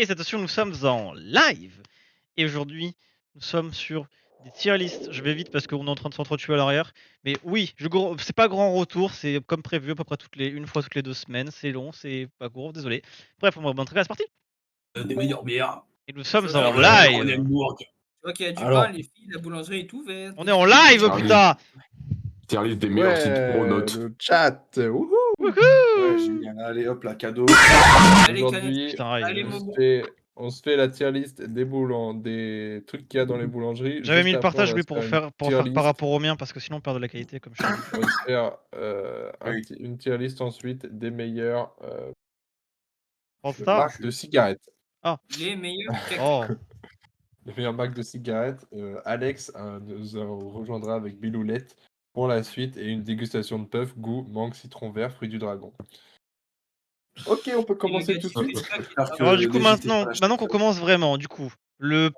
Et attention, nous sommes en live. Et aujourd'hui, nous sommes sur des tier lists. Je vais vite parce qu'on est en train de s'entretuer à l'arrière. Mais oui, c'est pas grand retour, c'est comme prévu à peu près une fois toutes les 2 semaines. C'est long, c'est pas court, désolé. Bref, on va montrer, c'est parti. Des meilleures bières. Et nous sommes Ça, en ouais, live. Cronenbourg. Tu vois qu'il y a du Alors. pain, les filles, la boulangerie est ouverte. On est en live, Charlie. putain. Tier list des meilleurs sites pro notes. Le chat. Wouhou. Wouhou. Ouais, génial. Allez, hop, la cadeau. Allez, Aujourd'hui, Putain, Allez, il- mon bon. on se fait la tier list des trucs qu'il y a dans les boulangeries. J'avais Juste mis le après, partage on va lui se pour faire une faire tier par list. rapport au mien parce que sinon on perd de la qualité comme je suis. On va se faire une tier list ensuite des meilleures marques de cigarettes. Les meilleurs Oh. Les meilleures marques de cigarettes. Alex nous rejoindra avec Biloulette pour la suite et une dégustation de puff, goût, mangue, citron vert, fruit du dragon. Ok, on peut commencer tout de suite. Alors du coup maintenant qu'on commence vraiment, du coup, le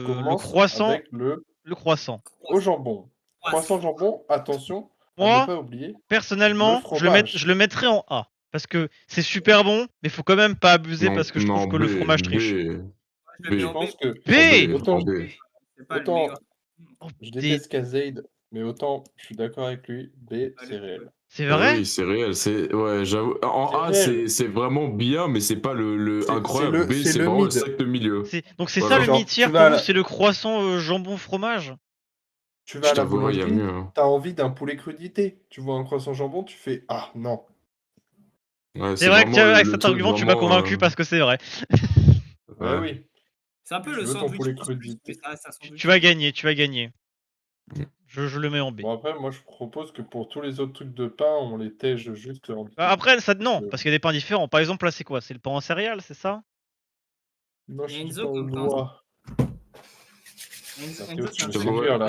Commence croissant, avec le croissant. au jambon. Croissant jambon, attention, à Moi, ne pas oublier. personnellement, le je fromage. le mettrais en A parce que c'est super bon, mais faut quand même pas abuser Non, parce que je trouve non, que le B, fromage triche. Je le mets Je en B. pense que B. autant, C'est pas le autant meilleur. Oh, je déteste Kazaid, mais autant je suis d'accord avec lui, B, c'est réel. c'est Ah vrai? oui, c'est réel. Ouais, j'avoue. En A, réel. c'est vraiment bien, mais c'est pas le C'est incroyable. B, c'est c'est le vraiment le mid. sac de milieu. Donc c'est Voilà. ça le Genre, mi-tier tu pour vas à vous, la- c'est le croissant jambon fromage? Tu vas à Je la t'avouerai, il y a boulangerie, mieux. Hein. t'as envie d'un poulet crudité. Tu vois un croissant jambon, tu fais ah non. Ouais, C'est vrai que vraiment avec le cet truc argument tu m'as vraiment, convaincu parce que c'est vrai. Ouais, ouais. oui. C'est un peu Je le veux ton sandwich. poulet plus, crudité. mais ça reste un sandwich. Tu vas gagner, tu vas gagner. Mm. Je le mets en B. Bon après, moi je propose que pour tous les autres trucs de pain, on les tège juste en dessous. Après ça non, Euh. parce qu'il y a des pains différents. Par exemple là c'est quoi? C'est le pain en céréales, c'est ça? Non, Il y a je dis Enzo pas au comme pain. noix. Enzo, Enzo, c'est tu un me peu- fais cuire, là.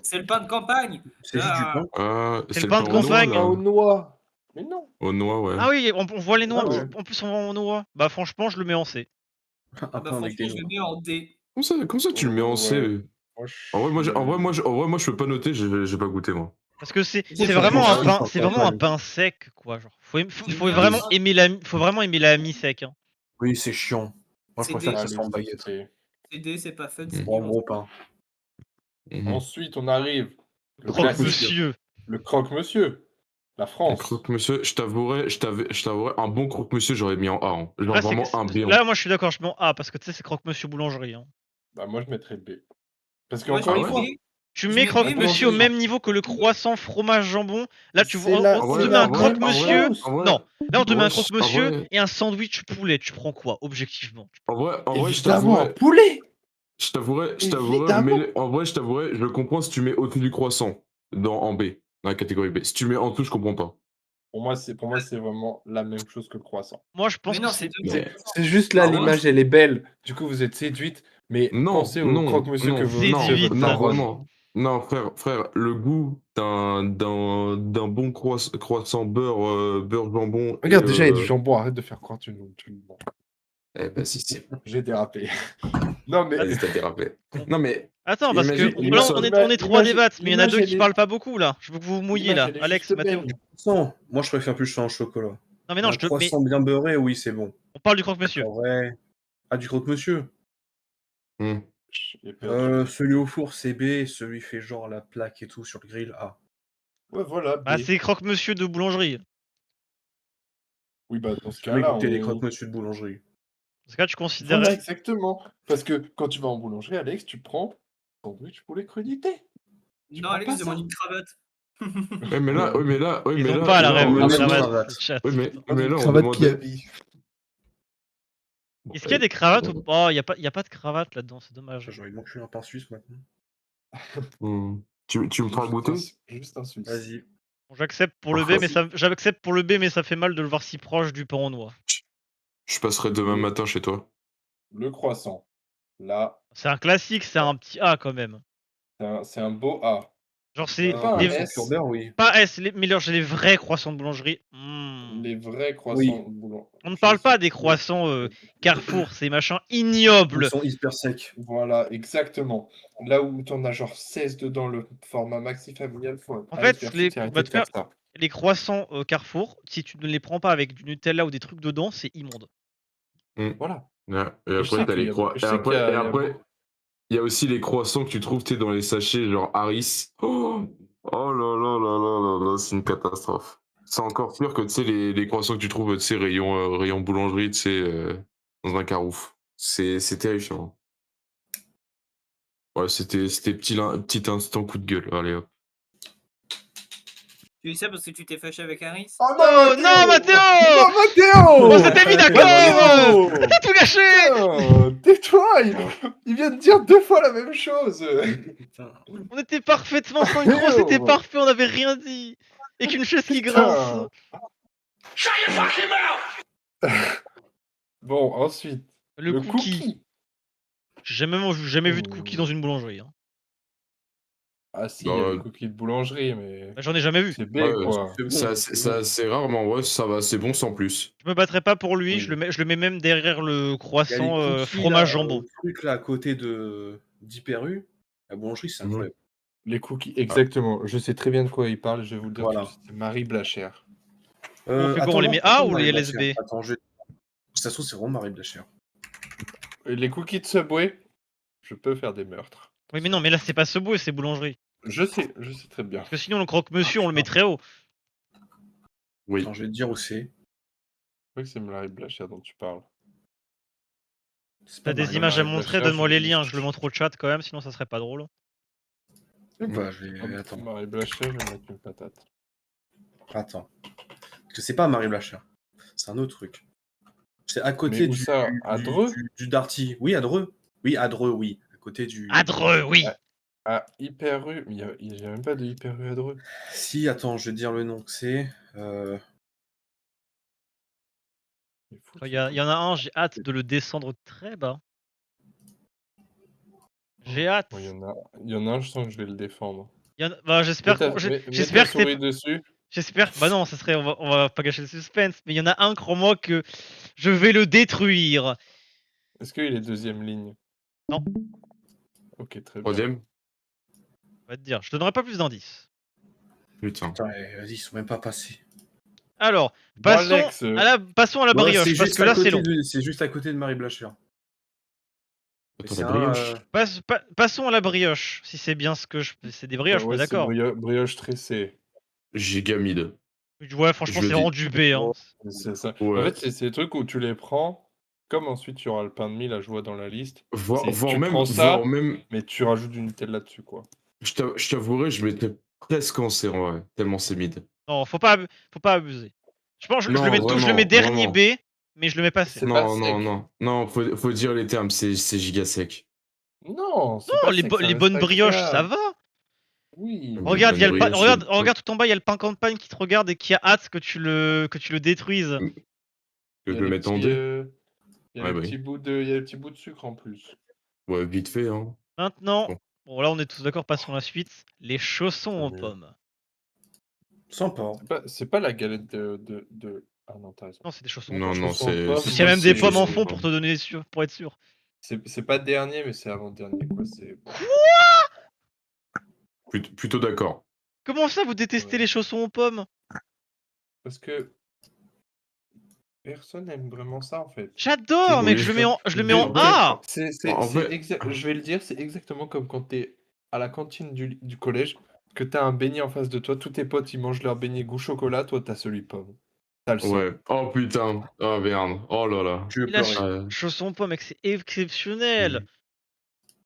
C'est le pain de campagne. C'est juste du pain. C'est le le pain de pain aux noix, campagne. là. Pas aux noix. Mais non. Aux noix, ouais. Ah oui, on voit les noix. Ah ouais. En plus on voit en noix. Bah franchement je le mets en C. Bah, franchement, je le mets en D. Comment ça tu le mets en C? Ouais. En vrai, moi, je peux pas noter, j'ai pas goûté, moi. Parce que c'est franchement, vraiment un c'est pain, c'est vraiment un pain sec quoi. Genre faut vraiment aimer la mi-sec. Hein. Oui, c'est chiant. Moi, je C'est préfère des- que ça soit en baguette. C'est D, c'est pas fun. Mm. c'est Bon, nul. gros pain. Mhm. Ensuite, on arrive. Le Croque-monsieur. Le croque-monsieur. La Un France. croque-monsieur, je t'avouerais, un bon croque-monsieur, j'aurais mis en A. Hein. Genre Après, vraiment un B. Hein. là moi je suis d'accord, je mets en A parce que tu sais c'est croque-monsieur boulangerie. Hein. Bah, moi, je mettrais B. Parce Moi, qu'encore je une mets fois, B. Tu Je mets mets B, croque-monsieur au mais- même niveau que le croissant fromage jambon. Là tu vois, C'est on te met la un même croque-monsieur. chose. Non, là on te met un en croque-monsieur vrai- et un sandwich poulet. Tu prends quoi, objectivement? En vrai, je Évidemment, t'avouerais, poulet. mais en vrai, je t'avouerais, je comprends si tu mets au-dessus du croissant en B, dans la catégorie B. Si tu mets en dessous, je comprends pas. Pour moi, c'est vraiment la même chose que le croissant. Moi je pense Mais non, que c'est c'est. deux. C'est juste là, Ah ouais. l'image, elle est belle. Du coup, vous êtes séduite. Mais Non, pensez au non, croque-monsieur non, que vous C'est faites du votre vide. non, daronne. vraiment. Non, frère, le goût d'un bon croissant beurre jambon. Regarde, déjà, il y a du jambon. Arrête de faire croire tu le mens. Eh ben, si. J'ai dérapé. Non, mais... Vas-y, t'as dérapé. Non, mais. Attends, parce que Imagine- là, on est trois l'image- débattes, mais il y en a deux l'image, qui elle est- parlent pas beaucoup là. Je veux que vous vous mouilliez là. l'image, elle est Alex, juste Mathéo. belle. Non, moi je préfère plus chaud en chocolat. Non mais non, Un croissant bien beurré, oui, c'est bon. on parle du croque-monsieur. En vrai. Ah, du croque-monsieur. Hmm. J'ai perdu. Celui au four, c'est B. Celui fait genre la plaque et tout sur le grill, A. Ouais, voilà. Bah B. c'est croque-monsieur de boulangerie. Oui, bah, dans ce J'ai jamais cas-là, goûté les on... croque-monsieur de boulangerie. Dans ce cas, tu considères. Voilà, exactement. Parce que quand tu vas en boulangerie, Alex, tu prends sandwich poulet crudité. Non, prends Alex pas demande ça. une cravate. Ouais, mais là. Ils ont pas la non, rêve mais de non, là- mais- cravate, le chat. Oui, mais Une là, on cravate demande. qui habille. Est-ce qu'il y a des cravates ou pas? Il y a pas de cravate là-dedans, c'est dommage. J'ai envie de manger un pain suisse maintenant. Hmm. Tu me feras goûter? Juste un Suisse. Vas-y. Bon, j'accepte pour le B, mais ça fait mal de le voir si proche du pain en noix. Je passerai demain matin chez toi. Le croissant. Là, C'est un classique, c'est un petit A quand même. c'est un beau A. Genre c'est pas un les... S. Pur beurre, oui. pas S, mais genre j'ai les vrais croissants de boulangerie. Les vrais croissants Oui. boulons. On ne parle pas des croissants Carrefour, ces machins ignobles. Ils sont hyper secs. Voilà, exactement. Là où t'en as genre 16 dedans, le format maxi familial, faut En aller fait, te faire foutre et arrêter de faire ça. Les croissants Carrefour, si tu ne les prends pas avec du Nutella ou des trucs dedans, c'est immonde. Voilà. Ouais. Et Je sais après, t'as qu'il y les a- croix. je Et sais qu'il y a- il y a après, il y a aussi les croissants que tu trouves dans les sachets, genre Harris. Oh là là là là là là, c'est une catastrophe. C'est encore pire que les croissants que tu trouves rayon boulangerie, dans un carouf. C'est terrifiant. Ouais, c'était petit instant coup de gueule. Allez hop. Tu dis ça parce que tu t'es fâché avec Harris? Oh Oh non, Mathéo! Non, Mathéo! On s'était mis d'accord! Mathéo! T'as tout gâché! Putain, tais-toi! Il vient de dire 2 fois la même chose! Putain. On était parfaitement synchro, c'était parfait, on avait rien dit! Et qu'une chaise qui grince! Bon, ensuite, Le cookie. J'ai jamais vu de cookie dans une boulangerie. Hein. Ah si, il y a Bah, les cookies de boulangerie, mais Bah, j'en ai jamais vu. c'est B, ouais, quoi. C'est bon, ça, c'est rarement, ouais, ça va, c'est bon sans plus. Je me battrais pas pour lui, Oui. je le mets même derrière le Il y a les croissant cookies, fromage là, jambon. le truc là à côté d'Hyper-U, la boulangerie, c'est incroyable. Les cookies, exactement. Je sais très bien de quoi il parle, je vais vous le dire Voilà. tout de suite. C'est Marie Blachère. On fait quoi, on les met c'est pas A ou Marie les Blachère. LSB? Attends, ça se trouve, c'est vraiment Marie Blachère. Les cookies de Subway, je peux faire des meurtres. Oui, mais non, mais là c'est pas Subway, c'est boulangerie. Je sais très bien. Parce que sinon, le croque-monsieur, on le met très haut. Oui. Attends, je vais te dire où c'est. Je crois que c'est Marie Blachère dont tu parles. C'est T'as pas des Marie images à Blachère, montrer, je donne-moi les vous liens, dis. je le montre au chat quand même, sinon ça serait pas drôle. Bah, je vais... Attends. Marie Blachère, je vais mettre une patate. Attends. Parce que c'est pas Marie Blachère. C'est un autre truc. C'est à côté Mais où ça? À Dreux? du Darty. Oui, à Dreux. Oui, à Dreux, oui. À côté du... Adreux, oui! À Hyper-U, mais il y a même pas de Hyper-U à Dreux. Si, attends, je vais te dire le nom que c'est. Il y en a un, j'ai hâte de le descendre très bas. J'ai hâte. Bon, il y en a un, je sens que je vais le défendre. Bah, j'espère Mets ta que souris dessus. J'espère. Bah non, ça serait. On va pas gâcher le suspense. Mais il y en a un, crois-moi, que je vais le détruire. Est-ce qu'il est deuxième ligne? Non. Ok, très bien. Troisième. On va te dire. Je te donnerai pas plus d'indices. Putain. Attends, vas-y, ils sont même pas passés. Alors, Bon, passons, Alex, passons à la Ouais, brioche, c'est parce juste que à là, c'est côté long. C'est juste à côté de Marie Blachère. Et Attends, c'est la un, brioche. Passons à la brioche, si c'est bien ce que je. C'est des brioches, ouais, on est d'accord. brioche tressée. Gigamide. Ouais, franchement, Je le c'est dis. rendu B. Hein. C'est ça. Ouais. En fait, c'est des trucs où tu les prends, comme ensuite tu auras le pain de mie, là je vois dans la liste. Voire Tu même, prends ça, voire même, mais tu rajoutes du Nutella dessus, quoi. je t'avouerais, je m'étais presque en C en vrai, tellement c'est mid. Non, faut pas abuser. Je pense, je le Non, mets, je le mets vraiment, dernier vraiment. B, mais je le mets pas C. C'est pas Non, non, sec. non. Non, faut dire les termes, c'est giga sec. Non, c'est Non, pas les, sec, ça les reste bonnes brioches, ça agréable. va. Oui. Oui. Regarde, bonnes il y a le pain, brioches, regarde tout en bas, il y a le pain campagne qui te regarde et qui a hâte que tu le détruises. Que Il y je a le les mette en petits, D. il y a Ouais, les bah petits oui. bouts de sucre en plus. Ouais, vite fait, hein. Maintenant, Bon. bon là on est tous d'accord, passons à la suite. Les chaussons aux mieux. pommes. sans porc. C'est pas la galette de... Ah non, t'as raison. Non, c'est des chaussons aux Non, pommes. non, Chaussons aux c'est. pommes. Parce qu'il y a même des c'est pommes en chaussons fond aux pour te pommes. donner pour être sûr. C'est pas dernier, mais c'est avant-dernier, quoi. Plutôt d'accord. Comment ça vous détestez Ouais. les chaussons aux pommes? Parce que personne aime vraiment ça, en fait. J'adore, Oui. mec, je le mets en A. En fait- Je vais le dire, c'est exactement comme quand t'es à la cantine du collège, que t'as un beignet en face de toi, tous tes potes ils mangent leur beignet goût chocolat, toi t'as celui pomme. T'as le sang. Ouais. Oh putain. Oh merde. Oh là là. Tu veux Et la pleurer. chaussons aux pommes, mec, c'est exceptionnel.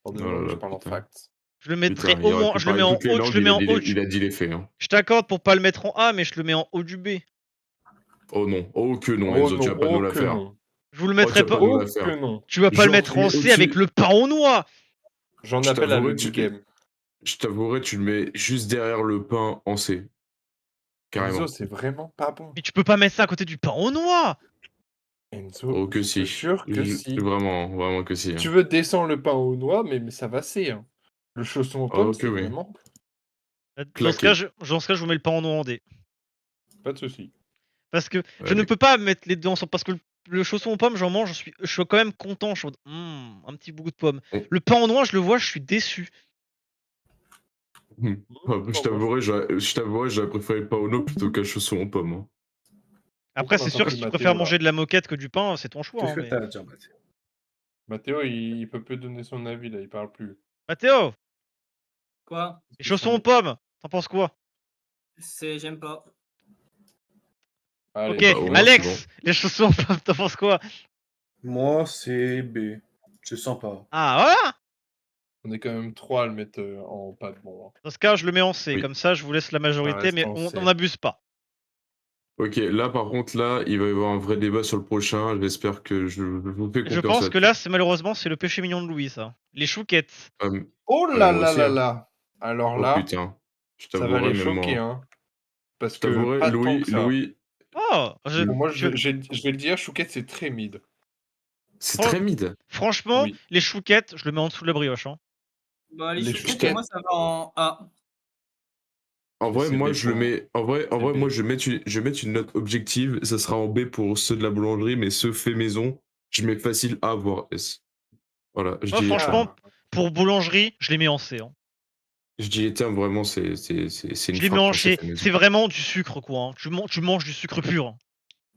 Pour de Oh là vrai, là, je parle en putain. facts. Je le mettrais Putain, il au aurait moins, pu je le mets parler en toutes les haut, langues, je le mets en haut. il a dit les faits. Hein. Je t'accorde pour pas le mettre en A, mais je le mets en haut du B. Oh non. Oh que non, Oh Enzo, tu vas pas nous la que faire. non. Je vous le Oh, mettrai tu vas pas. pas nous Oh la faire. que non. Tu vas pas le Genre, mettre tu en mets C au-dessus- avec le pain aux noix. J'en Je appelle à t'avouerai, le game. Je t'avouerai, tu le mets juste derrière le pain en C. Carrément. Enzo, c'est vraiment pas bon. Mais tu peux pas mettre ça à côté du pain aux noix. Enzo, Oh que je te si. jure que si. Vraiment que si. Tu Hein. veux descendre le pain aux noix, mais ça va C. Hein. Le chausson aux pommes, Oh, c'est que oui. vraiment... Dans ce cas, je vous mets le pain aux noix en D. Pas de souci. Parce que je Allez. ne peux pas mettre les deux ensemble. Parce que le chausson aux pommes, j'en mange, je suis quand même content. Je suis en mode, un petit bout de pomme. Oh. Le pain aux noix, je le vois, je suis déçu. Je t'avouerai, j'aurais préféré Paolo plutôt qu'un chausson en pomme. Hein. Après, on c'est entend sûr que plus si tu Mathéo, préfères là. manger de la moquette que du pain, c'est ton choix. Qu'est-ce Hein, que mais... t'as à dire, Mathieu? Mathéo, il peut plus donner son avis, là, il parle plus. Mathéo, Quoi? les chaussons aux pommes, t'en penses quoi? J'aime pas. Allez, Ok, bah, au moins, c'est Alex, les chaussons aux pommes, t'en penses quoi? Moi, c'est B. C'est sympa. Ah, voilà! on est quand même 3 à le mettre en pas de bon. Hein. Dans ce cas, je le mets en C, Oui. comme ça je vous laisse la majorité, reste mais en on C. n'abuse pas. Ok, là par contre, là, il va y avoir un vrai débat sur le prochain. J'espère que je vous fais Je confiance pense que là-dessus. là, c'est malheureusement, c'est le péché mignon de Louis, ça. Les chouquettes. Oh Ouais, là moi là aussi, là hein. là. Alors Oh là, putain, je ça va t'avouerai les même choquer, moi. hein. Parce Je que t'avouerai, pas tant Louis, que ça. Oh, Pour moi, je tu- vais le dire, Chouquette, c'est très mid. c'est Oh. très mid. Franchement, Oui. les chouquettes, je le mets en dessous de la brioche. Hein. Bah, les Les chouquettes, pour chouquettes. moi, ça va en A. En vrai, C'est moi, B je le pour moi. mets. En vrai, C'est B. moi, je vais mettre une note objective. Ça sera en B pour ceux de la boulangerie, mais ceux faits maison, je mets facile A voire S. Voilà, je Moi, dis les termes. franchement, pour boulangerie, je les mets en C. Hein. Je dis les termes, vraiment, c'est une Je les mets frappe en quand c'est C. fait maison. C'est vraiment du sucre, quoi. Hein. Tu manges du sucre pur. Hein.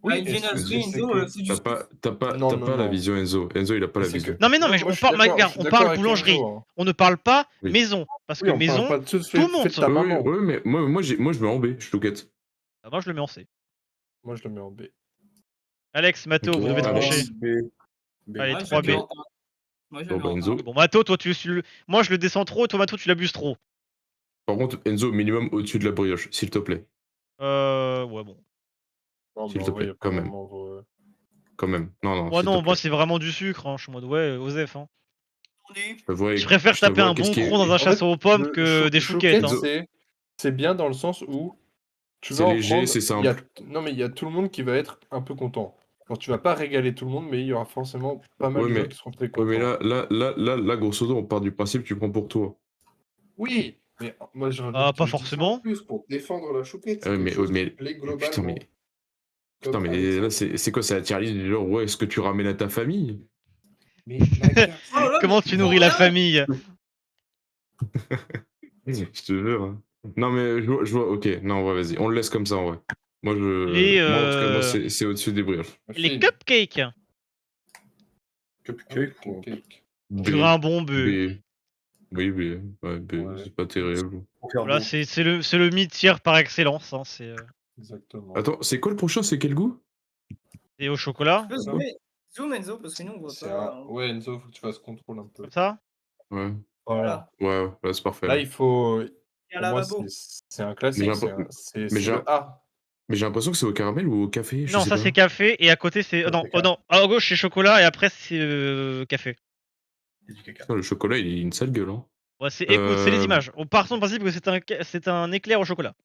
Bah, Oui, une et ce que je viennoiserie, dis, c'est Enzo, que... c'est du T'as sucre. Non, t'as non, pas la non. vision Enzo. Enzo, il a pas la C'est vision. que... Non, mais non, mais moi, on je suis parle, d'accord, regarde, je suis on d'accord parle avec boulangerie. Enzo, hein. On ne parle pas Oui. maison. Parce Oui, que on parle maison, pas de ceux tout le monde fait de ta Oui, maman. oui, mais moi, je mets en B, je touquette. Ah, moi, je le mets en C. Moi, je le mets en B. Alex, Mathéo, Ok, vous devez Alex. trancher. B. B. Allez, Moi, je le 3B. mets en A. Moi, je le Bon, mets bah, en Enzo. A. Bon, Mathéo, toi, moi, je le descends trop, et toi, Mathéo, tu l'abuses trop. Par contre, Enzo, minimum au-dessus de la brioche, s'il te plaît. Ouais, bon. Non, S'il mais te en vrai, plaît, y a pas quand même. vraiment... Quand même. Non, Moi, s'il te non, moi, plaît. c'est vraiment du sucre. Hein. Je suis en mode, ouais, Osef. Hein. Je préfère Je taper t'avouerai, un qu'est-ce bon qui tronc est. dans un En fait, chasseur aux pommes le que des chouquettes. Chouquette, Hein. c'est bien dans le sens où tu C'est vas en léger, prendre... c'est il y a- simple. Non, mais il y a tout le monde qui va être un peu content. Bon, tu vas pas régaler tout le monde, mais il y aura forcément pas mal Ouais, de gens mais, qui seront très ouais, mais contents. là, grosso modo, on part du principe que tu prends pour toi. Oui, mais moi, je Ah, pas dis ça en forcément. plus pour défendre la Chouquette. C'est Ouais, quelque mais, chose qui mais, plaît mais putain, globalement. putain, Comme mais Alexandre. là, c'est quoi, c'est la tier list du genre, ouais, est-ce que tu ramènes à ta famille? Mais ma carte, Oh là là, Comment mais tu tu nourris la prends un. famille? Je te jure. Hein. Non, mais je vois, ok, non, ouais, vas-y, on le laisse comme ça, en vrai. Moi, moi, en tout cas, moi, c'est au-dessus des brioches. Les cupcakes. Cupcake, quoi. Cupcake. B, Sur un bon bœuf. B, oui, B, ouais, B, Ouais. c'est pas terrible. Pour faire Voilà, beau. c'est le mid-tier par excellence. Hein. Exactement. Attends, c'est quoi le prochain? C'est quel goût? Et au chocolat, Tu peux zoomer. Zoom, Enzo, parce que nous, on voit C'est pas. un... Ouais, Enzo, faut que tu fasses contrôle un peu. comme ça. Ouais, Voilà. Voilà. ouais, c'est parfait. Là, Là. il faut... Il y a un Pour moi, lavabo. c'est un Mais classique. j'ai C'est l'impression- mais c'est j'ai- le A. Mais j'ai l'impression que c'est au caramel ou au café, je Non, sais ça pas. c'est café et à côté c'est Ça, non, c'est non, à gauche c'est chocolat et après c'est café. C'est du caca. Putain, le chocolat, il a une sale gueule, hein. Ouais, écoute, c'est les Euh, images. On part du principe que c'est un éclair au chocolat.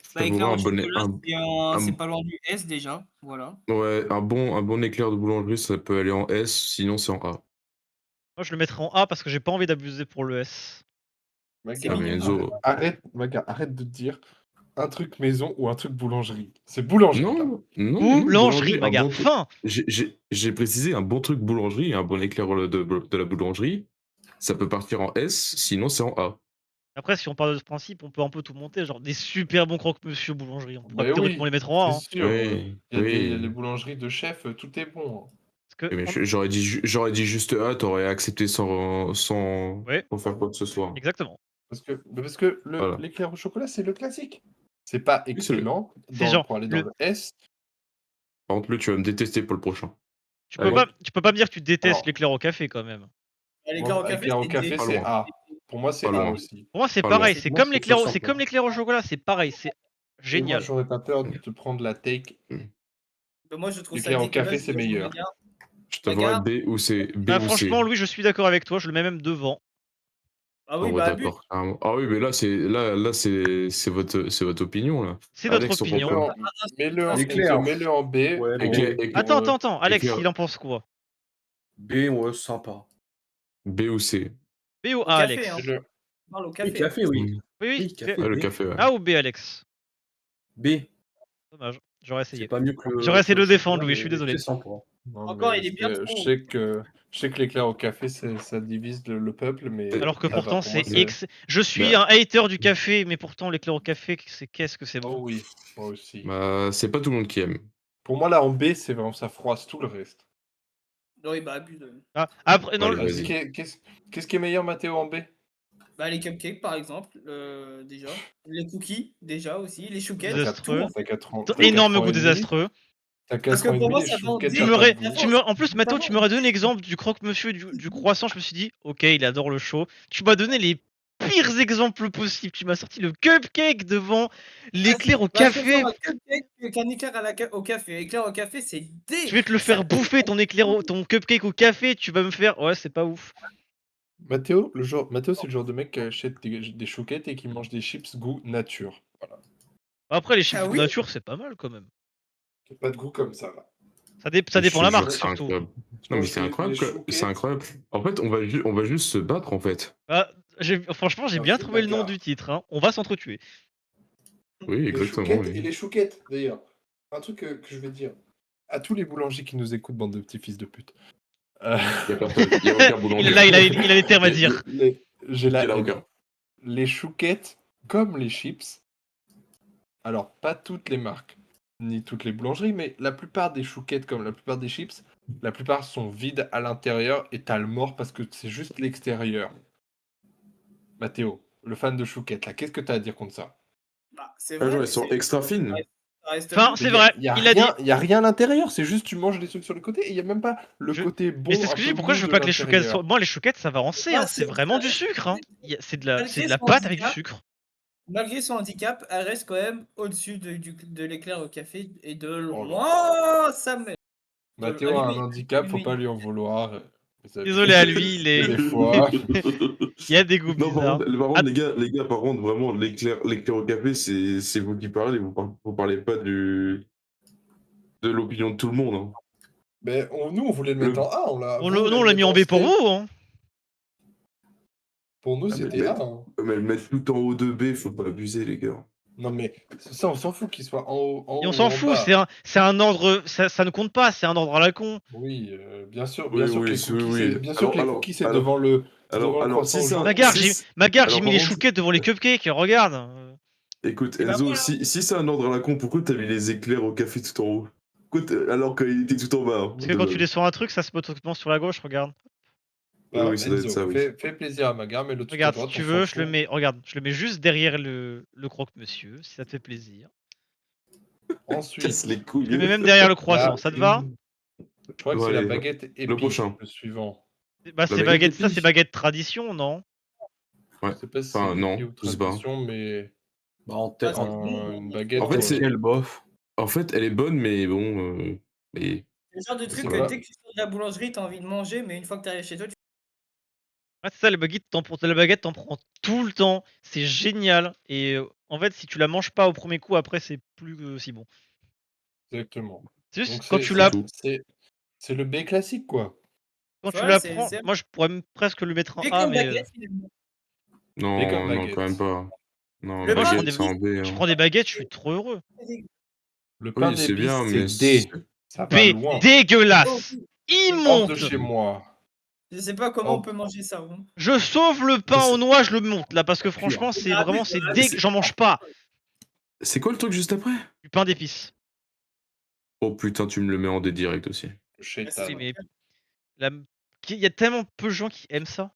je Bah, t'avouerai éclair au un bon, chocolat, c'est un- pas loin du S déjà. Voilà. ouais, un bon éclair de boulangerie, ça peut aller en S, sinon c'est en A. Moi je le mettrais en A parce que j'ai pas envie d'abuser pour le S. C'est Ah, mais mignon. Enzo. Arrête de dire un truc maison ou un truc boulangerie. C'est boulangerie, là. Non, Boulangerie, un Maga. bon truc. Fin. J'ai précisé un bon truc boulangerie et un bon éclair de la boulangerie. Ça peut partir en S, sinon c'est en A. Après, si on parle de ce principe, on peut un peu tout monter, genre des super bons croque-monsieur boulangerie. On pourrait Mais théoriquement oui, les mettre en A. Hein. c'est sûr. Oui, Il y a oui. les boulangeries de chef, tout est bon. Hein. Parce que, Mais j'aurais dit juste A, t'aurais accepté sans ouais, faire quoi que ce soit. exactement. Parce que Voilà. l'éclair au chocolat, c'est le classique. C'est pas Oui, c'est le- excellent C'est genre pour aller dans le S. Par contre, tu vas me détester pour le prochain. Tu peux pas me dire que tu détestes Alors, l'éclair au café quand même. L'éclair au café, l'éclair au c'est café, Pas c'est loin. A. Pour moi, c'est Pas A loin. aussi. Pour moi c'est Pas pareil, loin. c'est Moi, comme c'est l'éclair ça, c'est simple. comme l'éclair au chocolat, c'est pareil, c'est Et moi, génial. j'aurais pas peur de te prendre la take. Mais moi, je trouve ça L'éclair au dégueulasse. café, c'est D'ailleurs, je meilleur. regarde. Je t'avouerai Regarde. B ou C. B Ah, ou C. franchement, Louis, je suis d'accord avec toi, je le mets même devant. Ah Ah oui, ouais, bah, abuse. d'accord. Carrément. Ah oui, mais là, c'est votre opinion, là. C'est notre Alex, on prend opinion. quoi? L'éclair. Mets-le en B. Ouais, et- Éclair- Attends, Alex, éclair- il en pense quoi? B, ouais, sympa. B ou C. B ou Au A, café, Alex? hein. mets-le- On parle au Oui, café. café, oui. Mm. Oui, Oui, café, Ouais, le B. café, ouais. A ou B, Alex? B. Dommage. J'aurais C'est essayé. pas mieux que le. J'aurais essayé de le que le défendre, chocolat, Louis, je suis mais désolé. fais sans pour. Non, Encore, mais il est bien je trop. sais que l'éclair au café, ça divise le peuple, mais Alors que ça va, pourtant, pour moi, c'est je suis Bah. un hater du café, mais pourtant, l'éclair au café, qu'est-ce que c'est Oh bon. oui, moi aussi. Bah, c'est pas tout le monde qui aime. Pour moi, là, en B, c'est vraiment, ça froisse tout le reste. Non, il abuse. Ah, après, non, Allez, Vas-y, vas-y. qu'est-ce qui est meilleur, Mathéo, en B? Bah, les cupcakes, par exemple, déjà. Les cookies, déjà aussi. Les T'as chouquettes, désastreux. tout. T'as 4 ans. Énorme ans goût et demi. désastreux. T'as Parce 4 que ans et pour demi, moi, les ça va en chouquettes, dire. Tu t'as m'aurais, pas de tu goût. me- en plus, Mathéo, tu m'aurais donné l'exemple du croque-monsieur du croissant. Je me suis dit, ok, il adore le chaud. Tu m'as donné les pires exemples possibles. Tu m'as sorti le cupcake devant l'éclair au Bah, je préfère café. un cupcake qu'un éclair au café. Éclair au café, c'est Je vais te le faire bouffer ton ton cupcake au café. Tu vas me faire, ouais, c'est pas ouf. Mathéo, c'est le genre de mec qui achète des chouquettes et qui mange des chips goût nature. Voilà. Après, les chips Ah de oui nature, c'est pas mal quand même. Y a pas de goût comme ça, là. Ça Je dépend de la te jure marque que c'est surtout. incroyable. Non, mais Mange c'est les incroyable. C'est chouquettes. incroyable. En fait, on va juste se battre, en fait. Bah, franchement, j'ai Un bien feu de trouvé le nom bagarre. du titre. Hein. On va s'entretuer. Oui, Les exactement. chouquettes oui. et les chouquettes, d'ailleurs. Un truc que je vais dire à tous les boulangers qui nous écoutent, bande de petits fils de pute. Il y a personne. Il y a aucun boulanger. Là, il a des termes à dire. J'ai Il y en a aucun. les chouquettes, comme les chips, alors pas toutes les marques, ni toutes les boulangeries, mais la plupart des chouquettes, comme la plupart des chips, la plupart sont vides à l'intérieur et t'as le mort parce que c'est juste l'extérieur. Mathéo, le fan de chouquettes, là, qu'est-ce que t'as à dire contre ça? Bah, c'est Ah, vrai. genre, elles sont extra fines. Ça reste Enfin, bon. c'est vrai. Il y a Il a dit. rien, il y a rien à l'intérieur, c'est juste tu manges des trucs sur le côté et il y a même pas le Je- côté bon. Mais c'est ce un que je peu dis, pourquoi mou je veux de pas que les chouquettes l'intérieur. soient. Moi, les chouquettes, ça va rancer, Bah, hein. C'est vraiment du sucre. Hein. C'est de la son pâte avec du handicap. sucre. Malgré son handicap, elle reste quand même au-dessus de l'éclair au café et de Oh là. loin, ça me. Mathéo a un handicap, faut pas lui en vouloir. les amis. Désolé à lui, il est. Des fois. Il y a des goûts Non, bizarres. par contre, les gars, par contre, vraiment, l'éclair au café, c'est vous qui parlez, vous parlez pas de l'opinion de tout le monde. Hein. Mais nous, on voulait le mettre en A, Nous, on l'a mis en B pour vous. Hein. Pour nous, Ah, mais c'était le A. mettre- Hein. Mais le mettre tout en haut de B, faut pas abuser, les gars. Non, mais ça, on s'en fout qu'il soit en haut. Et on ou s'en en fout, bas. c'est un ordre. Ça ne compte pas, c'est un ordre à la con. Oui, bien sûr, Oui, que oui, les c'est- cookies, oui. bien sûr que les cookies, c'est devant le croissant si au ça- jaune. Magar, si- j'ai alors, mis par les contre- chouquettes devant les cupcakes, regarde. Écoute, Et bah Enzo, voilà. si c'est un ordre à la con, pourquoi t'as mis les éclairs au café tout en haut? Alors qu'il était tout en bas. Hein, Parce que quand tu descends un truc, ça se met automatiquement sur la gauche, regarde. Oui, ça doit être Enzo, ça, oui. fais plaisir à Magar, mais le tout à Regarde, droite, si tu on veux, s'en je le fout. mets. Regarde, je le mets juste derrière le croque-monsieur, si ça te fait plaisir. Ensuite, Casse les couilles. Je le mets même derrière le croissant, ça te va? je crois que Bon, c'est la allez, baguette épice, le prochain. le suivant. Bah, c'est baguette baguette, ça épice. c'est baguette tradition, non? Ouais. Je sais pas si Enfin, c'est non, épi ou je sais pas. tradition, mais Bah, en tête, Ah, une baguette. En fait, c'est- quel bof. En fait, elle est bonne, mais bon. Mais... C'est le genre de C'est truc vrai. que dès que tu sors de la boulangerie, t'as envie de manger, mais une fois que t'arrives chez toi, tu Ouais, c'est ça, la baguette, t'en prends tout le temps. C'est génial. Et en fait, si tu la manges pas au premier coup, après, c'est plus si bon. Exactement. C'est juste Donc quand c'est tu la, tout. c'est le B classique, quoi. quand tu Voilà, la c'est- prends, c'est- moi je pourrais même presque le mettre en A, comme mais baguette, finalement. Non, Mais comme non, baguette. quand même pas. Non, Le pain, baguette, je prends c'est en B. je Hein. prends des baguettes, je suis trop heureux. Le pain Oui, c'est d'épices, bien, mais... c'est D. Ça va loin. Dégueulasse. Oh, Hors de Immonde. chez moi. Je sais pas comment Oh. on peut manger ça. Hein. Je sauve le pain aux noix, je le monte là, parce que franchement, c'est Ah oui, vraiment, voilà, c'est j'en mange pas. C'est quoi le truc juste après? Du pain d'épices. Oh putain, tu me le mets en D direct aussi. Chétan. Oui, mais il y a tellement peu de gens qui aiment ça.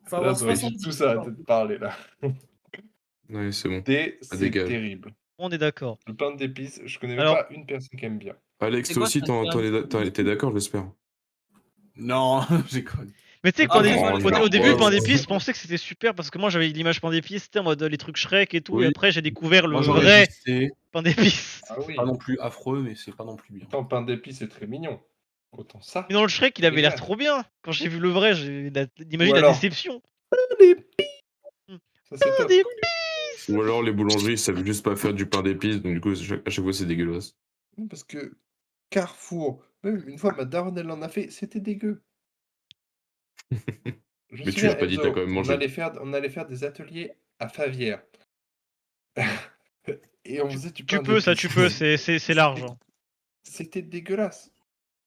Faut Là, avoir doit 70 tout ça arrêter de parler, là. Ouais, c'est bon. D, c'est dégage. terrible. On est d'accord. Le pain d'épices, je connais même Alors- pas une personne qui aime bien. Alex, C'est toi quoi, aussi, ça, t'es d'accord, j'espère. Non, j'ai connu. Mais tu sais, Ah, au ouais, début, le pain ouais. d'épices, je pensais que c'était super parce que moi j'avais l'image pain d'épices, c'était en mode les trucs Shrek et tout, Oui. et après j'ai découvert le Moi, j'aurais vrai dit C. pain d'épices. Ah oui. Pas non plus affreux, mais c'est pas non plus bien. Autant pain d'épices, c'est très mignon. Autant ça. Mais dans le Shrek, il avait l'air Ouais. trop bien. Quand j'ai vu le vrai, j'ai d'imaginer Ou la alors- déception. Ça, c'est top. D'épices. Ou alors les boulangeries, ils savent juste pas faire du pain d'épices, donc du coup, à chaque fois, c'est dégueulasse. Non, parce que Carrefour, même une fois, ma daronne, elle en a fait, c'était dégueu. Je me Mais tu souviens, l'as pas dit, Enzo, t'as quand même mangé. on allait faire des ateliers à Favière. Et on faisait du Tu pain peux, ça, d'épices. tu peux, c'est large. hein. C'était dégueulasse.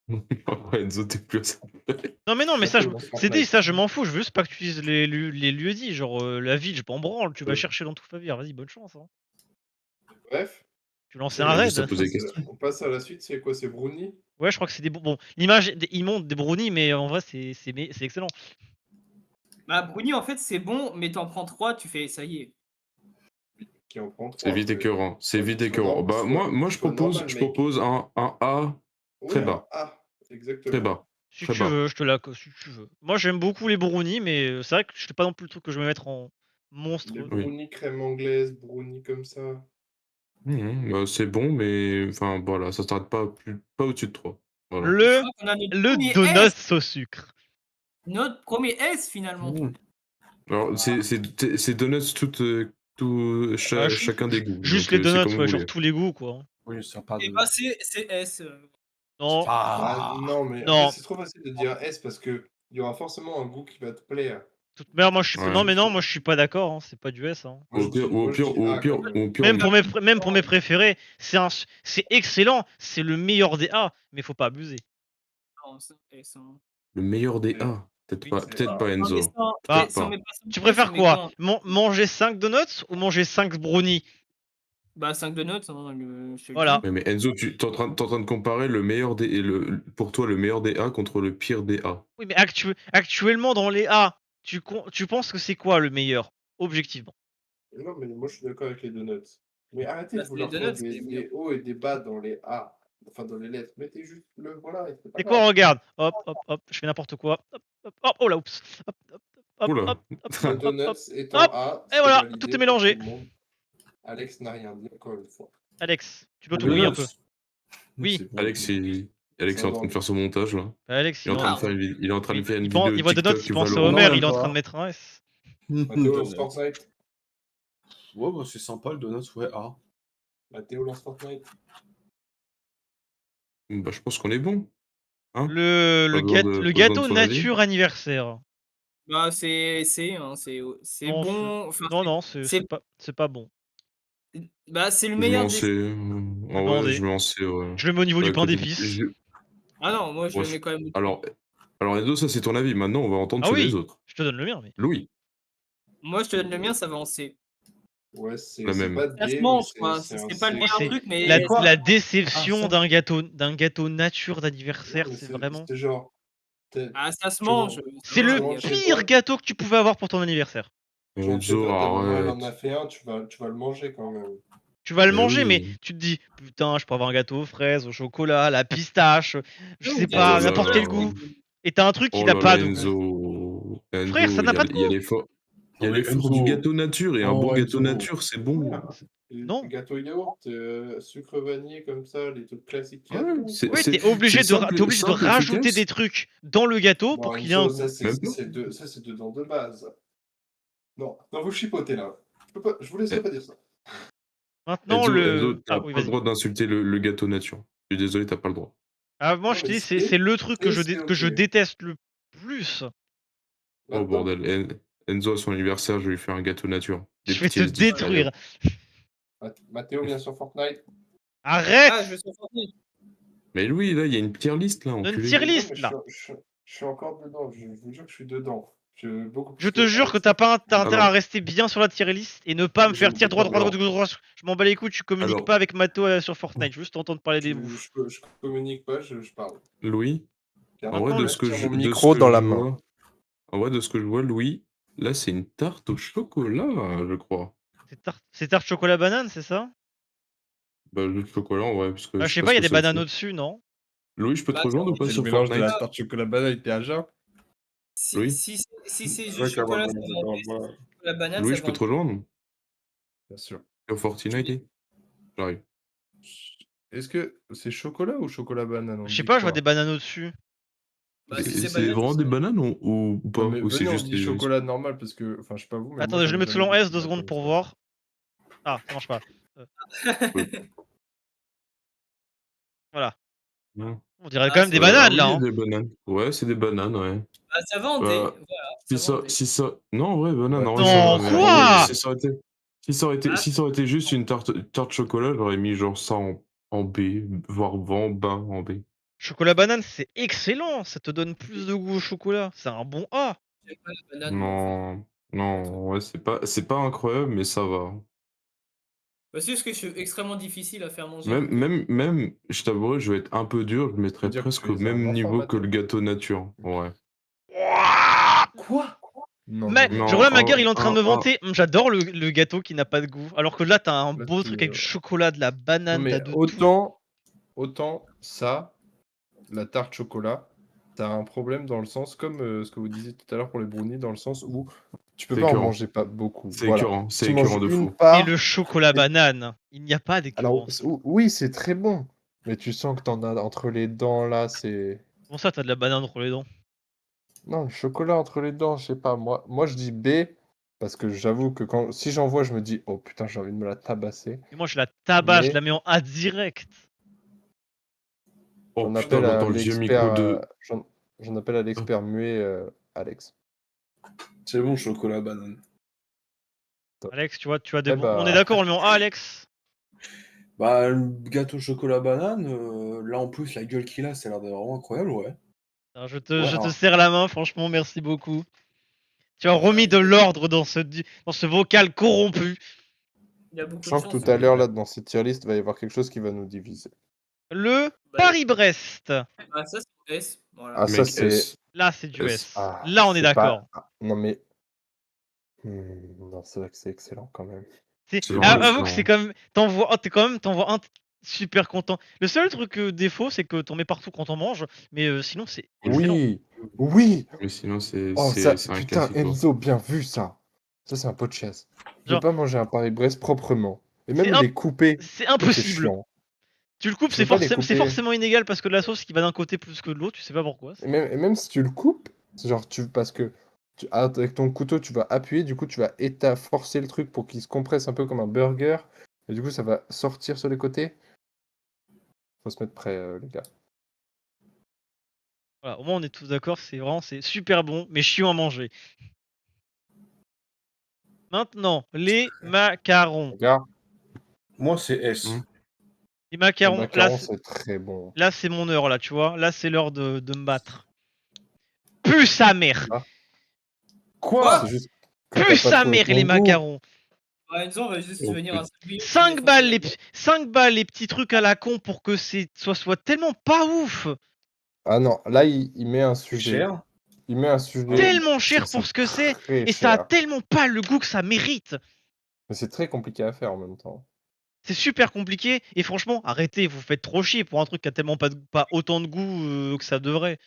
Ouais, Enzo, t'es plus à ça. Non, mais non, mais Mathéo ça, lance c'est Fortnite. dit, ça, je m'en fous. Je veux juste pas que tu utilises les lieux-dits. Genre, la ville, je m'en branle. Tu vas Ouais. chercher dans tout Favir. Vas-y, bonne chance. Hein. Bref. Tu lances Et un a juste à raid. poser des questions. On passe à la suite, c'est quoi? C'est Brownie? Ouais, je crois que c'est des. Bon, l'image, il monte des brownies, mais en vrai, c'est excellent. Bah, brownie, en fait, c'est bon, mais t'en prends 3, tu fais ça y est. Qui en prend 3. C'est vite écœurant. C'est Ouais, vite soit écœurant. normal- Bah, soit- moi, je soit propose, normal, je mec. propose un A très Ouais, bas. Ah, exactement. Très bas. Si Très tu bas. veux, je te la si tu veux. Moi, j'aime beaucoup les brownies, mais c'est vrai que je sais pas non plus le truc que je vais mettre en monstre. Les Oui. brownies crème anglaise, brownies comme ça. Bah, c'est bon, mais enfin voilà, ça s'arrête pas au-dessus de 3. Voilà. Je Le, crois qu'on a notre le premier donuts S. au sucre. Notre premier S, finalement. Alors, c'est donuts Ah, chacun des goûts. Juste donc, les c'est donuts, comme vous ouais, genre voulez. tous les goûts, quoi. Oui, c'est pas Et de. bah, c'est S. Non, Ah, non, mais en Non. fait, c'est trop facile de dire S parce que il y aura forcément un goût qui va te plaire. toute merde, moi je suis. Ouais. Non, mais non, moi je suis pas d'accord. Hein. C'est pas du S. Hein. Moi, Au pire, moi, je dis A, quand même. au pire, Même on- pour mes préférés, c'est excellent. C'est le meilleur des A, mais faut pas abuser. Non, c'est S. Hein. le meilleur des A. Oui, Peut-être pas Non, mais Enzo. sans- Ah. si on met pas ça Tu en préfères S, on met quoi quand Manger 5 donuts ou manger 5 brownies? Bah, 5 donuts, hein, je te le Voilà. dis. Ouais, mais Enzo, t'es en train de comparer le meilleur des pour toi le meilleur des A contre le pire des A. Oui, mais actuellement dans les A, tu penses que c'est quoi le meilleur? Objectivement. Non, mais moi, je suis d'accord avec les donuts. Mais arrêtez Bah, de c'est les vouloir faire donuts, c'est les des hauts et des bas dans les A. Enfin, dans les lettres. Mettez juste le. Voilà, et c'est pas C'est quoi, grave. regarde. Hop, hop, hop, je fais n'importe quoi. Hop, hop, hop. Oh là, oups. Hop, hop, hop, Oula. hop, hop, Le hop, donuts hop. étant hop, A, et c'est voilà, validé tout est pour mélangé. tout le monde. Alex n'a rien dit encore une fois. Alex, tu dois Le t'oublier un donuts. peu. Oui. C'est bon. Alex est en train de faire son montage là. Alex, Il est en non. train de faire il est en train de faire une Il vidéo voit Donuts, TikTok il pense à Valorant. Homer, Non, il est en même train pas. de mettre un S. Mathéo lance Donut. Fortnite. Ouais, bah, c'est sympa le donut, ouais. Ah. Mathéo lance Fortnite. Bah, je pense qu'on est bon. Hein Le Pas besoin de- le pas besoin de gâteau son avis. nature anniversaire. Bah, c'est hein, c'est Non, bon. Enfin, non, c'est c'est pas bon. bah, c'est le Je mets meilleur en des. C. Je En mets en vrai, D. je mets en C, ouais. Je le mets au niveau du Ouais, pain côté- d'épices. je- Ah non, moi, je Ouais, le mets quand même. Alors, Enzo, ça c'est ton avis. Maintenant, on va entendre Ah ceux oui, des autres. je te donne le mien, mais. Louis, Moi, je te donne le mien, ça va en C. Ouais, c'est la même. pas de Ça se gay, mange, mais quoi. c'est un C'est pas le C. meilleur C'est truc, mais. la déception Ah, ça. d'un gâteau nature Non, d'anniversaire, mais c'est vraiment. C'est genre. Ah, ça se Tu mange. vois, ça C'est va, le y a pas de- pire gâteau que tu pouvais avoir pour ton anniversaire. Genre, tu sais, Enzo, ta maman, elle en a arrête. fait un, tu vas le manger quand même. Tu vas le Mais manger, mais oui. tu te dis, putain, je peux avoir un gâteau aux fraises, au chocolat, à la pistache, je Non, sais gâteau, pas, Oh là n'importe là. quel goût. Et t'as un truc qui Oh n'a là pas là, de goût. Enzo. Frère, ça n'a pas de Il y a goût. l'effort. Il y a Non, mais l'effort Enzo. du gâteau nature et un Oh, bon gâteau Enzo. nature, c'est bon. Ouais, Non. Les gâteaux yaourt, sucre vanillé comme ça, les trucs classiques qu'il y a Ouais, dedans. Oui, t'es obligé c'est t'es obligé de simple, rajouter efficace. des trucs dans le gâteau Bon, pour qu'il ait un Enzo, goût. Même pas. ça, c'est dedans de base. Non, non, vous chipotez là. Je vous laisserai Eh, pas dire ça. Maintenant, Enzo, t'as Ah oui, pas le vas-y. droit d'insulter le gâteau nature. Je suis désolé, t'as pas le droit. Ah, moi, Non, je te mais dis, c'est le truc que c'est que je ok. déteste le plus. Oh Maintenant, bordel, Enzo à son anniversaire, je vais lui faire un gâteau nature. Des Je vais te petits détruire. Mathéo vient sur Fortnite. Arrête! Ah, je suis Fortnite. Mais Louis, là, il y a une tier list, là, Une enculé. tier Mais non, list, mais là. je suis encore dedans. Je vous jure que je suis dedans. Beaucoup Je plus te jure que Alex. t'as pas intérêt Alors- à rester bien sur la tier list et ne pas me Je faire ne tirer peux droit, pas. droit, droit, droit. Je m'en bats les couilles, tu communiques Alors- pas avec Mato sur Fortnite, juste t'entendre parler des bouffes. Je communique pas, je parle. Louis, Car en vrai, Maintenant, de ce que tiens je, mon de micro ce que dans je la main. vois- en vrai, de ce que je vois, Louis, là, c'est une tarte au chocolat, je crois. C'est tarte chocolat banane, c'est ça? Bah, le chocolat, en vrai, parce que Ah, je sais pas, il y a des bananes au-dessus, non? Louis, je peux te Bah, rejoindre ou pas c'est sur le mélange Fortnite? tarte chocolat banane et THA. Oui. Si c'est Ouais, juste chocolat, ça va en B. moi, La banane, Louis, ça je va peux en te B. rejoindre bien sûr. sur Fortnite? J'arrive. Est-ce que c'est chocolat ou chocolat banane? On Je sais dit pas, je vois quoi? des bananes au-dessus. Bah, si C'est c'est banane, vraiment des bananes ou pas? Non, mais Ou c'est venez, on juste dit chocolat normal parce que, enfin, je sais pas vous, mais Attendez, moi, je le j'en ai mets sous jamais l'en vu S 2 chocolat secondes comme pour ça. voir. Ah, ça marche pas. Voilà. Ouais. On dirait Ah, quand même c'est des vrai. bananes oui, là. il y a Hein. des bananes. Ouais, c'est des bananes, ouais. Ah, ça va en D. Bah, Voilà. Ça va en D. Si ça... Non, ouais, banane, en vrai, Non, ça va. Mais quoi si ça aurait été... Si ça aurait été, Ah. si ça aurait été juste une tarte chocolat, j'aurais mis genre ça en B, voire en bas en B. Chocolat banane, c'est excellent. Ça te donne plus de goût au chocolat. C'est un bon A. J'aime pas la banane, moi, en fait. Non, ouais, c'est pas incroyable, mais ça va. Bah, c'est juste que je suis extrêmement difficile à faire manger. Même, je t'avouerai, je vais être un peu dur, je mettrais dire que presque tu au es un même enfant, niveau que Mathéo. le gâteau nature. Ouais. Quoi? Non, Mais non, je regarde ma gueule, un- il est en train de me vanter. J'adore le gâteau qui n'a pas de goût. Alors que là, t'as un Là, beau tu- truc avec du chocolat, de la non, banane, mais t'as de tout. autant ça, la tarte chocolat, t'as un problème dans le sens, comme ce que vous disiez tout à l'heure pour les brownies, dans le sens où tu peux C'est pas en écœurant. manger pas beaucoup. C'est Voilà. écœurant, c'est Tu manges écœurant de une fou. Et part. le chocolat et- banane, il n'y a pas Alors, d'écœurance. oui, c'est très bon. Mais tu sens que t'en as entre les dents, là, c'est... Comment ça, t'as de la banane entre les dents? Non, le chocolat entre les dents, je sais pas. Moi, je dis B, parce que j'avoue que si j'en vois, je me dis, oh putain, j'ai envie de me la tabasser. Et moi, je la tabasse, je Mais la mets en A direct. Oh j'en putain, appelle à j'entends le vieux micro l'expert, de. j'en appelle à l'expert muet, Alex. C'est bon, chocolat banane. Alex, tu vois des Eh bons. On est bah, d'accord, on le met en A, Alex? Bah, le gâteau chocolat banane, là en plus, la gueule qu'il a, ça a l'air d'être vraiment incroyable, ouais. Alors, je Ouais, te alors, serre la main, franchement, merci beaucoup. Tu as remis de l'ordre dans ce vocal corrompu. Il y a beaucoup je de sens que chance. tout à l'heure, là, dans cette tier list, il va y avoir quelque chose qui va nous diviser. Le Bah, Paris-Brest. Ah, ça, c'est S. Voilà. Ah, ça, Mec, c'est... S. Là, c'est du S. S. Ah, Là, on est c'est pas- d'accord. ah, non, mais... non, c'est vrai que c'est excellent, quand même. C'est vraiment Avoue que c'est excellent. quand même. T'envoies un super content. Le seul truc défaut, c'est que t'en mets partout quand on mange. Mais sinon, c'est excellent. Oui, oui. Mais sinon, c'est Oh, ça, c'est un putain, classico. Enzo, bien vu, ça. Ça, c'est un pot de chaise. Je peux Genre, pas manger un Paris-Brest proprement. Et c'est même les couper, c'est c'est impossible. chiant. Tu le coupes, Tu peux pas les c'est couper. forcément inégal parce que de la sauce qui va d'un côté plus que de l'autre, tu sais pas pourquoi. Et même si tu le coupes, c'est genre, parce que avec ton couteau, tu vas appuyer, du coup, tu vas forcer le truc pour qu'il se compresse un peu comme un burger. Et du coup, ça va sortir sur les côtés. Faut se mettre prêt, les gars. Voilà, au moins on est tous d'accord, c'est super bon, mais chiant à manger. Maintenant, les macarons. Regarde, moi, c'est S. Hum. Les le macarons, macaron, c'est très bon. là c'est mon heure, là, tu vois. Là, c'est l'heure de me battre. Pue sa mère! Quoi? C'est juste que Pue t'as pas sa trouvé mère, ton les goût. macarons! Bah, Enzo, on va juste Oh, venir à 5 minutes. 5 balles, 5 balles, les petits trucs à la con pour que soit tellement pas ouf! Ah non, là, il met un C'est sujet. cher. Il met un sujet. Tellement cher ça pour ce que c'est! très Et ça a cher. tellement pas le goût que ça mérite! Mais c'est très compliqué à faire en même temps. C'est super compliqué, et franchement, arrêtez, vous faites trop chier pour un truc qui a tellement pas autant de goût que ça devrait.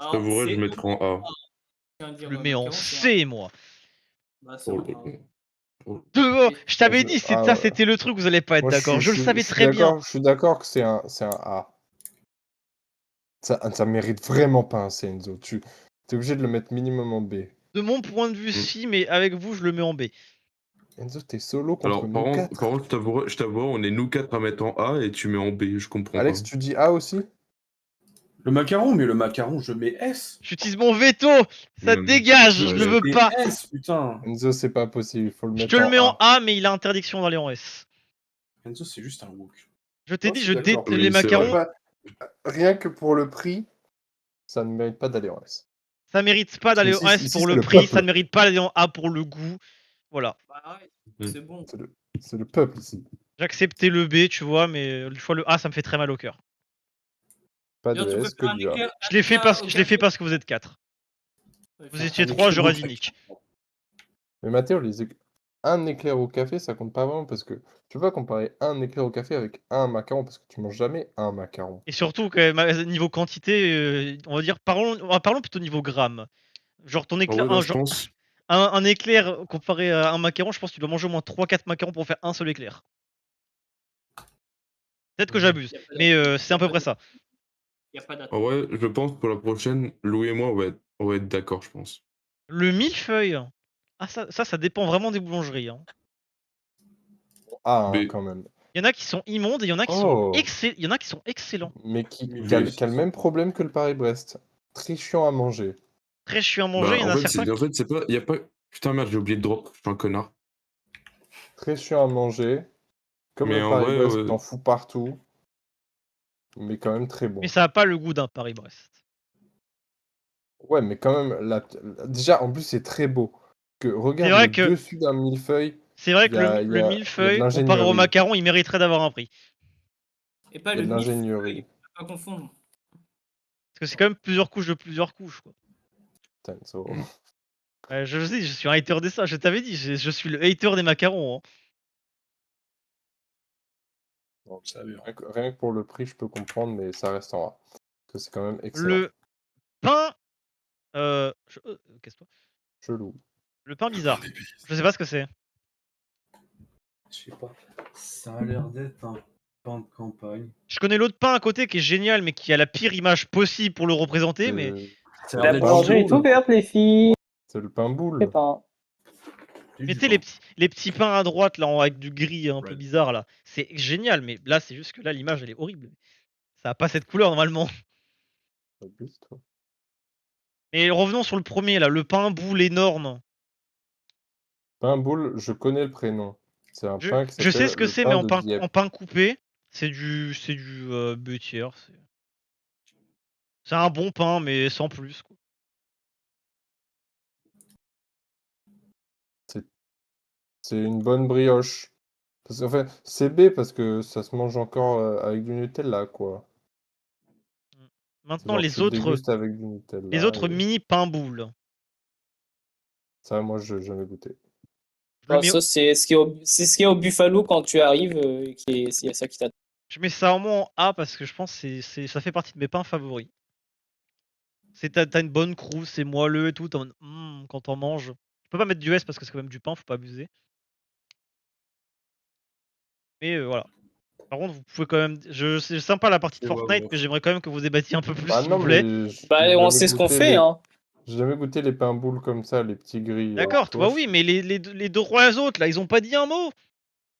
Je t'avouerais, je mettrais en A. Je le mets en C, moi. Bah, c'est Oh, un- oh. Oh, je t'avais dit, Ah ça ouais. c'était le truc, vous allez pas être Moi, d'accord. Je le savais je suis très bien. Je suis d'accord que c'est un A. Ça mérite vraiment pas un C, Enzo. Tu es obligé de le mettre minimum en B. De mon point de vue, Mm. si, mais avec vous, je le mets en B. Enzo, t'es solo contre Alors, nous quatre. par contre, je t'avouerai, on est nous 4 à mettre en A et tu mets en B, je comprends Alex, pas. tu dis A aussi? Le macaron, mais le macaron, je mets S. J'utilise mon veto. Ça Non, dégage, je ouais. le veux mets pas. S, putain. Enzo, c'est pas possible. Il faut le Je mettre te le mets en A. A, mais il a interdiction d'aller en S. Enzo, c'est juste un wook. Je t'ai Oh, dit, je je suis d'accord. déteste Oui, les c'est macarons. vrai. Rien que pour le prix, ça ne mérite pas d'aller en S. Ça mérite pas d'aller en Ici, S pour c'est le le prix. peuple. Ça ne mérite pas d'aller en A pour le goût. Voilà. Bah, ouais, Mm. c'est bon. C'est le peuple ici. J'ai accepté le B, tu vois, mais le choix le A, ça me fait très mal au cœur. Pas D'ailleurs, de tu S, que préfères un du A. éclair- Je l'ai fait parce que vous êtes 4. Vous étiez 3, j'aurais dit Nick. Mais Mathéo, un éclair au café, ça compte pas vraiment parce que tu peux pas comparer un éclair au café avec un macaron parce que tu manges jamais un macaron. Et surtout, quand même, niveau quantité, on va dire, parlons plutôt niveau grammes. Genre ton Ah éclair, ouais, là, je pense. un éclair comparé à un macaron, je pense que tu dois manger au moins 3-4 macarons pour faire un seul éclair. Peut-être que j'abuse, mais c'est à peu près ça. Y a pas d'attente. Ah ouais, je pense que pour la prochaine, Louis et moi, on va être d'accord, je pense. Le millefeuille, ah ça dépend vraiment des boulangeries. Hein. Ah, hein, B. quand même. Il y en a qui sont immondes et il y en a qui Oh. sont excellents. Mais qui B. a le même problème que le Paris-Brest. Très chiant à manger. Très chiant à manger, Bah, il y en a certains en fait, c'est pas. Y a pas. Putain, merde, j'ai oublié de drop, je suis un connard. Très chiant à manger. Comme Mais le en vrai, Paris-Brest, ouais. t'en fous partout. Mais quand même très bon. Mais ça a pas le goût d'un Paris-Brest. Ouais, mais quand même, déjà, en plus, c'est très beau. Regarde vrai le que- dessus d'un millefeuille. C'est vrai Il que y a- le il y a de millefeuille, comparé au l'ingénierie. macaron, il mériterait d'avoir un prix. Et pas Il y a le de millefeuille, l'ingénierie. faut pas confondre. Parce que c'est quand même plusieurs couches de plusieurs couches, quoi. Putain, Je sais, je suis un hater des ça, je t'avais dit, je suis le hater des macarons. Hein. bon, Ça veut. rien que pour le prix, je peux comprendre, mais ça restera. Parce que c'est quand même excellent. Le pain. Qu'est-ce que Chelou. Le pain bizarre. Je sais pas ce que c'est. Je sais pas. Ça a l'air d'être un pain de campagne. Je connais l'autre pain à côté qui est génial, mais qui a la pire image possible pour le représenter. Mais Ça a La l'air d'être boulangerie est jaune. ouverte, les filles. C'est le pain Je sais boule. pas. tu sais, les petits pains à droite, là, avec du gris un peu Red. bizarre, là. C'est génial, mais là, c'est juste que là, l'image, elle est horrible. Ça a pas cette couleur, normalement. Abuse, toi. Mais revenons sur le premier, là. Le pain boule énorme. Pain boule, je connais le prénom. C'est un pain qui Je sais s'appelle ce que le c'est, mais pain en de pain, Dieppe. en pain coupé, c'est du beurre. C'est un bon pain, mais sans plus. Quoi. C'est une bonne brioche. Parce qu'en fait, c'est B parce que ça se mange encore avec du Nutella, quoi. C'est Maintenant, genre, les tu le autres dégustes avec du Nutella. et mini pains boules. Ça, moi, je n'ai jamais goûté. Je, le Bon, mets, ça, c'est ce qui est au Buffalo quand tu arrives. Il y a ça qui t'attend. je mets ça en moins en A parce que je pense que ça fait partie de mes pains favoris. T'as une bonne croûte, c'est moelleux et tout. Quand t'en manges. Je peux pas mettre du S parce que c'est quand même du pain, faut pas abuser. Mais voilà. Par contre, vous pouvez quand même. C'est sympa la partie de Je vois, Fortnite, bof. mais j'aimerais quand même que vous débattiez un peu plus, Bah s'il non, vous plaît. mais Bah, j'ai on jamais sait ce qu'on goûté fait, hein. J'ai jamais goûté les pains boules comme ça, les petits gris. D'accord, toi oui, mais les deux rois autres, là, ils ont pas dit un mot.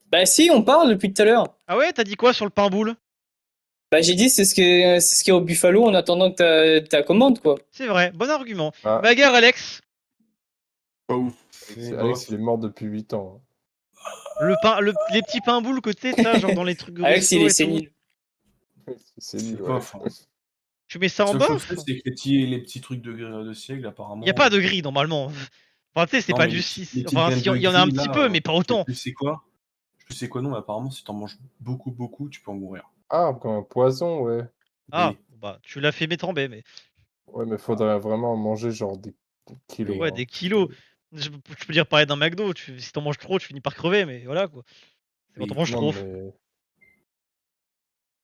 Bah, si, on parle depuis tout à l'heure. Ah ouais, t'as dit quoi sur le pain boule? Bah, j'ai dit, c'est ce qui est au Buffalo en attendant que ta commande, quoi. C'est vrai, bon argument. Ah. Bagarre, Alex. Pas ouf. Alex, il est mort depuis 8 ans. Les petits pains boules que t'as, genre dans les trucs de Alex, il resto est et tout. sénile. C'est C'est lui, pas ouais. enfin. Tu mets ça en Seul que je bof? fais, c'est que les petits trucs de siècle, apparemment. Y a pas de gris normalement. Enfin, tu sais, c'est Non, pas mais du les 6. petites Enfin, graines de il y en a un gris, petit là, peu, mais pas autant. Je sais quoi. Je sais quoi, non, mais apparemment, si t'en manges beaucoup, tu peux en mourir. Ah, comme un poison, ouais. Ah, Oui. bah, tu l'as fait m'étrember, mais. Ouais, mais faudrait vraiment en manger genre des kilos. Ouais, hein. des kilos. Je peux dire pareil d'un McDo. Si t'en manges trop, tu finis par crever, mais voilà quoi. C'est quand Oui. t'en manges Non, trop. mais...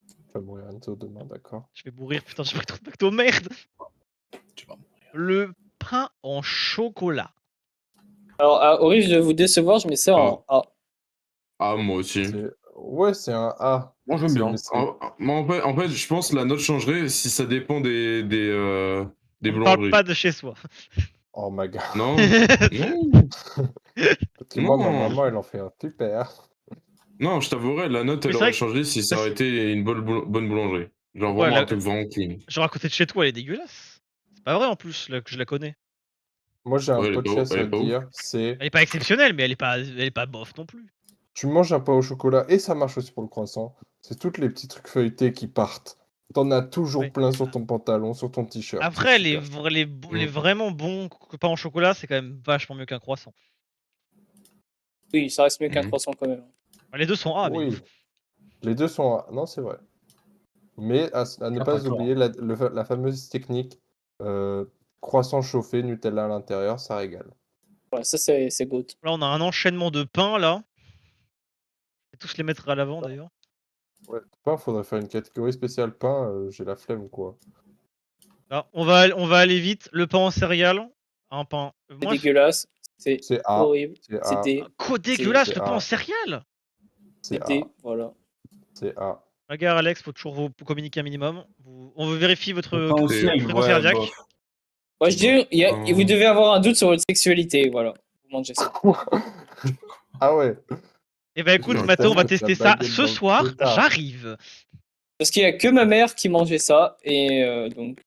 Tu vas mourir bientôt demain, d'accord. Je vais mourir, putain, j'ai pris trop de McDo, merde. Tu vas mourir. Le pain en chocolat. Alors, au risque de vous décevoir, je mets ça en A. Ah, moi aussi. Ouais, c'est un A. Moi, j'aime bien. Mais c'est- En fait, je pense que la note changerait si ça dépend des On ne parle boulangeries. pas de chez soi. Oh my god. Non, non, Parce que moi, ma Non. maman, elle en fait un super. non, je t'avouerais, la note, Mais elle c'est aurait vrai que- changé si ça bah, aurait été une bonne boulangerie. Genre Ouais, vraiment la- un truc vraiment clean. Genre à côté de chez toi, elle est dégueulasse. C'est pas vrai en plus, là, que je la connais. Moi, j'ai un Ouais, elle est pas- podcast elle à est pas ouf. dire, c'est... Elle est pas exceptionnelle, mais elle est pas bof non plus. Tu manges un pain au chocolat, et ça marche aussi pour le croissant, c'est tous les petits trucs feuilletés qui partent. T'en as toujours Ouais. plein sur ton pantalon, sur ton t-shirt. Après, c'est les super. vraiment bons pains au chocolat, c'est quand même vachement mieux qu'un croissant. Oui, ça reste mieux qu'un Mhm. croissant quand même. Les deux sont A, mais Oui, ouf. les deux sont... Non, c'est vrai. Mais à ne Ah, pas pas tort. oublier la fameuse technique croissant chauffé, Nutella à l'intérieur, ça régale. Ouais, ça, c'est good. Là, on a un enchaînement de pains, là. Je vais tous les mettre à l'avant, d'ailleurs. Ouais, pain, faudrait faire une catégorie spéciale pain, j'ai la flemme, quoi. Là, on va aller vite. Le pain en céréales. Un pain. C'est Moi, dégueulasse. C'est C'est A, horrible. c'est C'est A, D. quoi dégueulasse, c'est le pain A. en céréales. c'est C'est A, D. Voilà. c'est A. Regarde, Alex, faut toujours vous communiquer un minimum. On veut vérifier votre Le pain au ciel, fréquence ouais, cardiaque. bof. Moi, je dis, vous devez avoir un doute sur votre sexualité. Voilà. Vous mangez ça. Ah ouais. Et bah écoute, Non, Mathéo, on va je tester te la ça baguette ce dans le soir. pétard. J'arrive. Parce qu'il y a que ma mère qui mangeait ça. Et donc,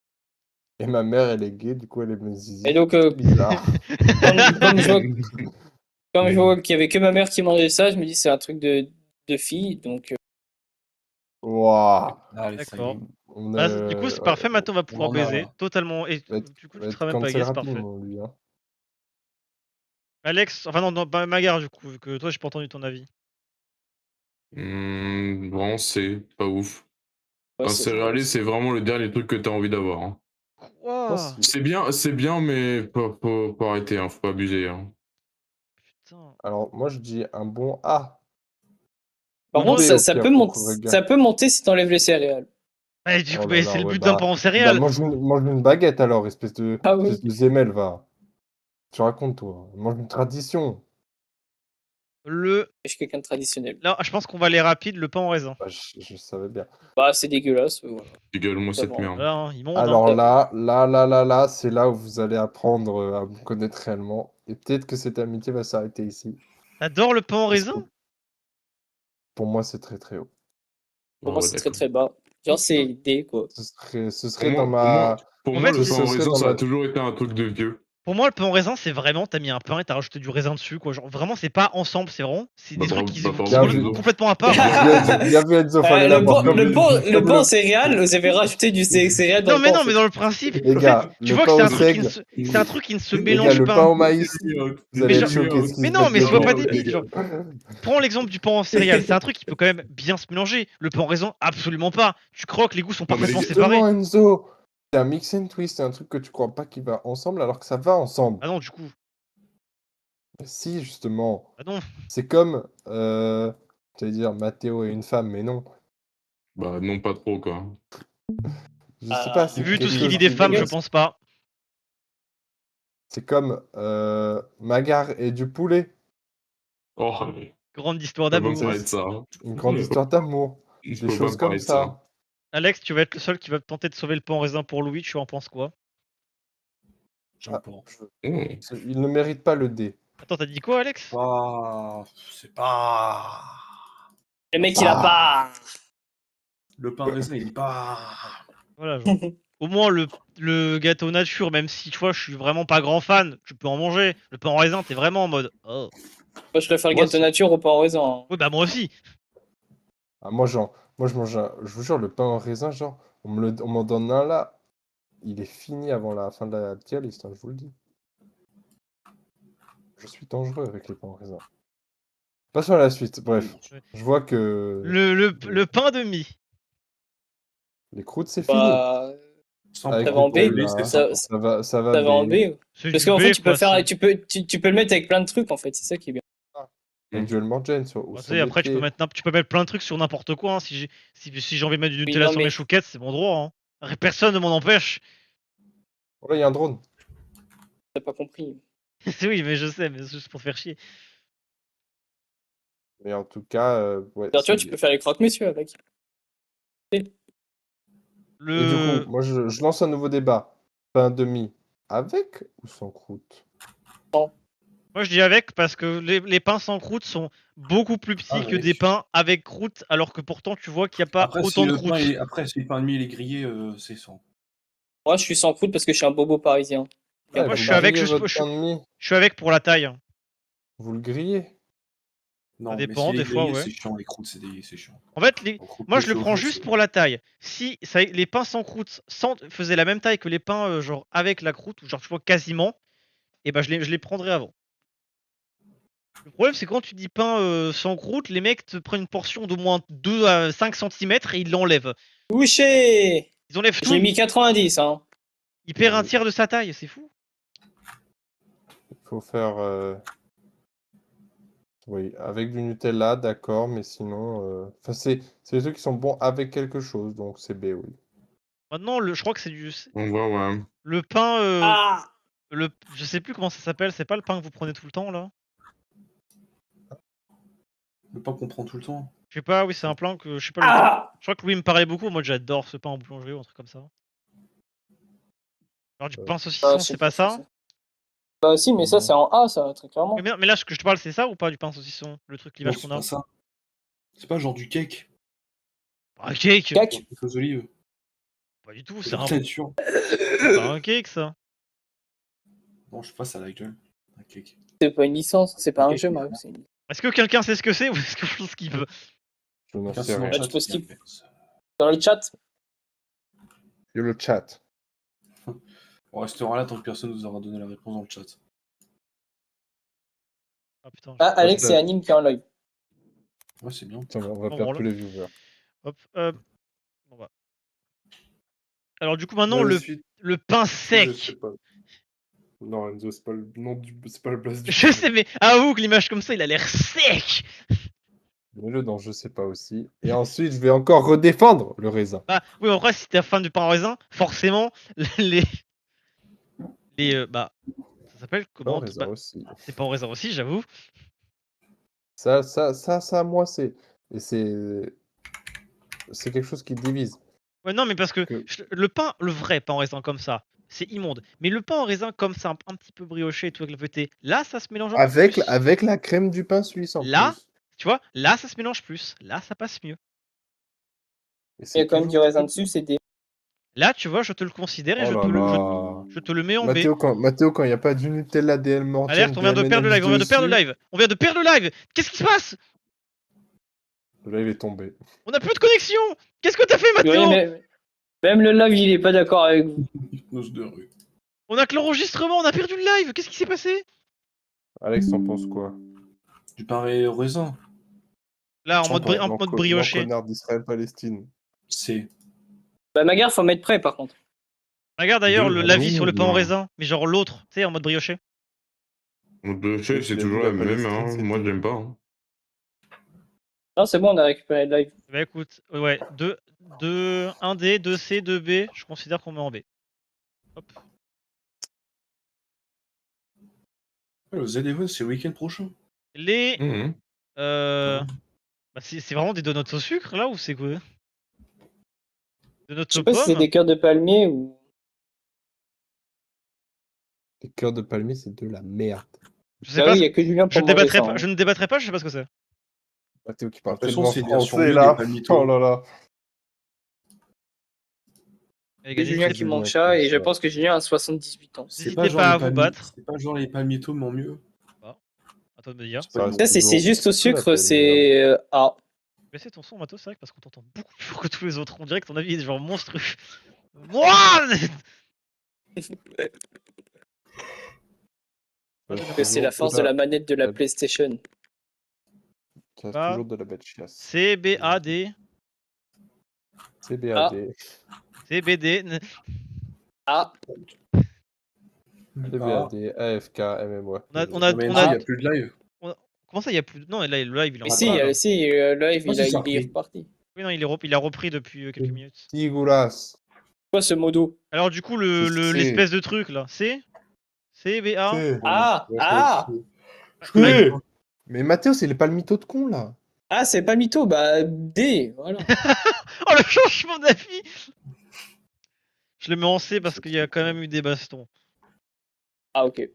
Et ma mère, elle est gay, du coup, elle est zizi. Et donc, C'est bizarre. comme Comme je vois qu'il y avait que ma mère qui mangeait ça, je me dis c'est un truc de fille, donc Waouh. Allez, ça y D'accord. est. On Bah, du coup, c'est parfait. Maintenant, on va pouvoir en a, baiser là. totalement. Et va être, du coup, va tu être seras même pas cancel gay, c'est parfait. rapidement, lui. Hein. Alex, enfin non, bah, Magar, du coup, vu que toi, j'ai pas entendu ton avis. Bon, c'est pas ouf. ouais, Un c'est céréalier, c'est vraiment le dernier truc que t'as envie d'avoir. Hein. Quoi? C'est bien, mais faut arrêter, hein, faut pas abuser. Hein. Putain. Alors, moi, je dis un bon A. Par Ou contre, B, au ça pire, peut pour monter, couvrir le gars. ça peut monter si t'enlèves les céréales. Ouais, du coup, Oh là mais là, c'est le ouais, but d'un pain en bah céréales. mange une baguette alors, espèce de Ah oui. zémel, va. Tu racontes, toi. Mange une tradition. Le. Je suis quelqu'un de traditionnel. Là, je pense qu'on va aller rapide, le pain en raisin. Bah, je savais bien. Bah, c'est dégueulasse. Voilà. Dégueule-moi Ça cette va. merde. Voilà, hein, immonde. Alors Hein. là, c'est là où vous allez apprendre à me connaître réellement. Et peut-être que cette amitié va s'arrêter ici. T'adores le pain en Parce raisin? que pour moi, c'est très très haut. Pour Ah moi, ouais, c'est très d'accord. très bas. Genre, c'est D, quoi. Ce serait dans Pour En moi, fait, le ce pain en serait raisin, dans ça a ma. toujours été un truc de vieux. Pour moi, le pain en raisin, c'est vraiment, t'as mis un pain et t'as rajouté du raisin dessus, quoi. Genre, vraiment, c'est pas ensemble, c'est vraiment. C'est Bah, des trucs bravo, qui bah, sont Bien pardon, vu. Enzo. complètement à part. Bien vu, Enzo, fallait l'avoir comme Le comme pain en céréales, vous avez rajouté du céréales dans Non, le mais pain, en non, mais fait. dans le principe, Les en fait, gars, tu le vois que pain c'est au un truc qui ne seigle. se, c'est un truc qui ne se Les gars, mélange le pain pas. au maïs. Vous allez Mais être genre- choqués ce qu'ils Mais se non, mettent mais sois pas dedans. débile, genre. Prends l'exemple du pain en céréales, c'est un truc qui peut quand même bien se mélanger. Le pain en raisin, absolument pas. Tu crois que les goûts sont Non, mais les parfaitement gars- séparés. Justement, Enzo, c'est un mix and twist, c'est un truc que tu crois pas qui va ensemble alors que ça va ensemble. Ah non, du coup. Si, justement. Ah non. C'est comme, j'allais dire Mathéo et une femme, mais non. Bah, non, pas trop, quoi. Je sais pas, c'est Vu tout quelque ce qu'il chose dit des qui femmes, je veut. pense pas. C'est comme Magar et du poulet. Oh, Grande histoire faut pas me d'amour. parler de ça. Hein. Une grande histoire d'amour. Il Des faut pas choses me comme parler de ça. ça. Alex, tu vas être le seul qui va tenter de sauver le pain en raisin pour Louis, tu en penses quoi? J'en Ah, pense. il ne mérite pas le D. Attends, t'as dit quoi, Alex? Ah, c'est pas. Le mec, il a pas. Le pain raisin, il est pas. Voilà, genre. Au moins, le gâteau nature, même si tu vois, je suis vraiment pas grand fan, tu peux en manger. Le pain en raisin, t'es vraiment en mode. Oh. Moi, je préfère le Moi, gâteau nature au pain en raisin. Hein. Oui, bah moi aussi. Ah, moi, je mange je vous jure, le pain en raisin, genre, on m'en donne un là, il est fini avant la fin de la tier list, hein, je vous le dis. Je suis dangereux avec les pains en raisin. Passons à la suite, bref. Ouais. Je vois que Le pain de mie. les croûtes, c'est fini. Bah, Sans Avec ça va en prendre B. le là, c'est Ça, sympa. ça va ça va en B. B. C'est Parce du qu'en fait, B, tu peux faire, facile. tu peux le mettre avec plein de trucs, en fait. C'est ça qui est bien. Un duel Morgen sur, Bah, tu sur sais, après, BT. tu peux mettre plein de trucs sur n'importe quoi. Hein. Si j'ai envie de mettre du Oui, Nutella non, sur mes mais chouquettes, c'est mon droit. Hein. Personne ne m'en empêche. Oh là, il y a un drone. t'as pas compris. Oui, mais je sais, mais c'est juste pour faire chier. Mais en tout cas, ouais, Alors, tu vois, c'est tu peux faire les croque-monsieur avec. Et du Le. coup, moi, je lance un nouveau débat. Pain de mie avec ou sans croûte? Moi, je dis avec parce que les pains sans croûte sont beaucoup plus petits que des Avec. pains avec croûte, alors que pourtant, tu vois qu'il n'y a pas Après, autant de croûte. si le pain de mie il est grillé, c'est sans. Moi, je suis sans croûte parce que je suis un bobo parisien. Ouais, Moi, je vous suis avec grillez juste. votre pain de mie. Je suis avec pour la taille. Vous le grillez. Ça Non, mais dépend, s'il est des fois, grillé, ouais. c'est chiant, les croûtes, c'est chiant. En fait, En croûte moi, je le laissée au prends jour, juste c'est- pour la taille. Si les pains sans croûte faisaient la même taille que les pains genre avec la croûte, ou genre tu vois quasiment, et ben je les prendrais avant. Le problème, c'est quand tu dis pain sans croûte, les mecs te prennent une portion d'au moins 2 à 5 centimètres et ils l'enlèvent. Touché! Ils enlèvent J'ai tout. mis 90, hein. Ils perdent un tiers de sa taille, c'est fou. Il faut faire. Oui, avec du Nutella, d'accord, mais sinon. Enfin, c'est des trucs qui sont bons avec quelque chose, donc c'est B, oui. Maintenant, je crois que c'est du. On voit, ouais. Le pain. Ah! Je sais plus comment ça s'appelle, c'est pas le pain que vous prenez tout le temps là? Le pain qu'on prend tout le temps. Je sais pas, oui, c'est un pain que. Je sais pas le. Ah! Je crois que Louis me parlait beaucoup, moi j'adore ce pain en boulangerie ou un truc comme ça. Alors du pain Ah, saucisson, je sais c'est pas ce que ça? c'est. Bah, si, mais ça, Non. c'est en A, ça, très clairement. Mais là, ce que je te parle, c'est ça ou pas du pain saucisson? Le truc Non, l'image c'est qu'on a? pas ça. C'est pas genre du cake. Ah, cake! Cac! Aux olives. Pas du tout, c'est Genre un. nature. C'est pas un cake ça. Non, je sais pas, ça a la gueule. Un cake. C'est pas une licence, c'est pas un Ok. jeu, Mario. c'est une- Est-ce que quelqu'un sait ce que c'est ou est-ce que je pense qu'il veut? Je n'en Quelqu'un sais sur le rien. Ah, tu peux chat, skip. Dans le chat, Il y a le chat. On restera là tant que personne nous aura donné la réponse dans le chat. Ah putain. ah, Alex ça- et Anime qui est en live. Ouais, c'est bien. Tiens, on va Bon, perdre voilà. tous les viewers. Hop. Bon, bah. Alors du coup maintenant La le suite, pain je sec. sais pas. Non, Enzo, c'est pas le nom du. C'est pas le place du. Je sais mais avoue que l'image comme ça il a l'air sec. Mets-le dans je sais pas aussi. Et ensuite, je vais encore redéfendre le raisin. Bah oui après si t'es fan du pain en raisin, forcément les bah ça s'appelle Non, comment raisin bah, aussi. c'est pain en raisin aussi j'avoue. Ça, moi, c'est. Et c'est quelque chose qui divise. Ouais non mais parce que Que- le pain, le vrai pain en raisin comme ça, c'est immonde. Mais le pain en raisin comme ça, un petit peu brioché et tout avec la feuilleté, là ça se mélange un peu plus. Avec la crème du pain suisse en Là, plus. tu vois, là ça se mélange plus. Là ça passe mieux. Et Il y c'est a quand même du toujours raisin très dessus, c'est des. Là tu vois, je te le considère et Oh je, là te le, là. je te le mets en B. Mathéo, quand il n'y a pas du Nutella, des Helmortiennes, Alerte, on vient de des perdre le live, on vient de perdre le dessus, live. On vient de perdre le live. Qu'est-ce qui se passe? le live est tombé. On a plus de connexion. Qu'est-ce que t'as fait Ouais, Mathéo? même le live, il est pas d'accord avec vous. Hypnose de rue. On a que l'enregistrement, on a perdu le live. Qu'est-ce qui s'est passé? Alex, t'en penses quoi? Du pain au raisin. Là, en J'en mode, pense. en mode brioché. connard d'Israël-Palestine. C'est. Bah, Magar, faut mettre prêt par contre. Regarde d'ailleurs Deux l'avis sur le pain en non. raisin, mais genre l'autre, tu sais, en mode brioché. Le chef, c'est Il a toujours dit la la même, Palestine, hein. c'était- Moi, je l'aime pas. Hein. Non, c'est bon, on a récupéré le live. Bah écoute, ouais, 1D, 2C, 2B, je considère qu'on met en B. Hop. Le Z-Event, c'est le week-end prochain. Les. Mhm. Bah, c'est vraiment des donuts au sucre là ou c'est quoi? Donuts Je sais aux pas si c'est pommes? des cœurs de palmier ou. Les cœurs de palmier, c'est de la merde. Je sais Bah pas. oui, il y a que Julien Je pour ne manger débattrai ça. pas, hein. je ne débattrai pas, je sais pas ce que c'est. Mathéo qui parle De toute façon, tellement c'est une version français mieux là. des palmitos. Oh là là. Les C'est gars, Julien qui n'hésitez mange Julien ça qui et je mange ça. pense que Julien a 78 ans. C'est N'hésitez pas, genre pas les à vous battre. C'est pas genre les palmitos, mais en mieux. À toi de me dire. C'est pas reste Ça, c'est toujours juste au ce qu'on sucre, appelle c'est A. Baissez ton son, Matos, c'est vrai que parce qu'on t'entend beaucoup plus fort que tous les autres. On dirait que ton avis est genre monstrueux. Moi C'est la force de la manette de la la- PlayStation. Ça Bah, toujours de la bête chiasse. CBAD, CBAD. CBD. A. CBAD, AFK, MMOA. On a- Non, mais on Enzo, a- il y a plus de live. Comment ça, il y a plus de. Non, là, le live il est Mais en si, train, là. le live, Ah, il, si, il ça est repris. reparti. Oui, non, il a repris depuis quelques minutes. Sigoulas. Quoi ce modo? Alors, du coup, C'est- l'espèce de truc là, c'est CBA. Ah! Ouais, Ah! ouais. Mais Mathéo, c'est le palmito de con là. Ah, c'est pas mytho, bah D, voilà. Oh, le changement d'avis! Je le mets en C parce qu'il y a quand même eu des bastons. Ah, ok.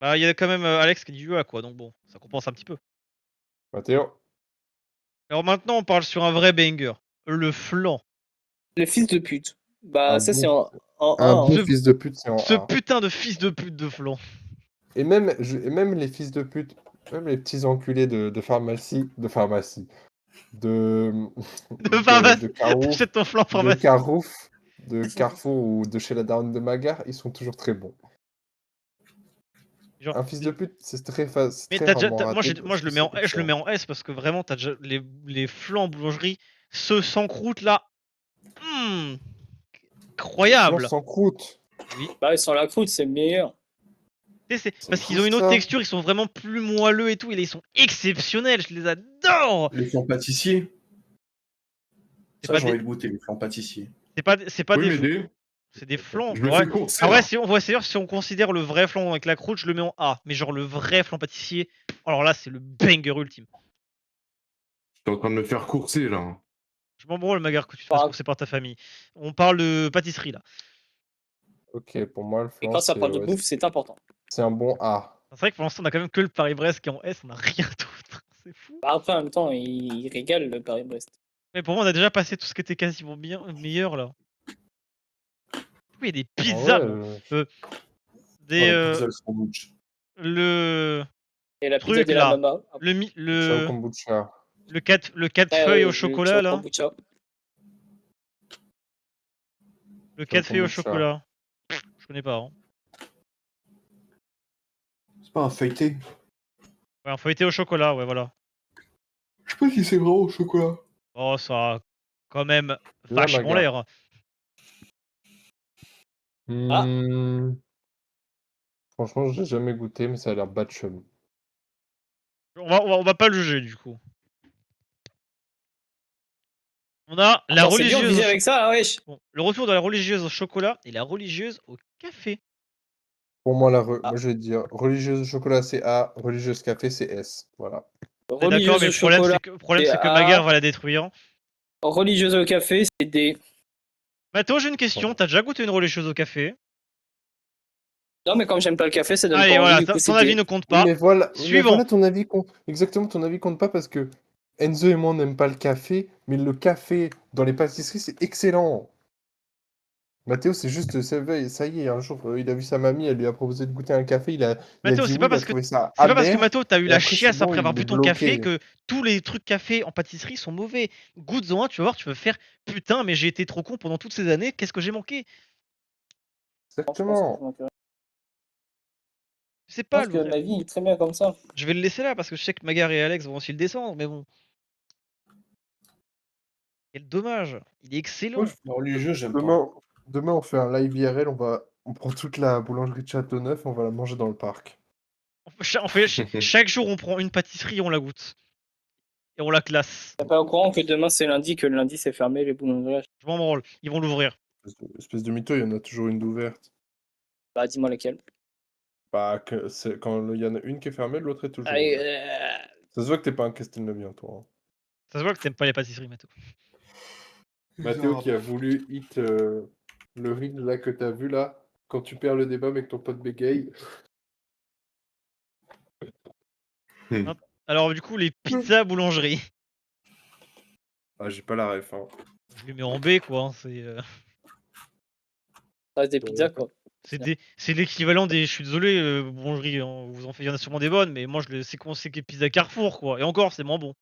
Bah, il y a quand même Alex qui dit UA quoi, donc bon, ça compense un petit peu. Mathéo. Alors maintenant, on parle sur un vrai banger. Le flan. Le fils de pute. Bah, Un ça, bon- c'est en Un A. bon Ce- fils de pute, c'est en Ce A. putain de fils de pute de flan. Et même les fils de pute, même les petits enculés de pharmacie, de pharmacie, de pharmacie. de Carouf, Achète ton flan de pharmacie. Carouf, de Carrefour ou de chez la daronne de Magar, ils sont toujours très bons. Genre, Un fils de pute, c'est très facile. mais t'as déjà, moi je le mets en S, je le mets en S parce que vraiment t'as déjà les flans boulangerie, ceux sans croûte là. Incroyable. Sans croûte. Bah, sans la croûte, c'est meilleur. Tu sais, C'est parce qu'ils fou, ont une autre ça. texture, ils sont vraiment plus moelleux et tout, et là, ils sont exceptionnels, je les adore. Les flancs pâtissiers. C'est Ça, pas j'ai des- envie de goûter, les flancs pâtissiers. C'est pas Oui, des, mais des. c'est des flans. Je me Ouais. fais courser. Ah ouais, là. si on considère le vrai flan avec la croûte, je le mets en A. Mais genre le vrai flan pâtissier, alors là, c'est le banger ultime. T'es en train de me faire courser là. Je m'en branle, Magar, que tu te fasses Ah. courser par ta famille. On parle de pâtisserie là. Ok, pour moi, le Et flan, quand ça parle de ouais, bouffe, c'est important. c'est un bon A. C'est vrai que pour l'instant, on a quand même que le Paris-Brest qui est en S, on a rien d'autre. C'est fou. Bah, après, en même temps, il régale le Paris-Brest. Mais pour moi, on a déjà passé tout ce qui était quasiment bien meilleur là. Oui, il y a des pizzas, Ah ouais, bon. Des. Oh, la pizza, le sandwich. le Et la pizza truc de la là, maman. Ciao kombucha. le 4 Ouais, feuilles au le chocolat là. kombucha. Le Ciao 4 feuilles au kombucha. chocolat. Je connais pas. Hein. C'est pas un feuilleté. Ouais, un feuilleté au chocolat, ouais, voilà. Je sais pas si c'est vraiment au chocolat. Oh, ça a quand même La vachement maga. l'air. Ah. Franchement, j'ai jamais goûté, mais ça a l'air bas de chum. On va pas le juger du coup. On a la Attends, c'est dur de religieuse. viser avec ça, là, wesh. Bon, le retour de la religieuse au chocolat et la religieuse au café. Pour moi, Ah. moi je vais te dire, religieuse au chocolat c'est A, religieuse café c'est S. Voilà. On est d'accord, mais Religieuse au chocolat, le problème c'est que A. Maguire va la détruire. Religieuse au café, c'est D. Mathéo, j'ai une question. T'as déjà goûté une religieuse au café? Non, mais comme j'aime pas le café, ça donne Allez, pas envie, voilà, du coup, c'est ton avis D. ne compte Oui, pas. mais voilà, Suivant. ton avis compte. Exactement, ton avis compte pas parce que Enzo et moi on n'aime pas le café, mais le café dans les pâtisseries c'est excellent. Mathéo, c'est juste, ça y est, un jour, il a vu sa mamie, elle lui a proposé de goûter un café, il a Mathéo, dit c'est oui, pas il a parce que trouvé ça c'est pas parce que amer, Mathéo t'as eu et la après c'est chiasse bon, après avoir il est bu ton café bloqué. que tous les trucs café en pâtisserie sont mauvais. Goûte-en un, tu vas voir, tu vas faire putain, mais j'ai été trop con pendant toutes ces années, qu'est-ce que j'ai manqué? Exactement. C'est Je pas pense le que vrai. ma vie est très bien comme ça. Je vais le laisser là parce que je sais que Magar et Alex vont aussi le descendre, mais bon. Quel dommage, il est excellent. La religieuse, j'aime pas. Demain, on fait un live IRL, on prend toute la boulangerie de Châteauneuf, on va la manger dans le parc. Chaque jour on prend une pâtisserie et on la goûte. Et on la classe. T'es pas au courant que demain c'est lundi, que le lundi c'est fermé, les boulangeries. Je m'en branle, ils vont l'ouvrir. Espèce de mytho, il y en a toujours une d'ouverte. Bah, dis-moi lesquels. Bah, quand il y en a une qui est fermée, l'autre est toujours Allez, ouverte. Ça se voit que t'es pas un Castelnaudien, toi. Hein. Ça se voit que t'aimes pas les pâtisseries, Mathéo. Mathéo qui a voulu hit le reel là que t'as vu là, quand tu perds le débat avec ton pote bégaye. Alors du coup, les pizzas boulangerie. Ah, j'ai pas la ref. Hein. Je les mets en B, quoi. Hein, ça reste des pizzas quoi. c'est l'équivalent des. Je suis désolé, boulangerie. Hein, vous en faites, il y en a sûrement des bonnes, mais moi, c'est que les pizzas Carrefour, quoi. Et encore, c'est moins bon.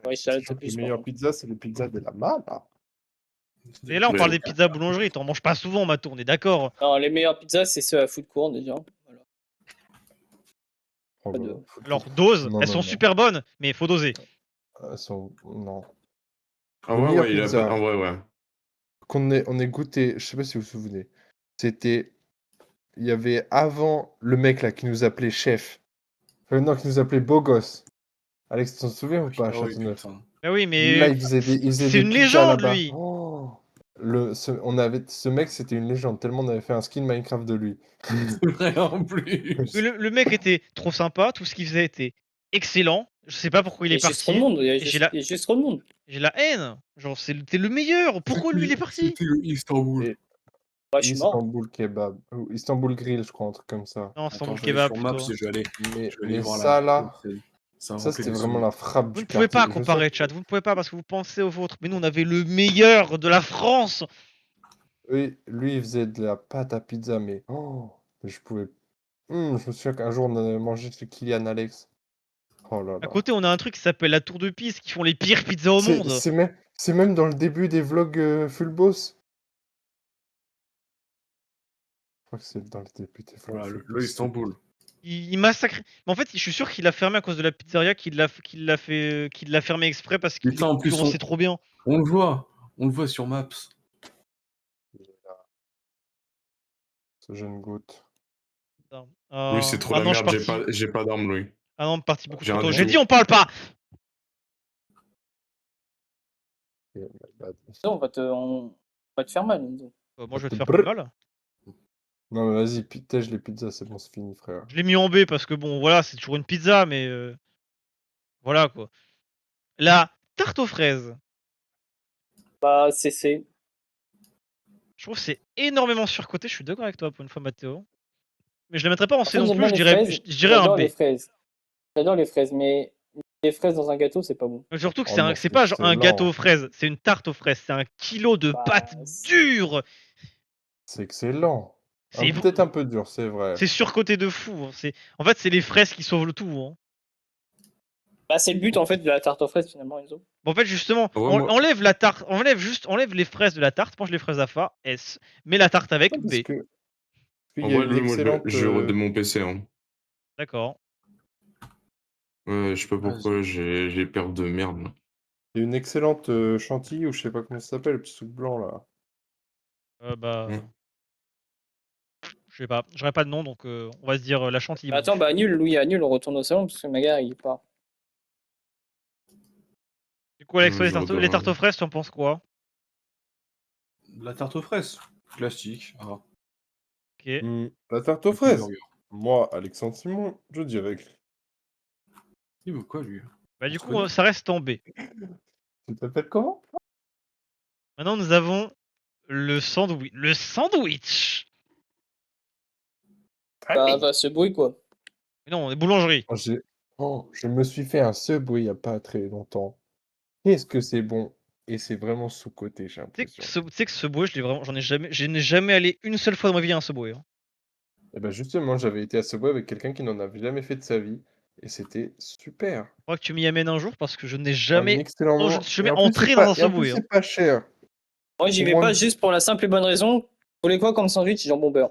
Ouais, ça reste Les plus. meilleures pizzas, c'est les pizzas de la Mala. Et là, on Mais- parle des pizzas boulangerie. T'en manges pas souvent, Mathéo, on est d'accord. Non, les meilleures pizzas c'est ceux à food court déjà. Voilà. Oh, Pas bah, de- Alors, dose, Non, elles non, sont non. super bonnes, mais faut doser. Elles sont... Non. Ah Les ouais, meilleures ouais, pizzas en vrai, ouais. qu'on ait goûté, je sais pas si vous vous souvenez, c'était... Il y avait avant le mec là qui nous appelait chef. Enfin, non, qui nous appelait beau gosse. Alex, tu t'en souviens ou pas à Ah oui, Châteauneuf? putain. Ah oui, Là, mais. il faisait C'est des une pizzas légende, là-bas. lui. Oh ce mec, c'était une légende, tellement on avait fait un skin Minecraft de lui. C'est vrai en plus. Le mec était trop sympa, tout ce qu'il faisait était excellent. Je sais pas pourquoi il Il est y a juste trop de parti. monde. Il y a Et juste trop de monde. j'ai la haine. Genre, c'était le meilleur. Pourquoi lui, il est parti? C'était le Istanbul. Et- Ouais, je suis mort. Istanbul Kebab. Ou Istanbul Grill, je crois, un truc comme ça. Non, Attends, Istanbul je vais aller Kebab sur Maps plutôt. et je vais aller Mais voir ça, la. là, Ça a ça, rappelé c'était des vraiment souvenirs. la frappe Vous du ne pouvez quartier. pas Je sais comparer, que- chat. Vous ne pouvez pas parce que vous pensez au vôtre. Mais nous, on avait le meilleur de la France. Oui, lui, il faisait de la pâte à pizza, mais... Oh, mais je pouvais... je me souviens qu'un jour, on avait mangé chez Kylian Alex. Oh là À là. côté, on a un truc qui s'appelle la Tour de Pise qui font les pires pizzas au monde. C'est même dans le début des vlogs Full Boss. Je crois que c'est dans le début des vlogs Voilà, Full le Boss. Istanbul. Il massacre. Mais en fait, je suis sûr qu'il l'a fermé à cause de la pizzeria, qu'il l'a fermé exprès parce qu'il Putain, en plus, concurrençait trop bien. on le voit sur Maps. Ce jeune goutte. Lui, c'est trop ah la non, je merde, suis parti. j'ai pas d'armes, Louis. Ah non, parti beaucoup J'ai trop rien tôt. du J'ai tout. dit, on parle pas. Oh my bad. Ça, on va te faire mal. Enzo. Moi, je vais te faire plus mal. Non, mais vas-y, tège les pizzas, c'est bon, c'est fini, frère. Je l'ai mis en B parce que bon, voilà, c'est toujours une pizza, mais voilà quoi. La tarte aux fraises. Bah, c'est. Je trouve que c'est énormément surcoté. Je suis d'accord avec toi pour une fois, Mathéo. Mais je la mettrais pas en C Après, non j'aime plus. bien Je les dirais, fraises. je dirais un J'adore B. les fraises. J'adore les fraises, mais les fraises dans un gâteau, c'est pas bon. Mais surtout que Oh non, c'est pas genre un excellent. gâteau aux fraises, c'est une tarte aux fraises, c'est un kilo de Bah, pâtes dures. C'est excellent. C'est Peut-être un peu dur, c'est vrai. c'est surcoté de fou. Hein. En fait, c'est les fraises qui sauvent le tout. Hein. Bah, c'est le but en fait de la tarte aux fraises finalement, Enzo. Bon, en fait, justement, Ouais, moi- enlève la tarte, enlève les fraises de la tarte, mange les fraises à fa, S, mets la tarte avec, Parce B. que En il y a vrai, une lui, moi, excellente, je redonne mon PC. Hein. D'accord. Ouais, je sais pas Vas-y. pourquoi, j'ai peur de merde. Là. il y a une excellente chantilly ou je sais pas comment ça s'appelle, le petit truc blanc là. Bah, Ouais. je sais pas, j'aurais pas de nom, donc on va se dire la chantilly. Bah, attends, bah annule, Louis, annule, on retourne au salon parce que ma gare il part. Du coup, Alex, toi, Je les tartes aux fraises, tu en penses quoi? La tarte aux fraises. Classique. Ah. Ok. La tarte aux Petit fraises. burger. Moi, Alexandre Simon, je dirais que... Il veut quoi, lui? Bah, On du se coup, connaît ça reste en B. Tu t'appelles comment? Maintenant, nous avons le sandwich. Le sandwich! Bah, ce bruit quoi. Mais non, on est boulangerie. Je me suis fait un Subway il n'y a pas très longtemps. Qu'est-ce que c'est bon? Et c'est vraiment sous-coté, j'ai l'impression. Tu sais que ce Subway, je n'ai jamais allé une seule fois dans ma vie à un Subway. Hein. Et ben justement, j'avais été à Subway avec quelqu'un qui n'en avait jamais fait de sa vie. Et c'était super. Faudra que tu m'y amènes un jour parce que je n'ai Un jamais. excellent Non, je ne moment. suis Et jamais en plus, entré dans un et en plus, Subway. Hein. c'est pas cher. Moi j'y Au vais moins pas une- juste pour la simple et bonne raison. Vous voulez quoi comme sandwich? Jambon beurre.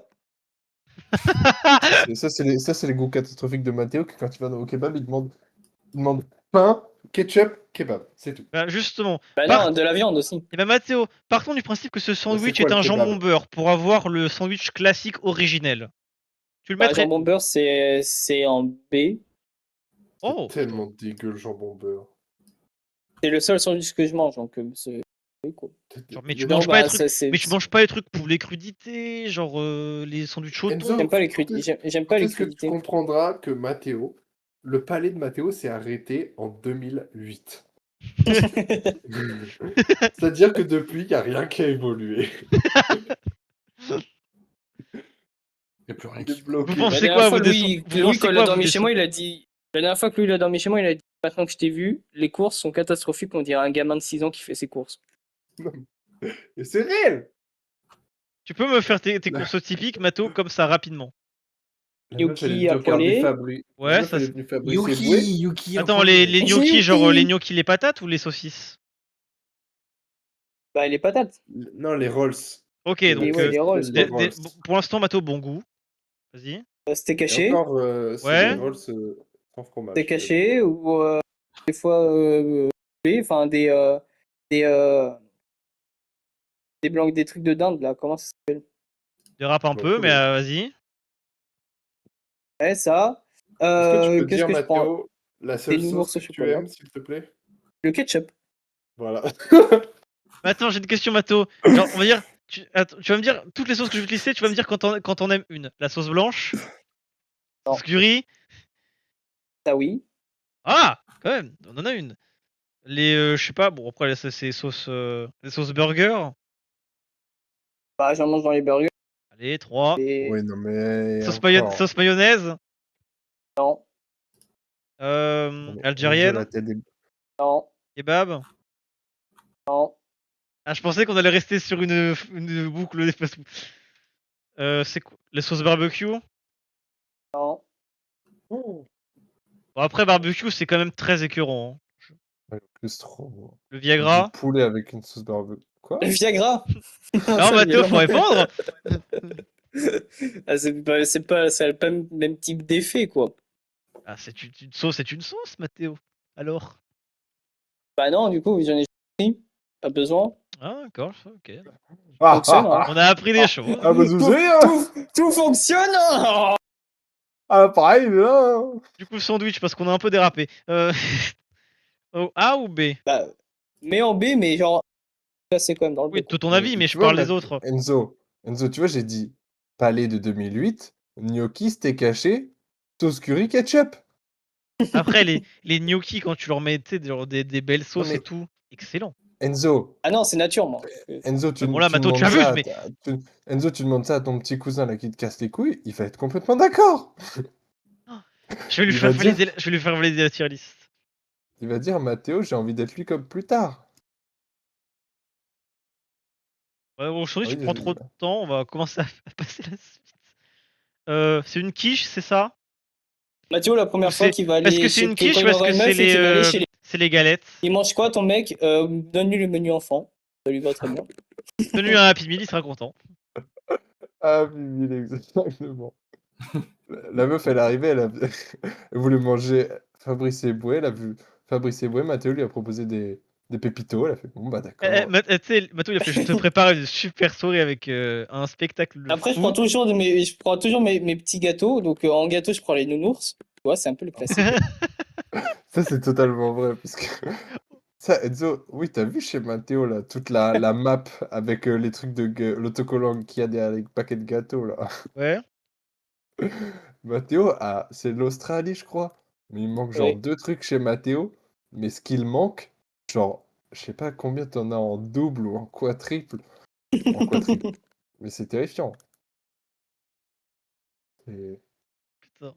Ça, c'est les goûts catastrophiques de Mathéo, que quand il va au kebab, il demande pain, ketchup, kebab. C'est tout. Bah, justement. Bah Part- non, de la viande aussi. Et bah, Mathéo, partons du principe que ce sandwich quoi, est le un jambon kebab? beurre pour avoir le sandwich classique originel. Tu le Bah, mettrais. jambon beurre c'est en B. Oh! C'est tellement dégueu le jambon beurre. C'est le seul sandwich que je mange donc c'est oui, quoi. Genre, mais tu Non, manges pas les bah, trucs. c'est. Mais tu manges pas les trucs pour les crudités, genre les sandwichs au thon. Enzo, J'aime pas les quand est-ce j'aime pas les que tu crudités. comprendras que Mathéo, le palais de Mathéo s'est arrêté en 2008? C'est-à-dire que depuis, il n'y a rien qui a évolué. Il n'y a plus rien Il est qui. Vous bloqué. La pensez dernière quoi, fois, vous Louis, vous Louis, pensez quand il a quoi, vous dormi chez moi, descendez. il a dit. La dernière fois que Louis il a dormi chez moi, il a dit maintenant que je t'ai vu, les courses sont catastrophiques, on dirait un gamin de 6 ans qui fait ses courses. Et c'est réel! Tu peux me faire tes courses typiques, Mato, comme ça, rapidement. La meuf, elle est Yuki venue à au quart des Paulet. Fabri. La Ouais, meuf, ça elle est c'est. venue fabriquer Boué. Yuki. Attends, encore les lui. gnocchis, genre les Yuki. gnocchis, les patates ou les saucisses? Bah, les patates. Non, les Rolls. Ok, Et donc ouais, les rolls, les quoi. Rolls. pour l'instant, Mato, bon goût. Vas-y. Steak Et haché. encore, c'est Ouais. les Rolls sans fromage. Steak haché ou des fois enfin des, euh, des blancs, des trucs de dinde là, comment ça s'appelle? Dérape un Bon, peu, mais poulet. vas-y. Ouais, ça. Est-ce que tu peux Qu'est-ce dire, que je prends? Mathéo, la Des seule sauce nounours que au tu chocolat. aimes, s'il te plaît? Le ketchup. Voilà. Mais attends, j'ai une question, Mato. Genre, on va dire. Attends, tu vas me dire toutes les sauces que je vais te lister, tu vas me dire quand on aime une. La sauce blanche, Non. sauce curry. Ah oui. Ah, quand même, on en a une. Je sais pas, bon, après, c'est les sauces burger. Bah, j'en mange dans les burgers. Allez, 3. Et... Oui, non, mais encore. Sauce mayonnaise. Non, Enzo, Algérienne. la tête des... non, Kebab. non. Ah, je pensais qu'on allait rester sur une boucle d'espace. C'est quoi? Les sauces barbecue? Non. Oh. Bon, après, barbecue, c'est quand même très écœurant. Hein. Ouais, plus trop. Le Du Viagra? poulet avec une sauce barbecue. Quoi? Le Viagra. Non, Mathéo, faut répondre! Ah, c'est pas le même type d'effet, quoi. Ah, c'est une sauce, Mathéo. Alors? Bah non, du coup, j'en ai pris. Pas besoin. Ah, d'accord, ok. Fonctionne, hein. On a appris des choses. Ah, bah, Tout, Zouzé, hein. tout fonctionne, hein. Ah, pareil, là. Du coup, sandwich, parce qu'on a un peu dérapé. A ou B? Bah, mais en B, mais genre, là, c'est quand même dans le B, Oui, quoi. tout ton avis, mais je Tu vois, parle des autres. Enzo, tu vois, j'ai dit palais de 2008, gnocchi, steak haché, sauce curry, ketchup. Après, les gnocchis, quand tu leur mets genre, des belles sauces mais- et tout, excellent. Enzo, Ah non, c'est nature, moi. Enzo, tu, Bon, là, tu Mato, tu demandes abuses, ça mais. Enzo, tu demandes ça à ton petit cousin là qui te casse les couilles, il va être complètement d'accord. Je vais lui Il faire va dire- valider, je vais lui faire valider la tier list. Il va dire, Mathéo, j'ai envie d'être lui comme plus tard. Ouais, aujourd'hui, Oui, tu prends trop de temps, on va commencer à passer la suite. C'est une quiche, c'est ça? Mathéo, la Ou première fois c'est qu'il va parce aller que c'est chez une que quiche quand ou il est-ce aura que une meuf et qu'il va aller chez les. c'est les galettes? Il mange quoi ton mec? Donne-lui le menu enfant. Ça lui va très bien. Tenu un Happy Meal, il sera content. Ah, oui, exactement. La meuf, elle est arrivée, elle voulait manger Fabrice Eboué, elle a vu Fabrice Eboué, Mathéo lui a proposé des pépitos, elle a fait bon bah d'accord. Tu sais, Matou, il a fait je te prépare une super soirée avec un spectacle de Après, je fou. prends toujours mes petits gâteaux. Donc en gâteau, je prends les nounours. Tu vois, c'est un peu le classique. Ça c'est totalement vrai, parce que ça, Enzo, oui, t'as vu chez Mathéo là, toute la map avec les trucs l'autocollant qu'il y a derrière les paquets de gâteaux là. Ouais. Mathéo, c'est l'Australie, je crois. Mais il manque genre Oui. 2 trucs chez Mathéo. Mais ce qu'il manque, genre, je sais pas combien t'en as en double ou en quadruple. En quadruple. Mais c'est terrifiant. Et Putain.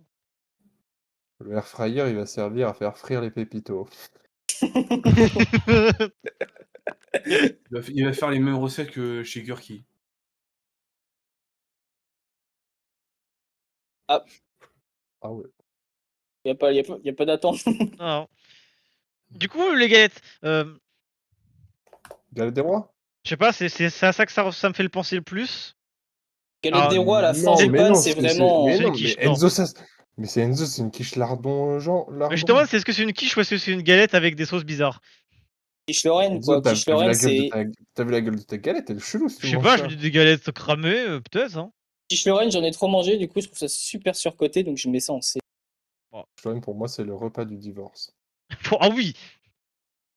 le air fryer, il va servir à faire frire les pépitos. Il va faire les mêmes recettes que chez Gurki. Ah ouais. Y a pas d'attente. Non. Du coup, les galettes, Galette des rois? je sais pas, c'est à ça que ça me fait le penser le plus. Galette Ah, des rois, la Non, mais frangipane, non, c'est vraiment. mais C'est une non, quiche, mais non. Enzo, mais c'est Enzo, c'est une quiche lardon, genre, Mais lardon. justement, est-ce que c'est une quiche ou est-ce que c'est une galette avec des sauces bizarres? Quiche Lorraine, Enzo, quoi. t'as Quiche vu Lorraine, la gueule de c'est. t'as vu la gueule de ta galette, elle est chelou si tu Je sais manges pas, je ça. me dis des galettes cramées, peut-être, hein. Quiche Lorraine, j'en ai trop mangé, du coup, je trouve ça super surcoté, donc je mets ça en C. Florine, pour moi, c'est le repas du divorce. Ah oui!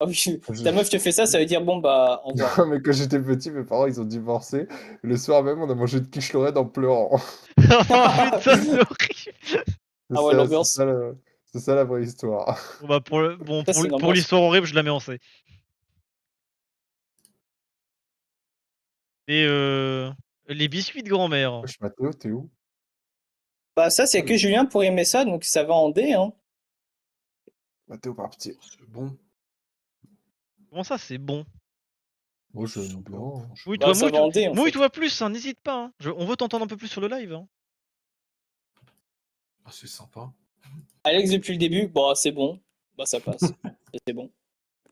Ah oui, ta meuf te fait ça veut dire bon, bah, au revoir. Non, mais quand j'étais petit, mes parents, ils ont divorcé. Le soir même, on a mangé de quiche Lorraine en pleurant. Oh putain, c'est horrible! Ah ouais, l'ambiance. C'est ça la vraie histoire. Bon bah Ça, c'est une pour ambiance. l'histoire horrible, je la mets en C. Et les biscuits de grand-mère. Wesh, Mathéo, t'es où? Bah, ça, c'est que Julien pour aimer ça, donc ça va en D, hein. Mathéo, par pitié. C'est bon. Comment ça, c'est bon? Moi, je l'aime bien. Oui, Bah, toi, ça va en D, en fait. mouille-toi plus, hein, n'hésite pas. Hein. On veut t'entendre un peu plus sur le live. Hein. Ah, c'est sympa. Alex, depuis le début, bah, c'est bon. Bah, ça passe. C'est bon.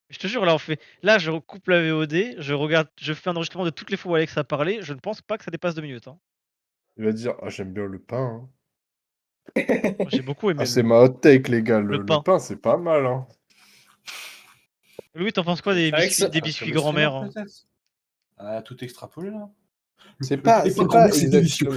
Je te jure, là, là, je recoupe la VOD, je fais un enregistrement de toutes les fois où Alex a parlé. Je ne pense pas que ça dépasse 2 minutes. Hein. Il va dire, ah, j'aime bien le pain. Hein. J'ai beaucoup aimé Ah, c'est ma hot take, les gars. Le pain. pain, c'est pas mal. Hein. Louis, t'en penses quoi des Alex, biscuits grand-mère? Hein. Ah, tout extrapolé là. C'est pas délicieux. exactement.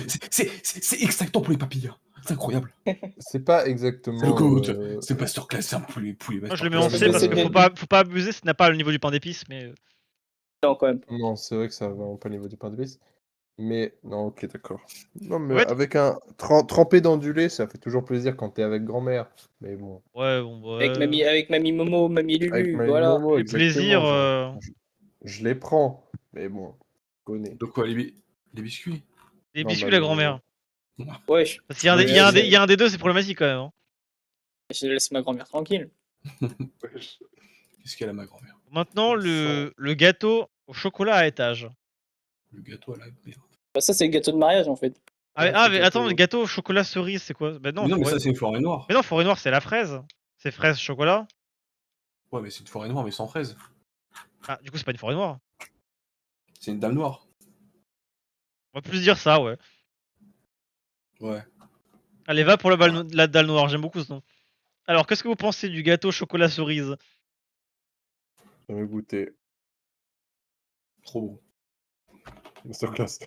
C'est excitant pour les papilles. C'est incroyable. C'est pas C'est le exactement. goût. C'est masterclass, c'est un poulet. Moi, je le mets en C'est C parce bien. qu'il faut pas abuser, ça n'a pas le niveau du pain d'épices, mais. Non, quand même. Non, c'est vrai que ça va vraiment pas au niveau du pain d'épices. Mais non, ok, d'accord. Non, mais Ouais. avec un trempé dans du lait, ça fait toujours plaisir quand t'es avec grand-mère. Mais bon. Ouais, bon, bah. Avec mamie Momo, mamie Lulu, Avec ma voilà. Momo, Les exactement. plaisirs. Je les prends. Mais bon, je connais. Donc quoi, les biscuits? Les Non, biscuits, bah, la le- grand-mère. Ouais, Parce qu'il y a un des deux, c'est problématique quand même. Hein. je laisse ma grand-mère tranquille. Qu'est-ce qu'elle a, ma grand-mère? Maintenant, le gâteau au chocolat à étage. Le gâteau à la merde. Bah, ça, c'est le gâteau de mariage, en fait. Ah, Ouais, ah, c'est mais gâteau. attends, le gâteau au chocolat cerise, c'est quoi? Bah non, Mais ça, c'est une forêt noire. mais non, forêt noire, c'est la fraise. C'est fraise chocolat. Ouais, mais c'est une forêt noire, mais sans fraise. Ah, du coup, c'est pas une forêt noire. C'est une dame noire. On va plus dire ça, ouais. Ouais. Allez, va pour la dalle noire, j'aime beaucoup ce nom. Alors, qu'est-ce que vous pensez du gâteau chocolat cerise? J'avais goûté. Trop bon. Masterclass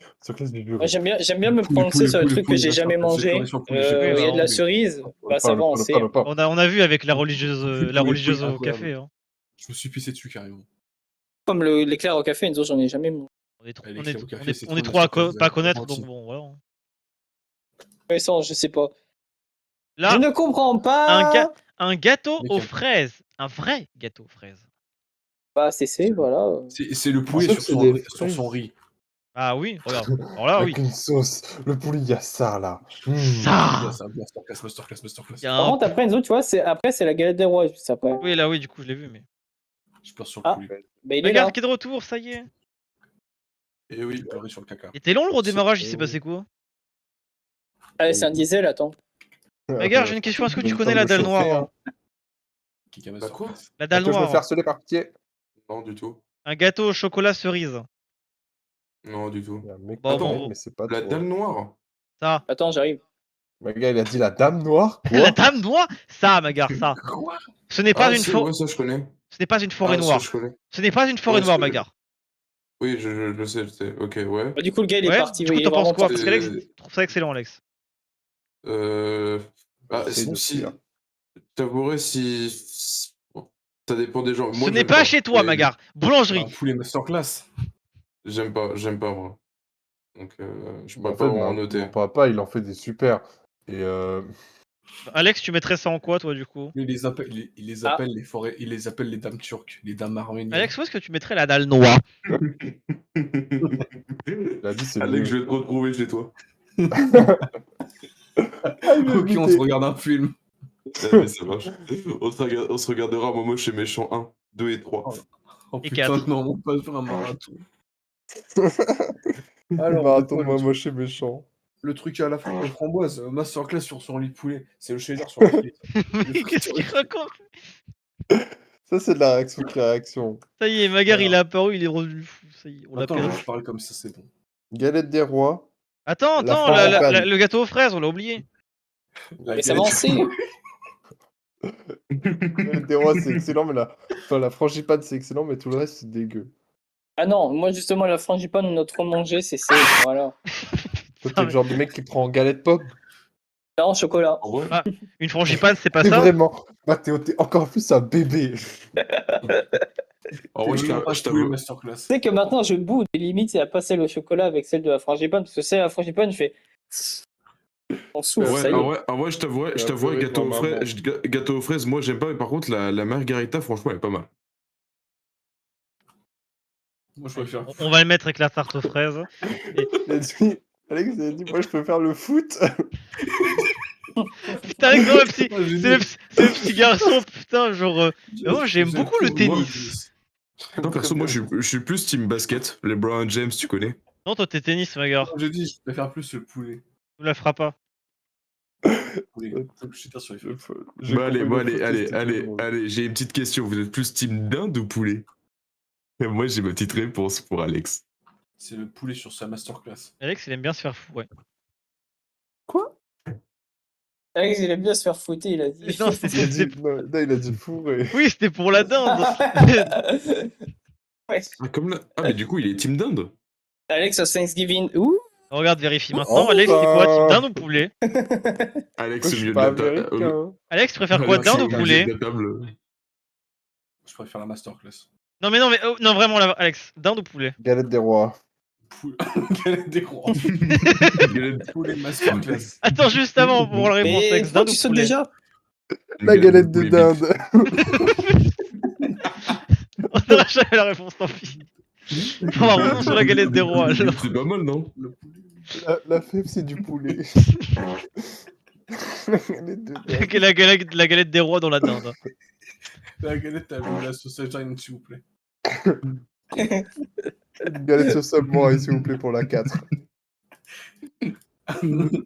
du bureau. Moi, j'aime bien me prononcer sur le truc que j'ai jamais mangé. c'est sur le poulet, Il y a de ouais. la cerise, bah ça va en C. On a vu avec la religieuse, Oui, au incroyable. café. Hein. Je me suis pissé dessus carrément. Comme l'éclair au café, Enzo, j'en ai jamais mangé. On est trop, Ouais, on l'éclair est, au café, on est- c'est on trop est trop à masterclass, pas connaître, gentil. donc bon, voilà. Ouais, ça, je sais pas. Là, Je ne comprends pas. un gâteau Mec, aux fraises. Un vrai gâteau aux fraises. Bah, c'est C, voilà. C'est le poulet sûr sur que c'est des sur son riz. Ah oui, regarde. Alors là, oui. Avec une sauce. Le poulet, il y a ça là. Ça. Ça, masterclass. Il y a Par un... contre, après, Enzo, tu vois, après, c'est la galette des rois, juste après. Oui, là, oui, du coup, je l'ai vu, mais. Je pars sur le Ah. poulet. Bah, il est là. Regarde qui est de retour, ça y est. Et oui, pleurer sur le caca. Et t'es long le redémarrage, il s'est passé quoi? Allez, c'est un diesel, attends. Magar, j'ai une question, est-ce que Il tu me connais semble la dalle chauffer, noire? hein. Qui Bah quoi? La dalle Attends, je me fais noire. harceler par pitié. Non, du tout. Un gâteau au chocolat cerise. Non, du tout. Il y a un mec Bon, qui bon, connaît, bon. mais c'est pas La toi. dalle noire? Ça. Attends, j'arrive. Le gars, il a dit la dame noire. Quoi? La dame noire? Ça, Magar, ça. Quoi? Ce n'est pas Ah, une si, forêt. ouais, ça je connais. Ce n'est pas une forêt Ah, ça noire. je connais. Ce n'est pas une forêt Ouais, je noire, connais. Magar. Oui, je sais, je sais. Ok, ouais. Bah, du coup, le gars, il est Ouais, parti. du oui, coup, il est t'en penses vraiment quoi? parti. Parce qu'Alex trouve ça excellent, Alex. Bah, Essaye de si. fuir. T'avouerais si. Bon, ça dépend des gens. Ce Moi, n'est j'aime pas chez toi, mais Magar. Un Boulangerie. poulet masterclass. J'aime pas, moi. Donc, je En pourrais fait, pas vraiment mon noter. papa, il en fait des super. Et Alex, tu mettrais ça en quoi, toi, du coup? Il les appelle, il les appelle les forêts, il les appelle les dames turques, les dames arméniennes. Alex, où est-ce que tu mettrais la dalle noire? il a dit c'est Alex, mieux. je vais te retrouver chez toi. Ok, on se regarde un film. Allez, ça marche. On se regardera Momo chez Méchant 1, 2 et 3. Oh Et putain, quatre. non, on passe sur un marathon. Le Alors, marathon c'est de quoi moi moche et méchant. le truc à la fin, les framboises, masterclass sur son lit de poulet. C'est le cheddar sur les frites. Qu'est-ce qu'il raconte? Ça, c'est de la réaction qui réaction. Ça y est, Magar, il Alors. est apparu, il est revenu fou. Ça y est, on l'a Attends, perdu. je parle comme ça, c'est bon. Galette des rois. Attends, La attends, frangipane. le gâteau aux fraises, on l'a oublié. La Mais ça va galette- lancer. Galette des rois, c'est excellent, mais la frangipane, c'est excellent, mais tout le reste, c'est dégueu. Ah non, moi, justement, la frangipane, on a trop mangé, c'est. Voilà. Toi, t'es le genre de mec qui prend galette pomme. Non, chocolat. En vrai, Une frangipane, c'est pas C'est ça? vraiment. Mathéo, t'es encore plus un bébé. en vrai, T'es vraiment pas je poulet t'avoue. masterclass. Tu sais que maintenant, je boude. Et limite, c'est à passer le chocolat avec celle de la frangipane. Parce que celle de la frangipane, je fais. On souffle, Ouais, ça y est. en vrai, je t'avouerais, Tu vas pleurer gâteau pour aux maman. fraises, gâteau aux fraises, moi j'aime pas, mais par contre, la margarita, franchement, elle est pas mal. Moi, je préfère. On va le mettre avec la tarte aux fraises. Il a dit. Alex, il a dit, moi, je peux faire le foot. Putain, Alex, non, J'ai dit- c'est le petit garçon, putain, genre. Moi, j'aime beaucoup le Moi, tennis. Non, perso, moi je suis plus team basket. Les Brown James, tu connais. Non, toi, t'es tennis, Magar. J'ai dit, je préfère plus le poulet. Tu la feras pas. Poulet. Faut que je tire sur les frites. J'ai compris le foot, c'était drôle. allez, j'ai une petite question. Vous êtes plus team dinde ou poulet? Et moi, j'ai ma petite réponse pour Alex. C'est le poulet sur sa masterclass. Alex, il aime bien se faire fou, ouais. Alex, il aime bien se faire fouetter, il a dit. Non, Il a dit, non, il a dit fourré. Oui, c'était pour la dinde. Ouais. Ah, comme là. Ah, mais du coup, il est team dinde. Alex, à Thanksgiving. Ouh. Regarde, vérifie maintenant. Oh, Alex, c'est quoi? Type bah. dinde ou poulet? Alex, Je au suis milieu de pas la table. américain. Alex, tu préfères quoi? Dinde ou Au milieu poulet? de la table. Je préfère la masterclass. Non, mais oh, non, vraiment, Alex, dinde ou poulet? Galette des rois. Poulet. Galette des rois. Poulet masterclass. Attends, juste avant pour la réponse, Mais Alex, pourquoi dinde tu ou sautes poulet? déjà? La galette de poulet dinde. On n'aura jamais la réponse, tant pis. On va revenir sur la galette des rois. bip. alors. C'est pas mal, non? Le poulet. La fève, c'est du poulet. La galette de dinde. La galette des rois dans la dinde. La galette avec la sauce Ajax, s'il vous plaît. Une galette sur samouraï, s'il vous plaît, pour la 4.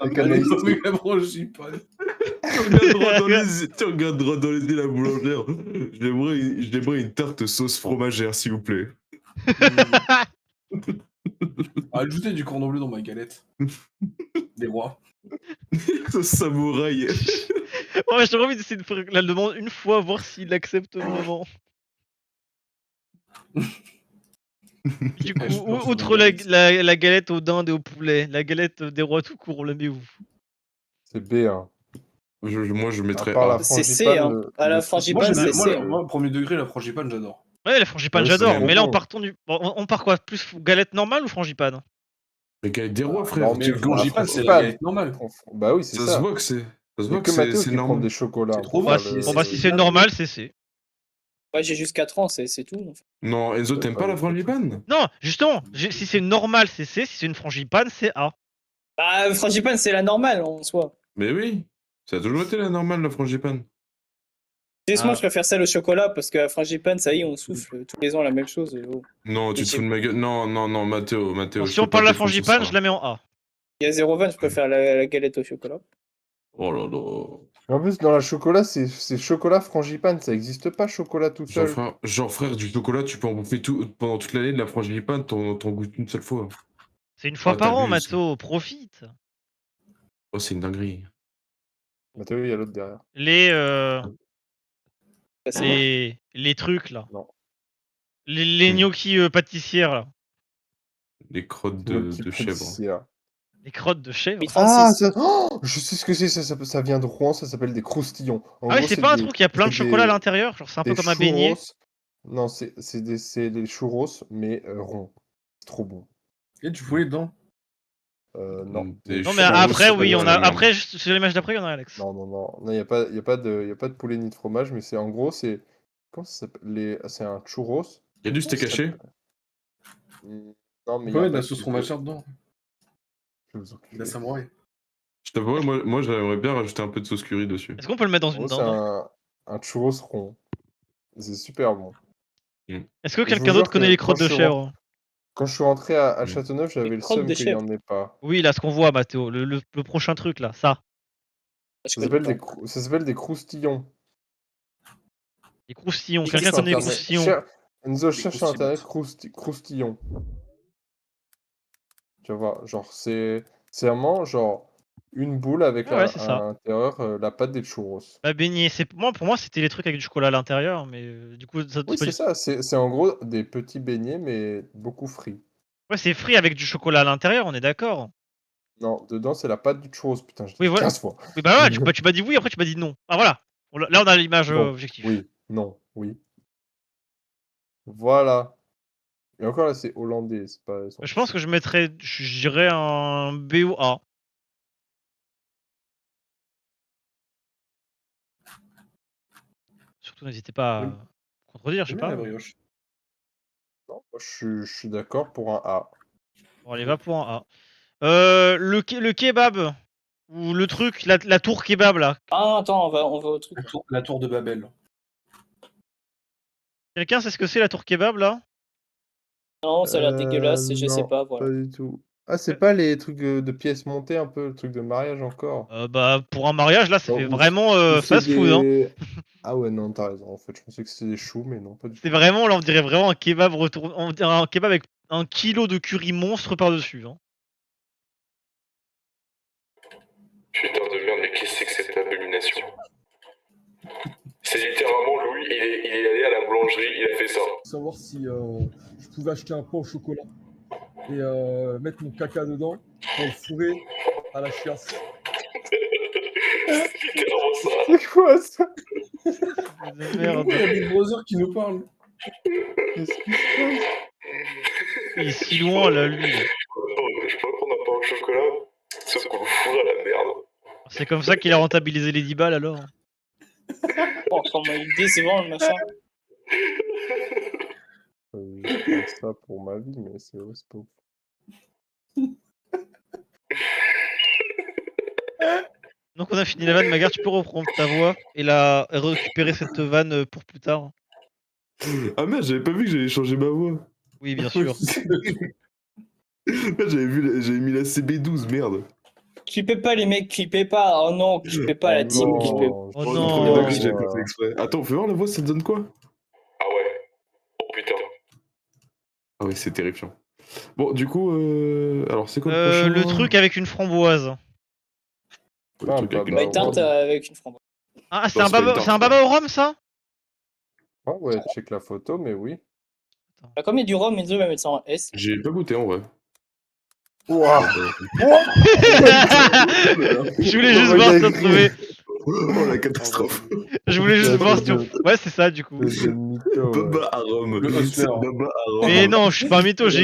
Avec Anaïs. Avec la frangipane. Tu regardes droit dans les yeux la boulangère. J'aimerais une tarte sauce fromagère, s'il vous plaît. Ajoutez du cordon bleu dans ma galette. Des rois. Sauce samouraï. Ouais, j'ai envie d'essayer de faire la demande une fois, voir s'il accepte vraiment. Du coup, Ouais, je pense outre qu'on va la galette aux dindes et au poulet, la galette des rois tout court, on la met où? C'est B, hein. Moi, je mettrais À part A. la C'est C, frangipane, hein. À la Moi, frangipane, c'est C. moi, premier degré, la frangipane, j'adore. Ouais, la frangipane, Ouais, j'adore. c'est Mais là, bon. on partons du. Bon, on part quoi? Plus galette normale ou frangipane? Mais galette des rois, frère. Non, mais Tu- La frangipane, c'est la frangipane. galette normale. Bah oui, c'est Ça ça. se voit que c'est. Ça se Il y voit a que que Mathéo c'est qui prend normal. des chocolats. C'est trop pour Bon, faire bon, le- bon, bah, si c'est normal, c'est C. Ouais, j'ai juste 4 ans, c'est tout. en fait. Non, Enzo, t'aimes pas la frangipane? Non, justement, si c'est normal, c'est C. Si c'est une frangipane, c'est A. Bah, frangipane, c'est la normale en soi. Mais oui. Ça a toujours été la normale, la frangipane. Moi, Ah. je préfère celle au chocolat parce que la frangipane, ça y est, on souffle tous les ans la même chose. Oh. Non, tu Et te c'est- fous de ma gueule. Non, Mathéo, Bon, je si on fais pas parle de la de défense sur frangipane, ça. je la mets en A. Il y a 0,20, je préfère la galette au chocolat. Oh là là. En plus, dans la chocolat, c'est chocolat frangipane, ça existe pas chocolat tout seul. Genre, frère, du chocolat, tu peux en bouffer tout, pendant toute l'année. De la frangipane, t'en goûtes une seule fois. C'est une fois Ah, par an, t'abuses. Matho, profite. Oh, c'est une dinguerie. Mathéo, il y a l'autre derrière. Bah, c'est bon. Les trucs là. Non. Les gnocchis pâtissières là. Les crottes Le de petit chèvre. pâtissier, là. Les crottes de chèvre. 1036. Je sais ce que c'est, ça vient de Rouen, ça s'appelle des croustillons. En Ah oui, gros, c'est pas un des- truc, il y a plein de c'est chocolat à des- l'intérieur. Genre, c'est un peu des comme un beignet. churros. Non, c'est des churros, mais ronds. C'est trop bon. Et du poulet dedans. Non. Des Non, mais churros, après, c'est oui, pas on la a. merde. Après, sur l'image d'après, il y en a, Alex. Non, il n'y a pas de poulet ni de fromage, mais c'est en gros, c'est. Comment ça s'appelle C'est un churros. Y a du steak Comment ça haché? s'appelle Non, On mais il y peut a mettre de un la sauce truc fromagère dedans. Je vais vous De enculer. la samouraï. Je t'avouerais, moi j'aimerais bien rajouter un peu de sauce curry dessus. Est-ce qu'on peut le mettre dans En une gros, c'est dinde? un churros rond. C'est super bon. Est-ce que Je vous quelqu'un d'autre jure connaît que les crottes de chèvre? Quand je suis rentré à Mm. Châteauneuf, j'avais Les le crottes seum de qu'il n'y chèvre. en ait pas. Oui, là, ce qu'on voit, Mathéo. Le prochain truc là, ça. Je Ça connais s'appelle pas. ça s'appelle des croustillons. Les croustillons. Les Quelqu'un Sur connaît les Internet. croustillons? Enzo, cherche sur croustillons. Internet croustillons. Tu vas voir, genre, c'est vraiment genre une boule avec Ah ouais, c'est à ça. l'intérieur la pâte des churros. Bah, beignet. Pour moi, c'était les trucs avec du chocolat à l'intérieur, mais du coup, ça, Oui, c'est pas c'est du... ça, c'est en gros des petits beignets, mais beaucoup frits. Ouais, c'est frit avec du chocolat à l'intérieur, on est d'accord. Non, dedans, c'est la pâte du churros, putain, je l'ai Oui, dit voilà. 15 fois. Oui, bah ouais, tu m'as dit oui, après tu m'as dit non. Ah voilà. Là, on a l'image Bon, objective. oui, non, oui. Voilà. Et encore là, c'est hollandais, c'est pas. Je pense que je dirais un B ou A. Surtout, n'hésitez pas à contredire, je sais J'aime bien pas. la brioche. Non, moi, je suis d'accord pour un A. Bon, allez, va pour un A. Le kebab. Ou le truc, la tour kebab là. Ah, attends, on va au truc. La tour de Babel. Quelqu'un sait ce que c'est la tour kebab là? Non, ça a l'air dégueulasse, je sais Non, pas, voilà. pas du tout. Ah, c'est pas les trucs de pièces montées, un peu, le truc de mariage encore. Bah, pour un mariage là, ça Non, fait ou vraiment ou c'est fast food. Hein. des- Ah ouais, non, t'as raison. En fait, je pensais que c'était des choux, mais non, pas du tout. C'est vraiment, là, on dirait vraiment un kebab retourné. On dirait un kebab avec 1 kilo de curry monstre par-dessus. Hein. Putain de merde, mais qu'est-ce que c'est que cette abomination? C'est littéralement Louis, il est allé à la boulangerie, il a fait ça. Savoir si je pouvais acheter un pot au chocolat et mettre mon caca dedans pour le fourrer à la chiasse. C'est littéralement ça. C'est quoi ça? De merde. Il y a Big Brother qui nous parle. Qu'est-ce qui se passe? Il est si loin là, lui. Je peux pas prendre un pain au chocolat, sauf qu'on le fourre à la merde. C'est comme ça qu'il a rentabilisé les 10 balles alors. Oh, comment il décevant le machin. Je fais ça pour ma vie, mais c'est pas ouf. Donc on a fini la vanne, Magar, tu peux reprendre ta voix et récupérer cette vanne pour plus tard. Ah merde, j'avais pas vu que j'allais changer ma voix. Oui, bien sûr. J'avais mis la CB12, merde. Clippez pas les mecs, clippez pas. Oh non, clippez pas la team, clippez. Oh Premier non. degré, j'avais pas fait exprès. Attends, fais voir la voix, ça te donne quoi? Ah ouais. Oh putain. Ah ouais, c'est terrifiant. Bon, du coup, alors c'est quoi le prochain? Le truc avec une framboise. Le truc avec une Bah, bah, teinte avec une framboise. Ah, c'est Non, un c'est pas une baba, tarte, c'est un ça. baba au rhum ça? Ah ouais, check la photo, mais oui. Bah, comme il y a du rhum, Enzo va mettre ça en S. J'ai pas goûté en vrai. Ouah. Je voulais juste voir si on trouvait. Oh la catastrophe. Je voulais juste voir si on. Ouais, c'est ça du coup. Le mytho, ouais. Baba à Rome. Le C'est Hustler. Baba à Rome. Mais non, je suis pas un mytho, j'ai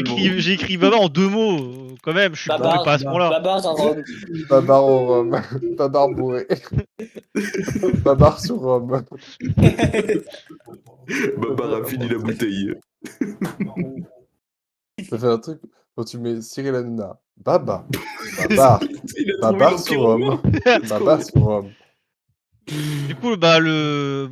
écrit baba en 2 mots. Quand même, je suis Babar, pas à ce point-là. Babar à rhum. Babar au rhum. Babar bourré. Babar sur rhum. Baba a fini la bouteille. Ça fait un truc quand tu mets Cyril Hanouna. Baba. Babar. Il a trouvé Babar sur l'empire rhum. Babar sur rhum. Du coup, bah le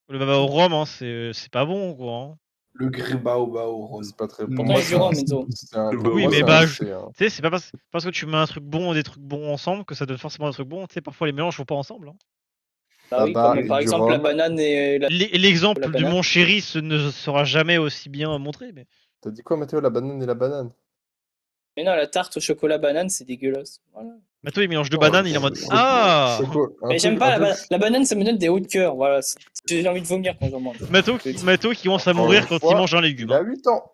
baba au rhum, hein, c'est pas bon quoi. Hein. Le gribao bao rhum. C'est pas très. Pour Non, moi, il y a du rhum, Enzo. c'est un. Bah Pour Oui, moi, mais c'est bah, un je- C, hein. Tu sais, c'est pas parce que tu mets un truc bon et des trucs bons ensemble que ça donne forcément un truc bon. Tu sais, parfois les mélanges vont pas ensemble. Hein. Bah oui, Baba comme et par du exemple la rhum. banane et la L'exemple de banane. mon chéri ne sera jamais aussi bien montré. Mais T'as dit quoi, Mathéo? La banane et la banane? Mais non, la tarte au chocolat banane, c'est dégueulasse. Voilà. Mato, il mélange deux Oh, bananes, il est en mode Ah Un Mais truc, j'aime pas un truc. la banane, ça me donne des hauts de cœur. Voilà, j'ai envie de vomir quand j'en mange. Mato qui commence à Encore mourir une quand il fois, mange un légume. Il a Hein. 8 ans.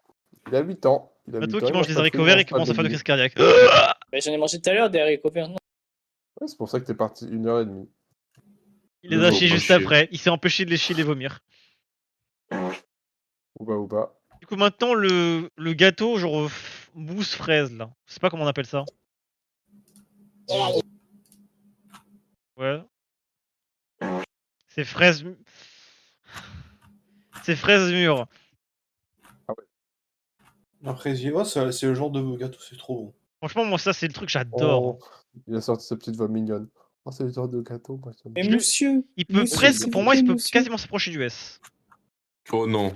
Il a 8 ans. Il a Mato 8 ans, qui il mange des pas de haricots fruits, verts il et mange qui pas commence à faire de légumes. crise cardiaque. Mais j'en ai mangé tout à l'heure des haricots verts. Non. Ouais, c'est pour ça que t'es parti 1h30. Il les a Toujours chiés pas juste chier. après. Il s'est empêché de les chier et les vomir. Ou pas. Du coup, maintenant, le gâteau, genre mousse fraise, là. Je sais pas comment on appelle ça. Ouais. C'est fraise. C'est fraise mûre. Après, c'est le genre de gâteau, c'est trop bon. Franchement, moi, ça, c'est le truc que j'adore. Oh, il a sorti sa petite voix mignonne. Oh, c'est le genre de gâteau, moi. Ça me- Mais Je le- monsieur, Il peut monsieur, presque, s'il pour vous moi, il plaît, peut monsieur. quasiment s'approcher du S. Oh non.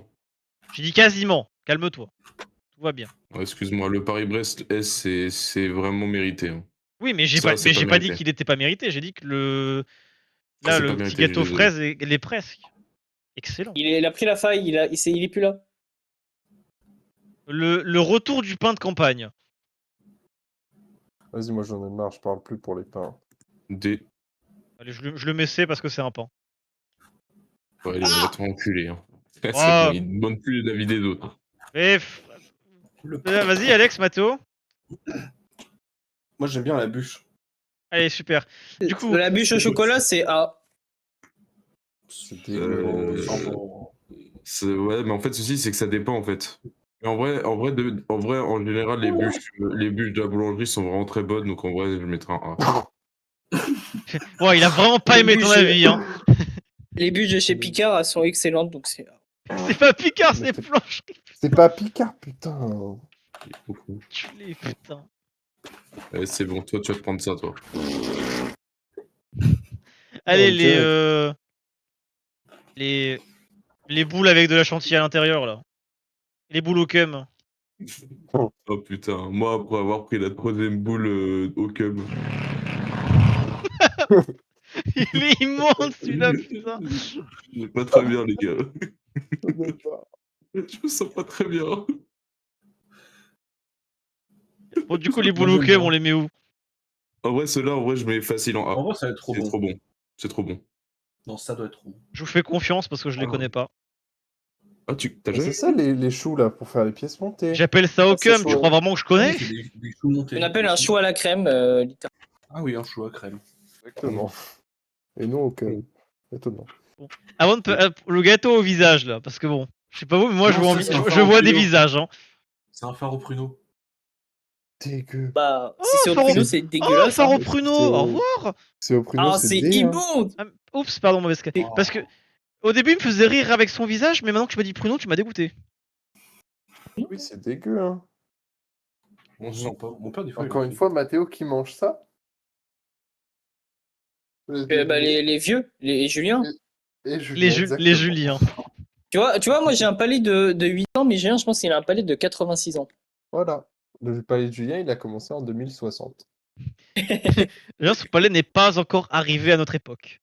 J'ai dit quasiment. Calme-toi. Tout va bien. Oh, excuse-moi, le Paris-Brest S, c'est vraiment mérité. Hein. Oui, mais j'ai Ça, pas, c'est pas j'ai pas dit mérité. qu'il était pas mérité. J'ai dit que Ça, là, c'est le pas petit mérité, je suis gâteau désolé. fraise, il est presque. Excellent. Il a pris la faille, il est plus là. Le retour du pain de campagne. Vas-y, moi j'en ai marre, je parle plus pour les pains. D. Allez, je le mets C parce que c'est un pain. Ouais, allez, va te enculer. Hein. C'est Ah. bon, il ne demande plus l'avis des autres. Mais vas-y, Alex, Mathéo. Moi, j'aime bien la bûche. Allez, super. Du coup, La bûche au chocolat, c'est A. C'est Euh, dégueu. Ouais, mais en fait, ceci, c'est que ça dépend, en fait. Mais en général, les bûches de la boulangerie sont vraiment très bonnes, donc en vrai, je mettrais un A. ouais, il a vraiment pas Les aimé ton bûches- avis. Hein. Les bûches de chez Picard, elles sont excellentes, donc c'est A. C'est pas Picard, Mais c'est c'est- Plancherie. C'est pas Picard, putain. Beaucoup. Tu l'es, putain. Allez, c'est bon, toi, tu vas te prendre ça, toi. Allez, direct. les boules avec de la chantilly à l'intérieur, là. Les boules au cum. Oh putain, moi, après avoir pris la troisième boule au cum. Il est immense, celui-là, putain. Je vais pas très bien, les gars. Je me sens pas très bien. Bon, du coup, les Moi, boules au j'aime cum, bien. on les met où? En vrai, ceux-là, en vrai, je mets facile en A. En vrai, ça va être trop C'est bon. trop bon. C'est trop bon. Non, ça doit être trop bon. Je vous fais confiance parce que je les Ah. connais pas. Ah, t'as Mais jamais c'est ça les choux là pour faire les pièces montées. J'appelle ça au C'est cum, chaud. tu crois vraiment que je connais? Ah oui, c'est des choux montés. On appelle un chou à la crème, littéralement. Ah oui, un chou à crème. Exactement. Et non au cœur. Étonnant. Avant de le gâteau au visage, là, parce que bon, je sais pas vous, mais moi, Non, je vois, ça, c'est un je phare vois au des pruneau. visages. Hein. C'est un phare au pruneau. Dégueu. Bah, si c'est au faro- pruneau, c'est Oh, dégueulasse. phare hein. au pruneau, au revoir! C'est au pruneau, Ah, c'est c'est D, hein. immonde. Ah, oups, pardon, mauvaise cas. Oh. Parce que au début, il me faisait rire avec son visage, mais maintenant que tu m'as dit pruneau, tu m'as dégoûté. Oui, c'est dégueu, hein. On se sent pas. Mon père, des fois, Encore il une le fait. fois, Mathéo qui mange ça. Bah, les vieux, les Julien. Et Julien, Les exactement. Juliens. Tu vois, moi j'ai un palais de 8 ans, mais Julien, je pense qu'il a un palais de 86 ans. Voilà. Le palais de Julien, il a commencé en 2060. Julien, son palais n'est pas encore arrivé à notre époque.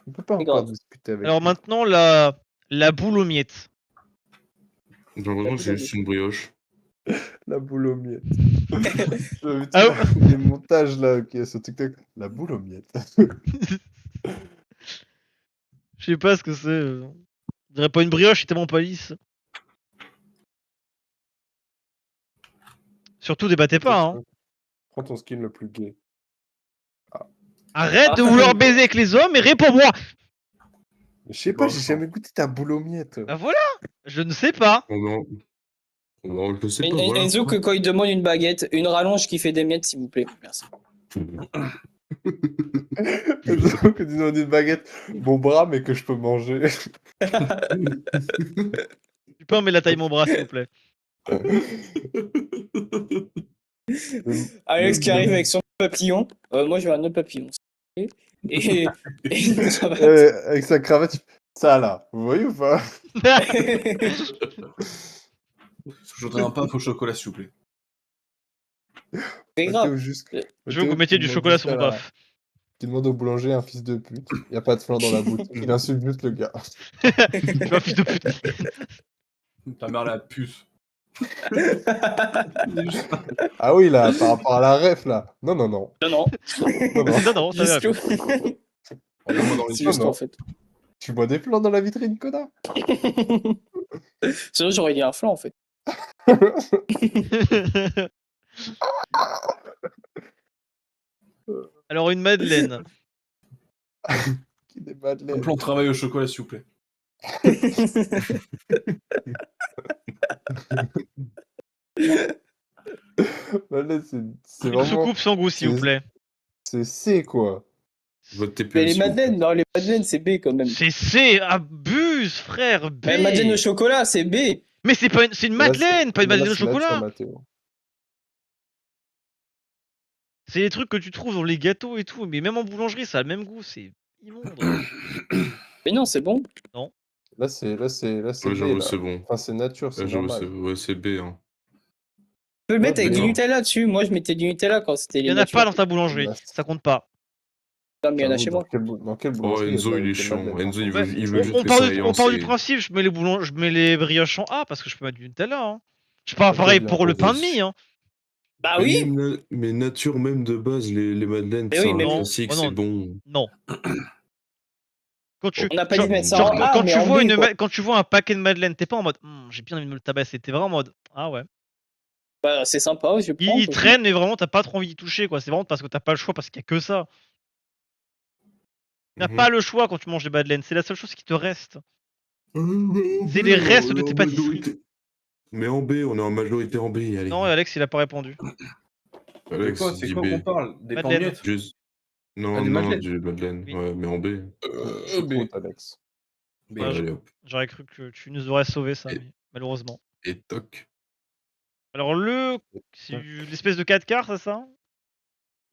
On peut pas C'est encore grave. discuter avec Alors lui. maintenant, la boule aux miettes. J'ai l'impression que c'est juste une brioche. La boule aux miettes. J'ai vu Ah les montages là qui a sur TikTok. La boule aux miettes. Je sais pas ce que c'est. Je dirais pas une brioche, c'est tellement pas lisse. Surtout débattez pas, hein. Prends ton skin le plus gay. Arrête de vouloir baiser avec les hommes et réponds-moi. Je sais pas, j'ai jamais goûté ta boule aux miettes. Bah voilà, je ne sais pas. Non, je sais pas, voilà. Enzo, que quand il demande une baguette, une rallonge qui fait des miettes, s'il vous plaît. Merci. Que tu donnes une baguette, bon bras, mais que je peux manger. Tu peux mettre la taille mon bras, s'il vous plaît. Alex qui arrive avec son papillon. Moi, je veux un autre papillon. Et une cravate. Avec sa cravate, ça là, vous voyez ou pas? Je voudrais un puff au chocolat, s'il vous plaît. C'est Mathéo, grave. juste... Je veux que Mathéo vous mettiez qui du demande chocolat juste sur mon à la- paf. qui demande au boulanger un fils de pute. Y a pas de flan dans la boutique. Je l'insulte juste le gars. Je suis un fils de pute. Ta mère la puce. Ah oui, là, par rapport à la ref, là. Non, non, non. Non, non. Non, non. Non, non, ça va. Juste tout. Regarde-moi dans les C'est yeux. juste non. en fait. Tu bois des plans dans la vitrine, connard. Sinon, j'aurais dit un flan en fait. Alors, une madeleine. Qui des Un madeleines. plan de travail au chocolat, s'il vous plaît. Madeleine, c'est Une vraiment... soucoupe sans goût, s'il vous c'est- plaît. C'est C, quoi. Vote TPM. Mais les s'il vous plaît. madeleines, non, les madeleines, c'est B quand même. C'est C, abuse, frère, B. Mais madeleine au chocolat, c'est B. Mais c'est pas une, c'est une Là, madeleine, pas une là, madeleine au c'est nature, chocolat. Mathéo. C'est les trucs que tu trouves dans les gâteaux et tout, mais même en boulangerie, ça a le même goût, c'est immonde. Mais non, c'est bon. Là, c'est Ouais, B, j'avoue, là. c'est bon. Enfin, c'est nature, c'est Ouais, j'avoue, normal. ouais, c'est B. Hein. Tu peux le mettre Ouais, avec du mais- Nutella dessus. Moi, je mettais du Nutella quand c'était Il les y en a pas natures. dans ta boulangerie, Bah, ça compte pas. Non, mais il y en a J'avoue, chez moi. Dans quelle Oh, boulangerie y a Enzo, de il est des chiant. madeleines, Enzo, par il contre veut, il veut juste On que part, ça du, aille on en part du C. principe, je mets les brioches en A parce que je peux mettre du Nutella. Hein. Je pas Ok, pareil bien, pour le pain de vas-y. mie. Hein. Bah Mais oui. même mais nature même de base, les madeleines, Mais c'est oui, un mais non, classique, oh non. c'est bon. Non. Quand tu, On n'a pas genre, dit de mettre ça genre, en A, quand mais tu en vois B, quoi. quand tu vois un paquet de madeleines, t'es pas en mode j'ai bien envie de me le tabasser, t'es vraiment en mode ah ouais. Bah, c'est sympa, je prends. Il quoi. traîne, mais vraiment t'as pas trop envie d'y toucher quoi. C'est vraiment parce que t'as pas le choix parce qu'il y a que ça. T'as Mhm. pas le choix quand tu manges des madeleines, c'est la seule chose qui te reste. C'est les restes de tes pâtisseries. Mais en B, on est en majorité en B, allez. Non, Alex il a pas répondu. C'est Alex, quoi, il c'est dit quoi B. qu'on parle? Des Madeleine. pommettes? Juste- Non, Ah, des non, madeleines. du madeleine. Oui. Ouais, mais en B. B. Alex. B. Ouais, Allez, hop. J'aurais cru que tu nous aurais sauvé ça, Et- mais malheureusement. Et toc. Alors c'est l'espèce de 4 quarts, c'est ça?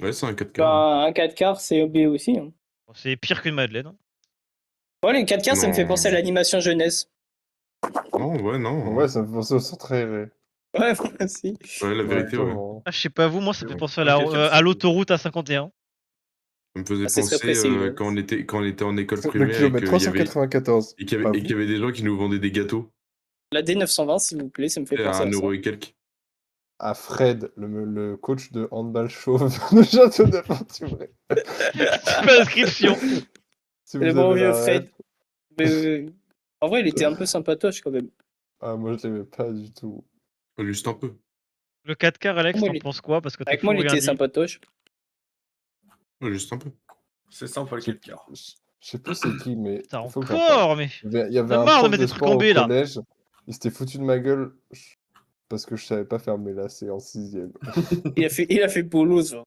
Ouais, c'est un 4K. Bah, un 4 quarts, c'est B aussi. Hein. Bon, c'est pire qu'une madeleine. Hein. Ouais, les 4 quarts, ça me fait Non. penser à l'animation jeunesse. Non, ouais, non. Ouais, ça me fait penser au centre aéré. Ouais, moi aussi. Ouais, la vérité, ouais. Exactement. Ah, je sais pas vous, moi ça me fait Ouais. penser à Ok, tiens, à l'autoroute A51. Ça me faisait Ah, ce serait penser précis, ouais. quand on était en école Le primaire et kilomètre qu'il y avait 394. et qu'il y Pas avait, et vous. qu'il y avait des gens qui nous vendaient des gâteaux La D920, s'il vous plaît, ça me fait à penser à 1 ça. euro et quelques. À Fred, le coach de handball chauve de Château de Fortuné. C'est pas l'inscription. Si vous Le bon avez vieux la Fred. ref. Mais, en vrai, il était un peu sympatoche quand même. Ah, moi, je l'aimais pas du tout. Juste un peu. Le 4 quarts, Alex, Moi, t'en il- penses quoi? Parce que t'as Avec moi, il toujours rien était dit. sympatoche. Ouais, juste un peu. C'est sympa le 4 quarts. Je sais plus c'est qui, mais Putain, il faut que j'en parle. encore, mais. Il y avait J'en ai un marre de prof mettre de des trucs sport en au B, là. collège. Il s'était foutu de ma gueule parce que je savais pas faire mes lacets en 6ème. Il a fait Boulouse. genre.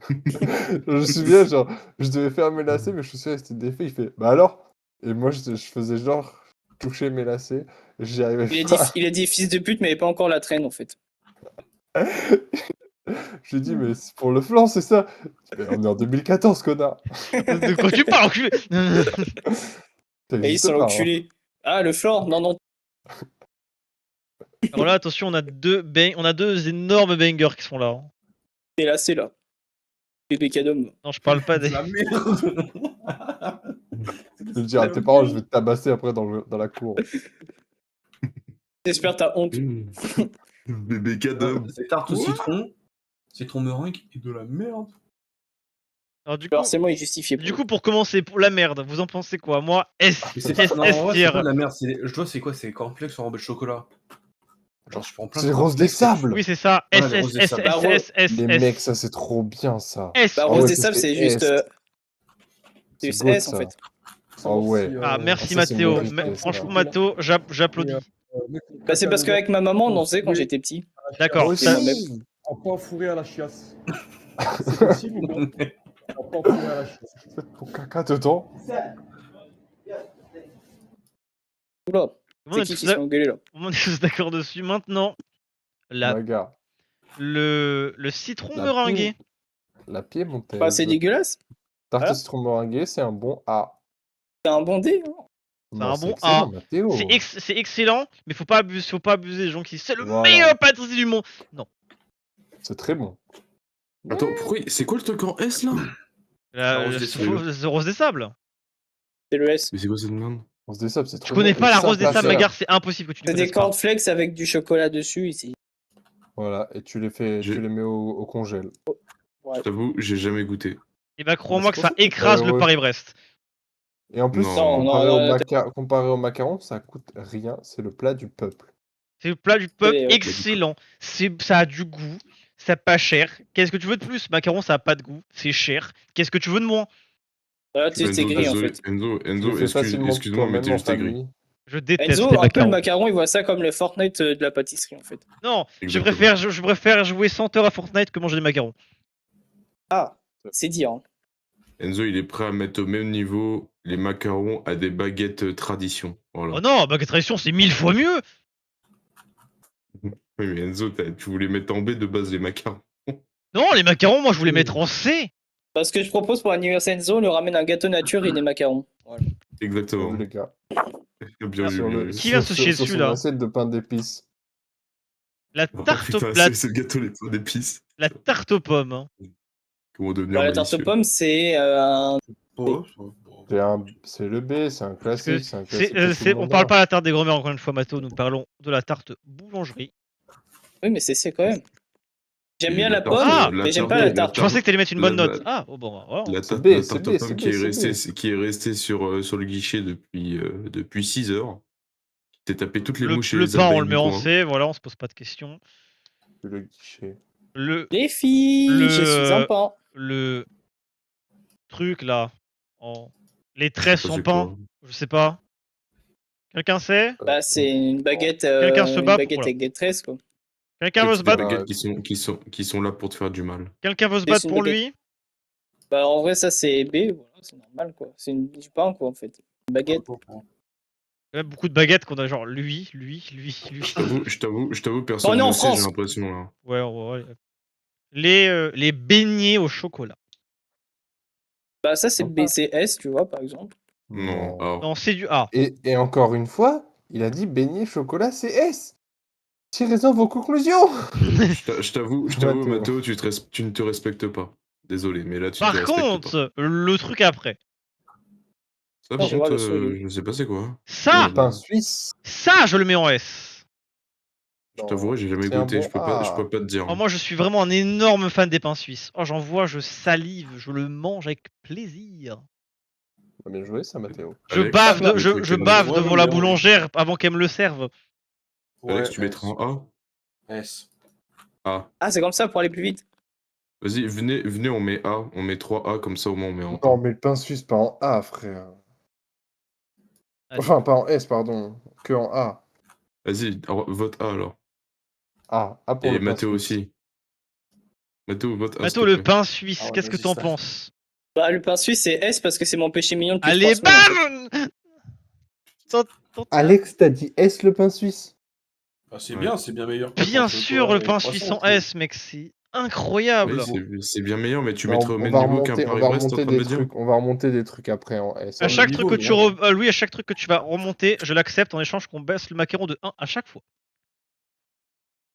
Je me souviens, genre, je devais faire mes lacets, mais je suis sûr que c'était défait. Il fait, bah alors? Et moi, je faisais genre toucher mes lacets. J'y arrivais pas. Il a dit fils de pute, mais il avait pas encore la traîne en fait. Je lui ai dit, mais c'est pour le flanc, c'est ça? Mais on est en 2014, connard. De quoi tu parles, enculé? Ça Et ils existe sont pas, hein. enculés. Ah, le flanc? Non, non. Alors là, attention, on a deux énormes bangers qui sont là. Hein. T'es là, c'est là. Bébé Cadom. Non, je parle pas C'est des. la merde. Je vais le dire à tes parents, je vais te tabasser après dans la cour. J'espère t'as honte. Bébé cadeau. C'est tarte au citron, citron meringue et de la merde. Alors du coup, Alors, c'est moi, il justifié. pour commencer, pour la merde, vous en pensez quoi? Moi, S, Mais c'est S, pas, non, S en vrai, c'est tier. pas de la merde. Je vois, c'est quoi? C'est cornflakes enrobés de chocolat. Genre, je prends plein C'est de Rose des cornflakes. Sables. Oui, c'est ça. Voilà, S, les S, roses des S, sables. S, S, S, Les S. mecs, ça c'est trop bien ça. S. Bah, Ah Rose ouais, des ça, Sables, c'est c'est juste. S. C'est juste good, S en ça. fait. Ah ouais. Ah, merci ça, c'est Mathéo. mérité, ça. Franchement, Mathéo, j'applaudis. Bah, c'est parce qu'avec ma maman, on en faisait quand j'étais petit. D'accord. Moi ça- aussi. En pain fourré à la chiasse. C'est possible ou pas? En pain fourré à la chiasse. Faites ton caca dedans. Oula, on c'est est qui tous qui s'est engueulé là? on est tous d'accord dessus. Maintenant, Maga. le citron La meringué. La pied montaise. Bah, c'est dégueulasse. Tarte Voilà. citron meringuée, c'est un bon A. C'est un bon dé. Hein. C'est Bah, un bon excellent, A. Mathéo. C'est excellent, mais faut pas abuser des gens qui disent c'est le Voilà. meilleur pâtissier du monde. C'est très bon. Attends, pourquoi c'est quoi le truc en S là? La rose des sables. rose des sables. C'est le S. Mais c'est quoi cette merde? On se dit ça, c'est Tu trop connais bon pas et la rose simple des à sables, faire. Magar, c'est impossible que tu ne C'est des connaisses pas. cornflakes avec du chocolat dessus ici. Voilà, et tu les mets au congèle. Je t'avoue, j'ai jamais goûté. Et bah crois-moi que c'est ça pour ça que écrase t'es le heureux. Paris-Brest. Et en plus, Non. comparé au macaron, ça coûte rien. C'est le plat du peuple. C'est le plat du peuple Et, excellent. Ça a du goût, ça pas cher. Qu'est-ce que tu veux de plus? Macaron, ça a pas de goût, c'est cher. Qu'est-ce que tu veux de moins? Voilà, c'est Enzo, gris en désolé, fait. Enzo, Tu le fais facilement excuse-moi, mais toi-même t'es en juste aigri. famille. Je déteste Enzo, les un peu le macarons. macaron, il voit ça comme le Fortnite de la pâtisserie en fait. Non, je Exactement. préfère jouer 100 heures à Fortnite que manger des macarons. Ah, c'est dire. Hein. Enzo, il est prêt à mettre au même niveau les macarons à des baguettes tradition. Voilà. Oh non, baguette tradition, c'est 1000 fois mieux. Oui, mais Enzo, tu voulais mettre en B de base les macarons. Non, les macarons, moi je voulais mettre en C. Parce que je propose pour l'anniversaire Enzo, on lui ramène un gâteau nature et des macarons. Voilà. Exactement. Salut, les gars. Bien vu, Sur bien le, vu. Qui va se chier sur dessus, son là assiette de pain d'épices. La Oh, tarte, putain, c'est le gâteau les points d'épices. la tarte aux pommes. Hein. Comment devenir La tarte aux malicieux. pommes, c'est un. Oh, C'est le B, c'est un Parce que classique. C'est un classique que tout le on monde parle a. pas de la tarte des grand-mères encore une fois, Mathéo. Nous parlons de la tarte boulangerie. Oui, mais c'est quand même. J'aime Et bien la tarte- pomme, Ah, mais j'aime pas la tarte. Je pensais que t'allais mettre une bonne la- note. Ah, oh bon, voilà. La C'est tarte, B, la c'est tarte B, aux c'est pommes B, qui est c'est restée, B. qui est restée sur le guichet depuis 6 heures. T'es tapé toutes les mouches et Le les pain, abeilles on le met du en coin. C, voilà, on se pose pas de questions. Le guichet. Les filles, je suis un pain. Le truc là, les Je sais tresses pas sans c'est pain, quoi. je sais pas. Quelqu'un sait? Bah, c'est une baguette, Quelqu'un se bat pour- avec des tresses, quoi. Quelqu'un veut se C'est des battre? baguettes qui sont là pour te faire du mal. Quelqu'un veut se C'est battre une pour baguette. lui? Bah, en vrai, ça, c'est B, voilà, c'est normal, quoi. C'est du pain, quoi, en fait. Une baguette. Il y a beaucoup de baguettes qu'on a genre lui. Je t'avoue, personne On est ne en sait, France. j'ai l'impression là. Ouais. Les beignets au chocolat. Bah, ça, c'est B, c'est S, tu vois, par exemple. Non, alors. Non, c'est du A. Et encore une fois, il a dit beignet chocolat, c'est S. Tirez-en vos conclusions. Je t'avoue, Mathéo. Mathéo, tu ne te respectes pas. Désolé, mais là, tu ne te Par respectes pas. contre, le truc après. Ça, Non, par je vois contre, le sourire. je sais pas c'est quoi. Ça, Le pain suisse. ça, je le mets en S. Je t'avouerai, j'ai jamais C'est un goûté, bon je peux A. pas te dire. Oh, moi, je suis vraiment un énorme fan des pains suisses. Oh, j'en vois, je salive, je le mange avec plaisir. Bien joué, ça, Mathéo. Je Alex, bave, tu mettrais je quel- bave Ouais, devant ouais, la ouais. boulangère avant qu'elle me le serve. Alex, tu mettras un A? S. A. Ah, c'est comme ça pour aller plus vite. Vas-y, venez, on met A, on met 3 A, comme ça au moins on met en Non, mais le pain suisse, pas en A, frère. Allez. Enfin, pas en S, pardon. Que en A. Vas-y, vote A alors. A pour Et le pain Mathéo suisse. aussi. Mathéo, vote A. Mathéo, s'il te le plaît. pain suisse, Ah ouais, qu'est-ce que vas-y, t'en ça. penses? Bah, le pain suisse, c'est S parce que c'est mon péché mignon depuis Allez, 3 semaines. bam! Alex, t'as dit S le pain suisse? Ah, c'est Ouais. bien, c'est bien meilleur. que Bien le sûr, chocolat le et pain le suisse croissant, en je trouve. S, mec, c'est incroyable. Oui, c'est bien meilleur, mais tu Non, mettrais au même niveau qu'un Paris-Brest, t'es en train de me dire? On va remonter des trucs après en S. À le chaque niveau, truc que mais tu bon. Louis, à chaque truc que tu vas remonter, je l'accepte en échange qu'on baisse le macaron de 1 à chaque fois.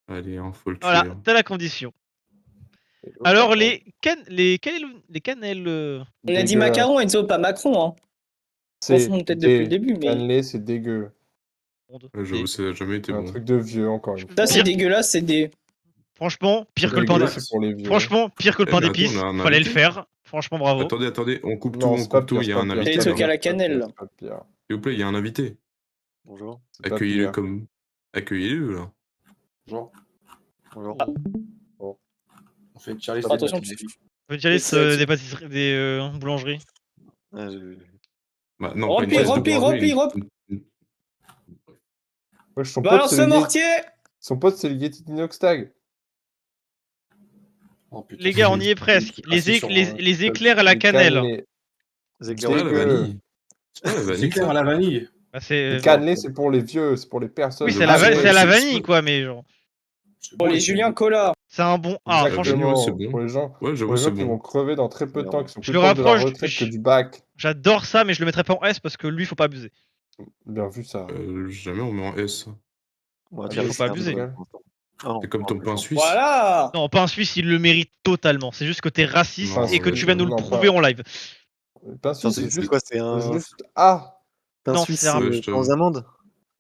Allez, hein, faut le tuer. Voilà, hein. t'as la condition. Alors les cannelles. On a dit macaron, Enzo, pas Macron, hein. C'est Confond peut-être depuis le début, mais. cannelé, c'est dégueu. J'avoue, ça n'a jamais été Un bon. truc de vieux, encore une fois. Ça, c'est Pire. dégueulasse, c'est des. Franchement, pire C'est que le pain dégueulasse, d'épices. c'est pour les vieux. Franchement, pire que le Eh, pain mais attends, d'épices. on a un Fallait le invité. faire. Franchement, bravo. Attendez, on coupe Non, tout, c'est pas pire, il y a c'est un pas pire, invité. Des c'est trucs pas à la pire, cannelle, là. c'est pas pire. S'il vous plaît, il y a un invité. Bonjour. C'est pas Accueillez-le pire. comme. Accueillez-le là. Bonjour. Bonjour. Ah. Bon. On fait Charlie. Attention, Evangeliste des pâtisseries, des boulangeries. Bah, non, Remplis, pas une chaise de remplis, boulangerie, remplis, Wesh, son pote, Balance c'est ce le mortier! Son pote, c'est le Yeti d'Inoxtag. Oh, putain, Les gars, on y est presque. Les éclairs à la cannelle. C'est pas la vanille. C'est pas la C'est vanille. clair ça. à la vanille. Bah, c'est. Les cannelés, c'est pour les vieux, c'est pour les personnes. Oui, c'est Ah, à la c'est vanille, quoi, mais genre. C'est Pour bon, les Julien Cola. C'est un bon A. Exactement. Franchement, c'est bon. Pour les gens, Ouais, j'avoue, pour les gens c'est qui bon. vont crever dans très peu de temps, qui sont Je plus le proches de la rapproche, retraite que du bac. j'adore ça, mais je le mettrais pas en S parce que lui, faut pas abuser. Bien vu ça. Jamais on met en S. On va Ah, dire mais faut pas C1 abuser. pour l'instant. Ah non, C'est comme ton non, pain non. suisse. Voilà. Non, pas un Suisse, il le mérite totalement. C'est juste que t'es raciste Non, et que ouais, tu vas nous le non, prouver pas- en live. Pas Attends, suisse, c'est c'est quoi? C'est un juste A. pain Non, suisse c'est un- Ouais, je te- sans amande?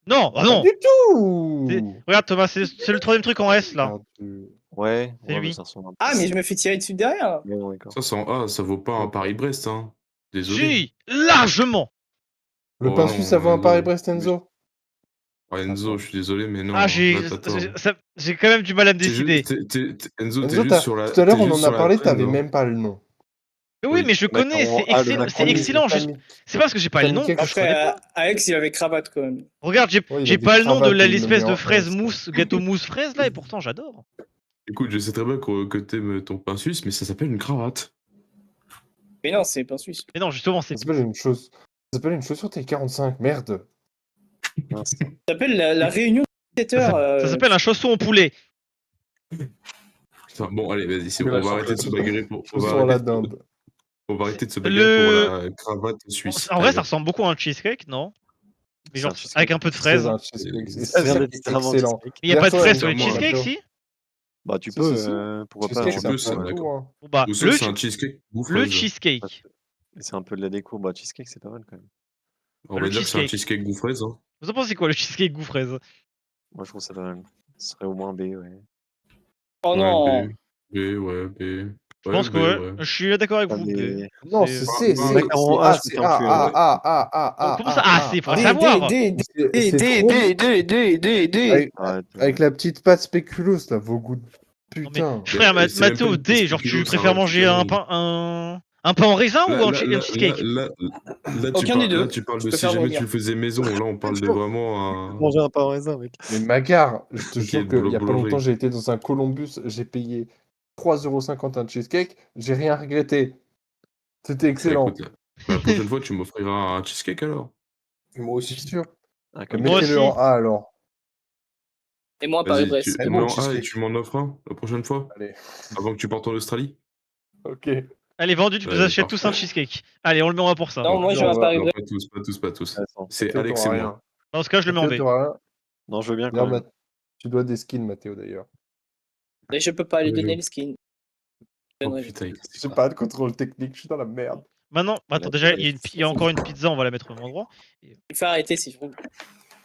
Non, ah Pas non. du tout. Regarde Thomas, c'est le troisième truc en S là. Perdu. Ouais, C'est ouais, lui. mais ça ressemble un peu. Ah, mais je me fais tirer dessus derrière. Ouais, bon, d'accord. Ça, c'est en A, ça vaut pas un Paris-Brest, hein. Désolé. Si, largement. Le Oh pain non, suisse, ça vaut un Enzo. Paris-Brest, Enzo. Ah, Enzo, je suis désolé, mais non. Ah, là, t'as tort. j'ai quand même du mal à me T'es juste- décider. Enzo, t'es Enzo, juste sur la. tout à l'heure, t'es on juste en sur a la parlé, traîne, t'avais non même pas le nom. Mais oui, Oui. mais je connais, Macaron c'est A de excellent. C'est Macron. excellent. C'est pas parce que j'ai pas le nom que je Après, connais pas. Alex, il avait cravate quand même. Regarde, Ouais, il j'ai avait pas le nom de cravate et il le l'espèce met de en fraise S. mousse, gâteau mousse fraise là, et pourtant j'adore. Écoute, je sais très bien que t'aimes ton pain suisse, mais ça s'appelle une cravate. Mais non, c'est pas suisse. Mais non, justement, Ça c'est. s'appelle une chose. Ça s'appelle une chaussure T45, merde. Mince. Ça s'appelle la réunion de 17 heures. Ça s'appelle un chausson au poulet. Putain, bon, allez, vas-y, c'est Mais bon, la on va arrêter de se bagarrer pour. On va Chaussure à la arrêter, dinde. on va arrêter de se bagarrer Le- pour la cravate suisse. En vrai, Allez. ça ressemble beaucoup à un cheesecake, non? Mais C'est genre un cheesecake. avec un peu de C'est fraise. un cheesecake, C'est- Ça vient c'est d'être littéralement excellent. cheesecake. Mais y a pas de Hier soir, fraise sur les Clairement, cheesecakes, Mathéo. si? Bah, tu Si, peux, si, si. pourquoi pas. Cheesecake, tu en ça peux, vrai, ça, passe ouais. d'accord. tout, hein. Bon bah, Ou ça, c'est un cheesecake goût le fraise. cheesecake. C'est un peu de la déco. Bah, cheesecake, c'est pas mal quand même. On Le va dire que c'est un cheesecake. cheesecake goût fraise. Hein. Vous en pensez quoi, le cheesecake goût fraise? Moi, je trouve ça pas mal. Ce serait au moins B, ouais. Oh non. Ouais, B. Je pense que ouais. Je suis d'accord avec Ah, vous. mais- Non, C'est- c'est Bah, macaron A, A, je c'est peux faire un cul, ouais. Comment ça? Ah, c'est, faudrait D, savoir. D, D, C'est D, D, trop- D, D, D, D, D. Avec, Arrête, avec la petite pâte spéculoos, là, vos goûts de Non, mais putain. frère, Mais c'est même Mathéo, pas une D, genre tu spéculoos, préfères ça manger reste un pain en raisin Là, ou un là, un là, cheesecake? là, Aucun des deux. là, tu parles Je de si préfère jamais revenir. tu le faisais maison. Là, on parle de vraiment un. Manger un pain en raisin, mec. Mais Magar, je te Ok, jure qu'il y a pas boulangerie. longtemps, j'ai été dans un Columbus, j'ai payé 3,50 € un cheesecake, j'ai rien regretté. C'était Bah, excellent. écoute, la prochaine fois, tu m'offriras un cheesecake alors. Moi aussi, je suis sûr. Ah, comme Moi Mettez-le aussi. en A alors. Et moi, Vas-y, Paris-Brest. tu Eh le bon, mets en A et cheesecake. tu m'en offres un la prochaine fois Allez. avant que tu partes en Australie. Ok. Allez, vendu, tu nous Ouais, achètes parfait. tous un cheesecake. Allez, on le met en A pour ça. Non, moi, je vais à on va- Paris-Brest. Non, pas tous. intéressant. C'est Mathéo, Alex et t'auras moi. rien. Dans ce cas, je le mets en Mathéo, B. t'auras rien. Non, je veux bien quand D'ailleurs, même. tu dois des skins, Mathéo, d'ailleurs. Et je peux pas lui Oui, donner oui. le skin. Oh putain, J'ai pas de contrôle technique, je suis dans la merde. Maintenant, attends, déjà, il y a encore une pizza, on va la mettre au même endroit. Il faut arrêter si je roule.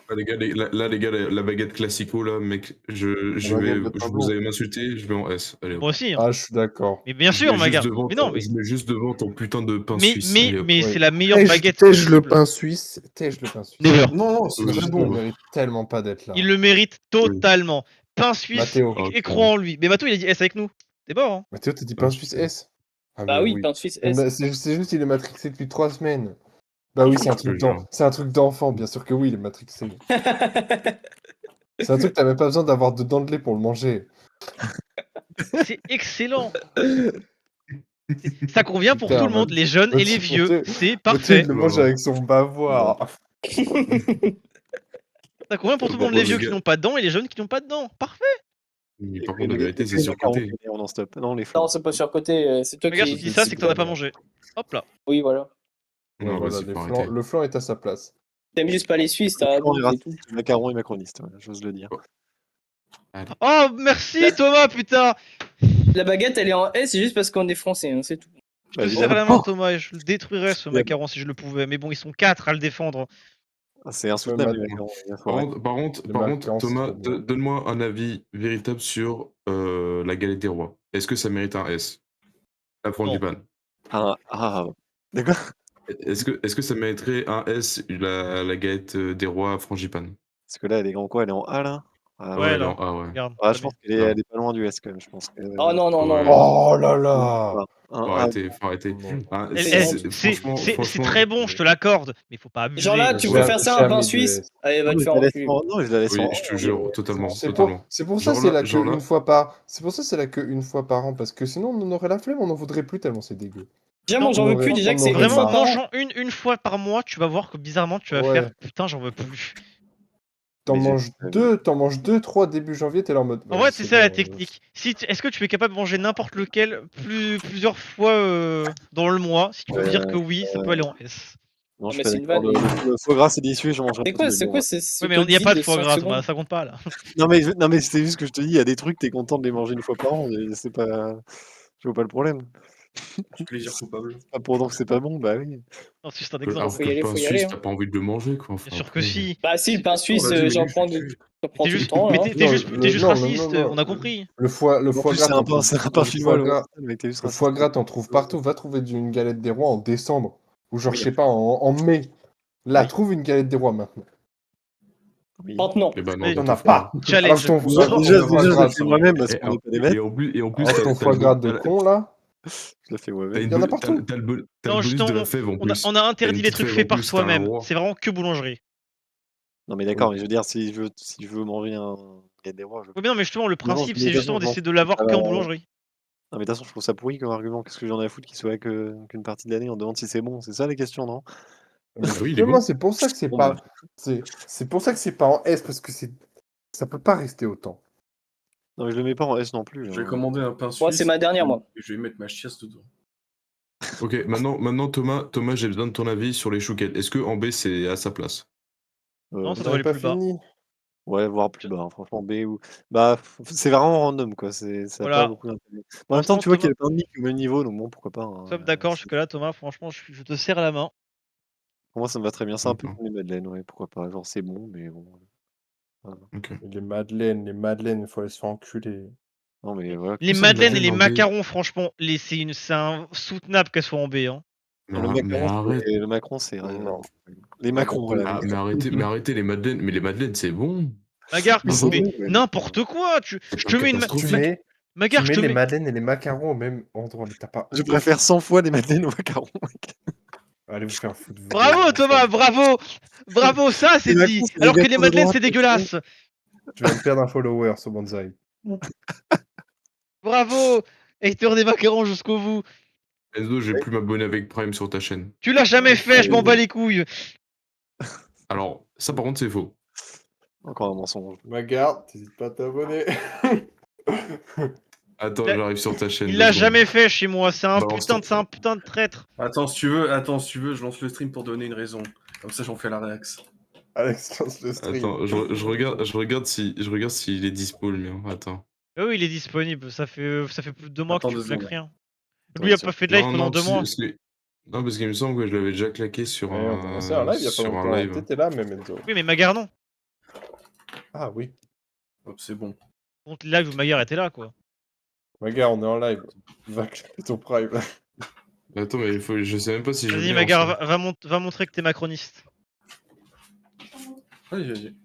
Ah, les gars, les gars, la baguette classico, là, mec, je baguette de pain vous blanc. allez m'insulter, je vais en S. Allez, Moi aussi. Hein. Ah, je suis d'accord. Mais bien je sûr, mets ma juste gare. devant Mais non, ton- mais. Je mets juste devant ton putain de pain suisse. Allez, hop. Mais Ouais. c'est la meilleure baguette. Tège le possible. pain suisse. Tège le pain suisse. Never. Non, c'est Oui, très Il bon. ne mérite tellement pas d'être là. Il le mérite totalement. Pain suisse Mathéo. et croit en lui. Mais Mathéo, il a dit S avec nous. T'es mort, hein. Mathéo, t'as dit pain suisse S? Ah, Bah mais oui, pain suisse Eh S. ben, c'est juste, il est matrixé depuis 3 semaines. Bah oui, c'est un truc Genre. c'est un truc d'enfant, bien sûr que oui, il est matrixé. C'est un truc, t'as même pas besoin d'avoir de dents de lait pour le manger. C'est excellent. Ça convient pour Putain, tout le monde, les jeunes et les vieux. Mathieu- C'est Mathieu, parfait. il le mange avec son bavoir. Ça convient pour tout le Bon, monde, les les vieux gars. qui n'ont pas de dents et les jeunes qui n'ont pas de dents. Parfait. Mais par contre, la vérité, c'est surcoté. On en stop. Non, on les fait. Non, c'est pas surcoté. C'est toi Regarde, qui. si tu dis ça, c'est que t'en as pas mangé. Hop là. Oui, voilà. Non, Voilà, vas-y, faut le arrêter. flanc est à sa place. T'aimes juste pas les Suisses, t'as Macaron est et tout. raciste, Macaron est macroniste, ouais, j'ose le dire. Oh, merci Thomas, putain. La baguette, elle est en S, c'est juste parce qu'on est français, hein, c'est tout. Je Bah, te serre la main, Thomas, et je le détruirais ce macaron si je le pouvais. Mais bon, ils sont 4 à le défendre. C'est insoutenable, Ouais, les macarons. il faut Par arrêter. contre, par contre, Le par contre, macaron, c'est Thomas, trop bon. donne-moi un avis véritable sur la galette des rois. Est-ce que ça mérite un S? La frangipane. D'accord. Est-ce que ça mériterait un S, la galette des rois frangipane? Parce que là, elle est en quoi? Elle est en A, là? Ah, Ouais, elle est là. en A, ouais. Regarde. Ah, je pense qu'elle est, elle est pas loin du S, quand même, je pense. Oh non, non, non, Ouais. non. Oh là là. Faut arrêter, faut arrêter. Ah, C'est franchement, très bon, je te l'accorde. Mais faut pas abuser. Genre là, tu J'ai- préfères ça à un j'ai pain mis suisse? de S. Allez, va Non, te je faire la laisse enculer. en... Non, je la laisse Oui, en... je te jure, totalement, C'est totalement. pour ça Genre c'est là- là genre que là- une fois par. C'est pour ça c'est là que une fois par an parce que sinon on en aurait la flemme, on en voudrait plus tellement c'est dégueu. Déjà, moi, j'en veux plus, déjà que c'est une Vraiment, fois par an. mangeant une fois par mois, tu vas voir que bizarrement, tu vas Ouais. faire putain, j'en veux plus. T'en Mais j'ai- manges 2, 3 début janvier, t'es là en mode. En ouais, vrai, c'est ça bon, la technique. Est-ce que tu es capable de manger n'importe lequel plusieurs fois dans le mois? Si tu veux me dire que oui, ça peut aller en S. Non, je mais suis c'est pas une d'accord. vanne. Le foie gras, c'est délicieux, je mangerai C'est pas quoi, tous les c'est jours, quoi ouais. ce Oui, mais il top n'y a 10 pas de de foie 5 gras, Thomas, secondes? ça compte pas là. Non, mais c'est juste que je te dis, il y a des trucs, t'es content de les manger une fois par an, et c'est pas. Je vois pas le problème. Du plaisir coupable. Pas pour autant que c'est pas bon, bah oui. Non, c'est juste un Alors exemple. Faut y que le aller, pain faut y aller, suisse, hein. t'as pas envie de le manger, quoi. Bien Enfin, sûr que après, si. Bah si, le pain On suisse, l'a dit au j'en début, prends je suis j'en Mais prends t'es tout le juste, temps, mais là. t'es juste, Non, t'es juste non, raciste, non. on a compris. Le foie En gras, plus, c'est un pain, t'en c'est un trouves- pain le chinois, foie gras, le mec, t'es juste le raciste. foie gras, t'en trouves partout. Va trouver une galette des rois en décembre. Ou genre, Oui. je sais pas, en mai. Là, Oui. trouve une galette des rois maintenant. Oui. Maintenant. eh ben non, Oui. T'en t'en as fais pas. Challenge. Alors que ton Déjà, foie déjà, foie je gras, le fais moi-même parce Et qu'on en, Eh, n'est pas des maîtres. et en plus, alors que ton foie gras de t'as- con, là, Je le fais t'as moi-même. une il y en a bo- partout. t'as le Non, bonus justement, de la fève en on a, plus. on a T'as interdit une les petite trucs fève faits en par plus, t'as un soi-même. roi. C'est vraiment que boulangerie. Non, mais d'accord, Oui. mais je veux dire, si je veux manger un galette des rois, je Oui, mais non, mais justement, le Non, principe, mais c'est de toute façon, justement je m'en d'essayer de fous. l'avoir Ah qu'en bah, boulangerie. Non, mais de toute façon, je trouve ça pourri comme argument. Qu'est-ce que j'en ai à foutre qu'il soit qu'une partie de l'année? On demande si c'est bon. C'est ça les questions, non? Mais Ah oui, il est justement, bon. c'est pour ça que c'est Bon, pas. bah. C'est pour ça que c'est pas en S, parce que ça peut pas rester autant. Non, mais je le mets pas en S non plus, Je vais hein. commander un pain Moi, suisse. c'est ma dernière, moi. Et je vais mettre ma chiasse dedans. Ok, maintenant Thomas, j'ai besoin de ton avis sur les chouquettes. Est-ce que en B c'est à sa place? Non, ça Vous doit avez aller pas plus bas. fini? Ouais, voire plus bas, hein, franchement, B ou. Bah, c'est vraiment random, quoi. Ça a pas Voilà. beaucoup d'intérêt. En Pour même temps, l'instant, tu vois qu'il y Thomas, a plein de niques au même niveau, donc bon, pourquoi pas, nous sommes hein, d'accord jusque-là, Thomas. Franchement, je te serre la main. Pour moi, ça me va très bien. C'est un peu D'accord. comme les madeleines, ouais, pourquoi pas. Genre, c'est bon, mais bon. Voilà. Ok. Les madeleines, il faut aller se faire enculer. Non, mais voilà. Les Comment ça, les madeleines et les madeleines en B? macarons, franchement, c'est insoutenable qu'elles soient en B. Hein. Mais, Le mais macaron, arrête. le macron, c'est. Non. Les macrons, voilà. Ah, mais arrêtez les madeleines. Mais les madeleines, c'est bon. Magar, Ils tu sont fais bons, ouais. n'importe quoi. C'est Je pas te mets une. Tu catastrophique. mets, Magar, je te les mets. madeleines et les macarons au même endroit, mais t'as pas. Je préfère 100 fois les madeleines aux macarons, mec. Allez vous faire foutre. Bravo, Thomas, bravo. Bravo, ça, c'est Les dit. macrons, c'est Alors des que les gâteaux de madeleines, droite, c'est dégueulasse. Tu vas me perdre un follower, ce bonsaï. Bravo. Hater des macarons jusqu'au bout. Enzo, je vais plus m'abonner avec Prime sur ta chaîne. Tu l'as jamais fait, je m'en bats les couilles. Alors, ça par contre, c'est faux. Encore un mensonge. Magarde, t'hésites pas à t'abonner. Attends, Il a- j'arrive sur ta chaîne. Il 2 l'a secondes. jamais fait chez moi. C'est un Balance putain de traître. Attends, si tu veux, je lance le stream pour donner une raison. Comme ça, j'en fais la réax. Alex lance le stream. Attends, je regarde s'il est dispo le mien. Attends. Ah oui, il est disponible. Ça fait plus de 2 mois Attends que tu 2 claques secondes. rien. Attends, Lui, il a tiens. pas fait de live Non, pendant non, 2 mois. non, parce qu'il me semble que je l'avais déjà claqué sur Ouais, on a lancé un live il y a pas sur un longtemps. live. T'étais là, même Enzo. Oui, mais Magar, non. Ah oui. Hop, c'est bon. Contre les lives où Magar était là, quoi. Magar, on est en live. Va claquer ton prime. Attends, mais je sais même pas si je Vas-y, l'ai Magar, lancé. va montrer que t'es macroniste. Vas-y.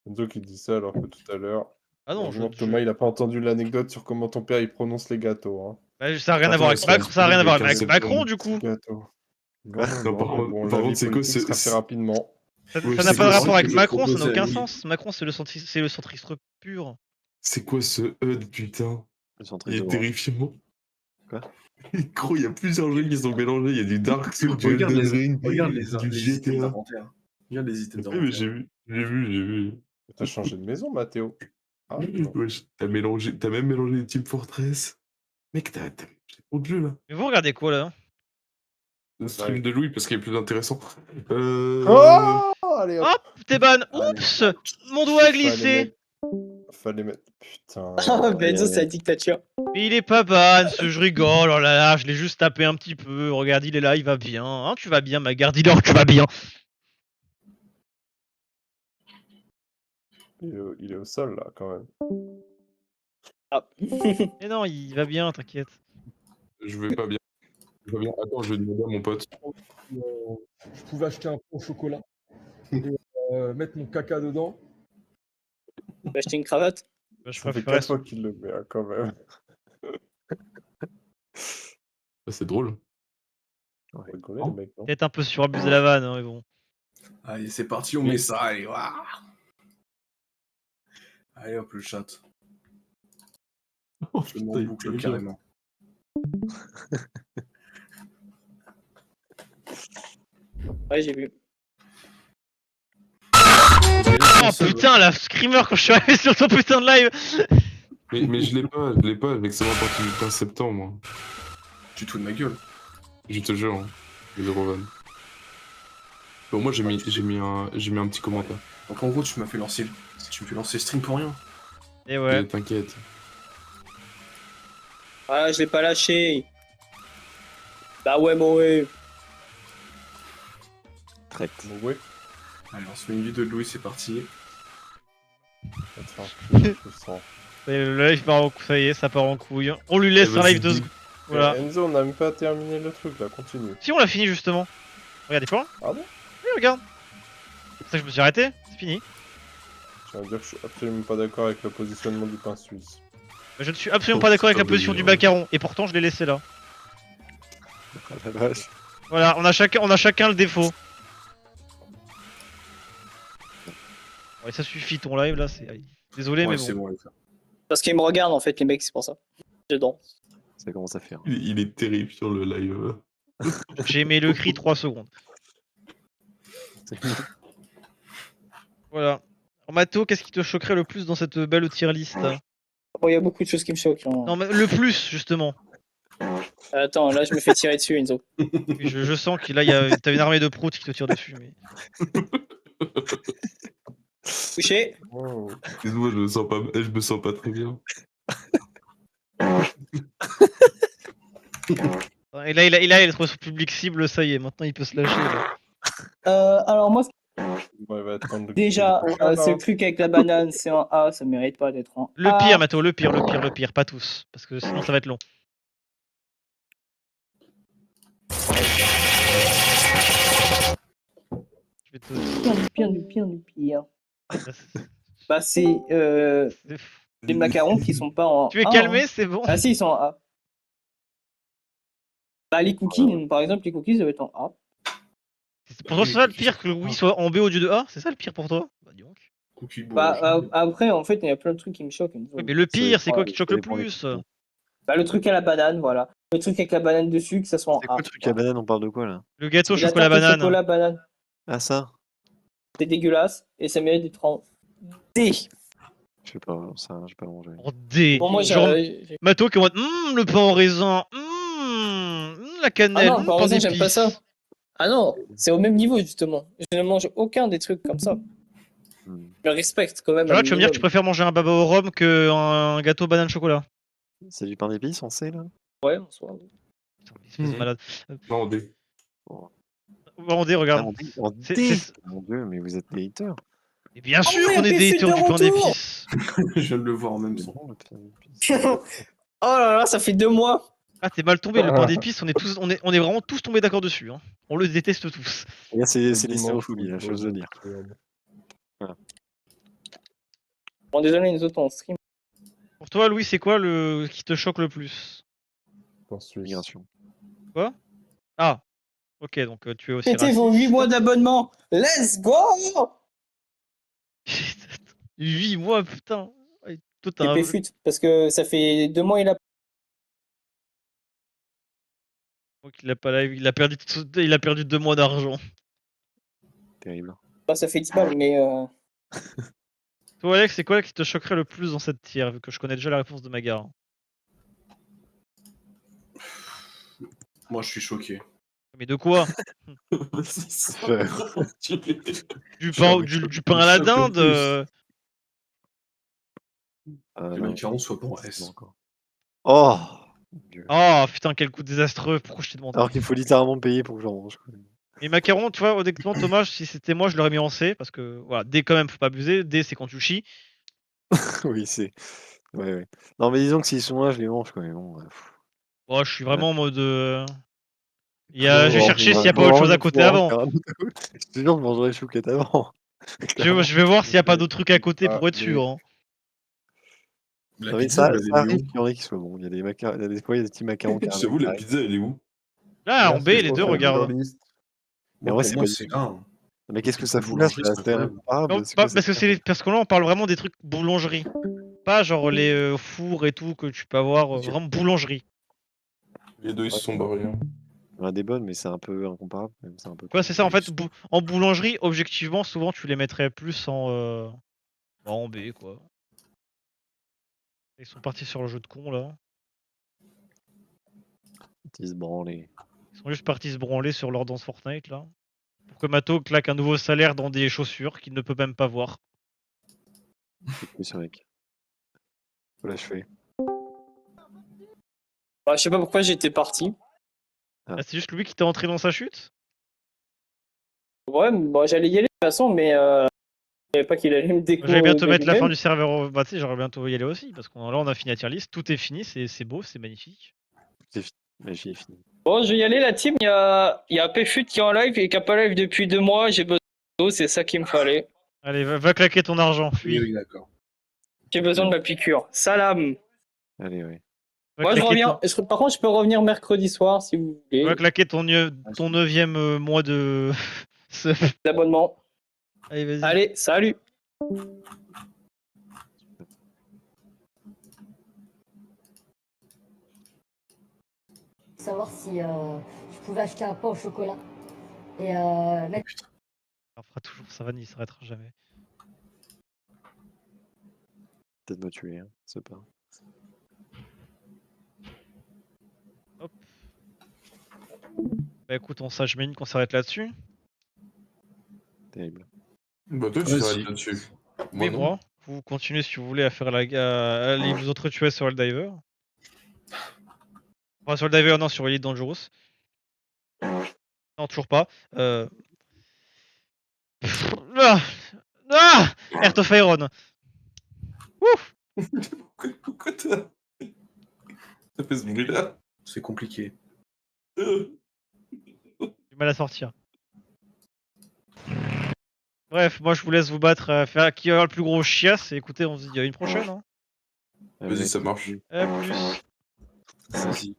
Enzo qui dit ça alors que tout à l'heure. Ah non, Heureusement que Thomas, il a pas entendu l'anecdote sur comment ton père il prononce les gâteaux. Hein. bah, ça a rien à Attends, voir mais avec c'est Macron. Ça a rien à voir avec c'est- Macron, du coup. Gâteaux. Quoi Non, Non, par mais contre- bon, par la vie contre, c'est quoi, politique se fera fait rapidement. Ça Ouais, n'a c'est pas de quoi, rapport c'est avec que Macron, je ça n'a proposais, aucun oui. sens. Macron, c'est le centrisme pur. C'est quoi ce HUD, putain? Ils sont Il très est orange. terrifiant. Quoi? Gros, il y a plusieurs jeux qui sont mélangés. Il y a du Dark Souls, du Regarde Elden les, Ring, regarde les, du les items GTA. d'inventaire. Regarde les items Oui, mais d'inventaire. j'ai vu. T'as changé de maison, Mathéo. Ah, non. Wesh, t'as même mélangé les Team Fortress. Mec, t'as trop de jeux là. Mais vous regardez quoi, là? Le stream Ouais. de Louis parce qu'il est plus intéressant. Oh allez hop. Hop, t'es ban. Allez. Oups, mon doigt a glissé. Fallait mettre. Putain. Ah, Benzo, c'est la dictature. Mais il est pas ban, je rigole. Oh là là, je l'ai juste tapé un petit peu. Regarde, il est là, il va bien. Hein, tu vas bien, Magar. Dis-leur que tu vas bien. Il est au sol là quand même. Ah. Mais non, il va bien, t'inquiète. Je vais pas bien. Attends, je vais demander à mon pote. Je pouvais acheter un pot au chocolat et mettre mon caca dedans. Tu vas acheter une cravate? Bah, je Ça fait préférais 4 fois qu'il le met hein, quand même. Ah, c'est drôle. On va rigoler, les mecs, non? peut-être un peu surabusé la vanne, hein, mais bon. Allez, c'est parti, on met ça. Allez, waouh. Allez hop, le chat. Oh, Je m'en putain, il boucle est carrément. Ouais, j'ai vu. Vous voyez, Oh putain, la screamer quand je suis arrivé sur ton putain de live. Mais je l'ai pas, avec c'est à partir du 15 septembre, moi. Tu te fous de ma gueule. Je te jure, hein. Zéro van. Bon, moi j'ai mis un petit commentaire. Donc en gros, tu m'as fait lancer stream pour rien. Et ouais. T'inquiète. Ah, je l'ai pas lâché. Bah ouais, mon ouais. Traite. Bon, ouais. Allez, on se met une vidéo de Louis, c'est parti. Attends, je sens. Et le live part en couille, ça y est, ça part en couille. On lui laisse un live 2 secondes. Voilà. Enzo, on n'a même pas terminé le truc là, continue. Si, on l'a fini justement. Regardez pas. Ah bon? Oui, regarde. C'est pour ça que je me suis arrêté, c'est fini. Je tiens à dire que je suis absolument pas d'accord avec le positionnement du pain suisse. Je ne suis absolument pas d'accord avec la position du macaron, et pourtant je l'ai laissé là. Ah la vache. Voilà, on a chacun le défaut. Ouais, ça suffit ton live là, c'est. Désolé, Ouais, mais c'est bon. bon, allez, ça. Parce qu'ils me regardent en fait, les mecs, c'est pour ça. Dedans. Ça commence à faire. Il est terrible sur le live. J'ai aimé le cri 3 secondes. Voilà. Alors, Mato, qu'est-ce qui te choquerait le plus dans cette belle tier list? Bon, il y a beaucoup de choses qui me choquent. Hein. Non, mais le plus, justement. Attends, là, je me fais tirer dessus, Enzo. Oui, je sens que là, t'as une armée de proutes qui te tire dessus. Mais... Touché. Wow. Excuse-moi, je me sens pas très bien. Et là, il a trouvé son public cible, ça y est, maintenant il peut se lâcher. Là. Alors, moi, Ouais, va attendre le déjà, coup. ce truc avec la banane, c'est en A, ça mérite pas d'être en Le A. pire, Mato, le pire, pas tous. Parce que sinon, ça va être long. Je vais te. Pire. Bah, c'est les macarons qui sont pas en Tu es A, calmé, hein. c'est bon. Ah si, ils sont en A. Bah, les cookies, par exemple, les cookies doivent être en A. Pour toi, c'est ça le pire que le oui soit en B au lieu de A? C'est ça le pire pour toi? Bah, dis donc. Cookie Bah, après, en fait, il y a plein de trucs qui me choquent. Oui, mais le pire, c'est quoi qui te choque le dépend des plus? cookies. Bah, le truc à la banane, voilà. Le truc avec la banane dessus, que ça soit en C'est A. quoi le truc à banane? On parle de quoi là? Le gâteau La chocolat tarte au banane. chocolat banane. Ah ça? C'est dégueulasse et ça mérite d'être en D. Je sais pas, ça, j'ai pas mangé. En D. Pour moi, Genre, j'ai... Mato qui est en mode le pain en raisin, la Ah cannelle, non, par pain exemple, j'aime pas d'épices. ça. Ah non, c'est au même niveau, justement. Je ne mange aucun des trucs comme ça. Hmm. Je le respecte quand même. Genre un là, tu vas me dire que tu minimum. préfères manger un baba au rhum qu'un gâteau banane chocolat. C'est du pain d'épices, on sait là? Ouais, en soi. Putain, espèce de malade. Non, on dit. En D, Ah, regarde. en C'est- D. c'est- Mon dieu, mais vous êtes des haters. Et bien Oh, sûr mais qu'on est il des fait haters de du pain retour. d'épices. Je viens de le voir en même C'est temps. bon, le pain d'épices. Oh là là, ça fait 2 mois. Ah, t'es mal tombé, le pain d'épices, on est vraiment tous tombés d'accord dessus. Hein. On le déteste tous. Et là, c'est Dimanche, l'hystérophobie, la football, chose de dire. Bon, désolé, les autres en stream. Pour toi, Louis, c'est quoi le qui te choque le plus? En Suisse. Migration. Ah, ok, donc tu es aussi Fêtez vos 8 mois d'abonnement. Let's go. 8 mois, putain. Ouais, toi, t'as TP un- fut, parce que ça fait 2 mois, il a... Donc, il a pas live, il a perdu 2 mois d'argent. Terrible. Bah, ça fait 10 balles, mais... Toi, Alex, c'est quoi qui te choquerait le plus dans cette tier, vu que je connais déjà la réponse de Magar? Moi, je suis choqué. Mais de quoi? Je Du suis pain, avec du pain à la choque le dinde plus. Les Non, macarons soient pas en c'est S. bon encore. Oh mon Dieu. Oh putain, quel coup désastreux, pourquoi je t'ai demandé? Alors qu'il faut littéralement payer pour que j'en mange. Quoi. Les macarons, tu vois, honnêtement, Thomas, si c'était moi, je l'aurais mis en C, parce que, voilà, D quand même, faut pas abuser, D c'est quand tu chies. Oui, c'est. Ouais, ouais. Non, mais disons que s'ils sont là, je les mange quand même. Bon, Oh, je suis vraiment en mode... Je vais Bon, chercher s'il y a pas bon, autre chose à bon, côté bon, avant. Je te jure, je mangerai les chouquettes avant. Je vais voir s'il y a pas d'autres trucs à côté Ah, pour être mais- sûr. Hein. La Non, mais pizza, ça, elle ça est arrive où qu'il y en ait qui soient bons. Il y a des macarons, il y a des fois, il y a des petits macarons qui J'avoue, la arrivent. pizza, elle est où? Là, en Merci, B, les je deux, pense, regarde. dans la liste. Mais Moi, ouais, pour c'est moi, pas- c'est un. Mais qu'est-ce que ça C'est fout là? boulangerie, C'est c'est incroyable. incroyable. Non, C'est pas- quoi, parce que cette parce que là, on parle vraiment des trucs boulangerie. Pas genre les fours et tout que tu peux avoir, vraiment boulangerie. Les deux, ils se sont barrés. Hein. On a des bonnes, mais c'est un peu incomparable. Même, c'est un peu Quoi, c'est ça, en fait, plus. en boulangerie, objectivement, souvent tu les mettrais plus en B, quoi. Ils sont partis sur le jeu de con, là. Ils se branlent. Ils sont juste partis se branler sur leur danse Fortnite, là. Pour que Mato claque un nouveau salaire dans des chaussures qu'il ne peut même pas voir. C'est plus mec. Faut l'achever. Bah, je sais pas pourquoi j'étais parti. Ah, c'est juste lui qui t'est entré dans sa chute? Ouais, bon, j'allais y aller de toute façon, mais je savais pas qu'il allait me découvrir. J'allais bientôt mettre la fin du serveur. Bah, tu sais, j'aurais bientôt y aller aussi. Parce que là, on a fini la tier list. Tout est fini. C'est beau, c'est magnifique. Magie est finie. Bon, je vais y aller, la team. Il y a Péfut qui est en live et qui a pas live depuis 2 mois. J'ai besoin d'eau, c'est ça qu'il me fallait. Allez, va claquer ton argent. Fuis. Oui, d'accord. J'ai besoin de ma piqûre. Salam. Allez, ouais. Va Moi, je claquer reviens. Par contre, je peux revenir mercredi soir si vous voulez. Va claquer ton 9e mois de. D'abonnement. Allez, vas-y. Allez, salut. Savoir si je pouvais acheter un pain au chocolat et mettre. On fera toujours ça, il s'arrêtera jamais. Peut-être me tuer, hein. C'est pas. Hop. Bah écoute, j'imagine qu'on s'arrête là-dessus. Terrible. Bah, toi, tu Vas-y. t'arrêtes là-dessus. Mais non. moi, vous continuez si vous voulez à faire à aller vous entretuer sur le diver. Enfin, sur le diver, non, sur Elite Dangerous. Non, toujours pas. Earth of Iron. Ouf. Pourquoi t'as fait ce bruit-là? C'est compliqué. Du mal à sortir. Bref, moi je vous laisse vous battre, faire qui aura le plus gros chiasse. Et écoutez, on se dit à une prochaine. Hein. Vas-y, ça marche. Plus. Vas-y.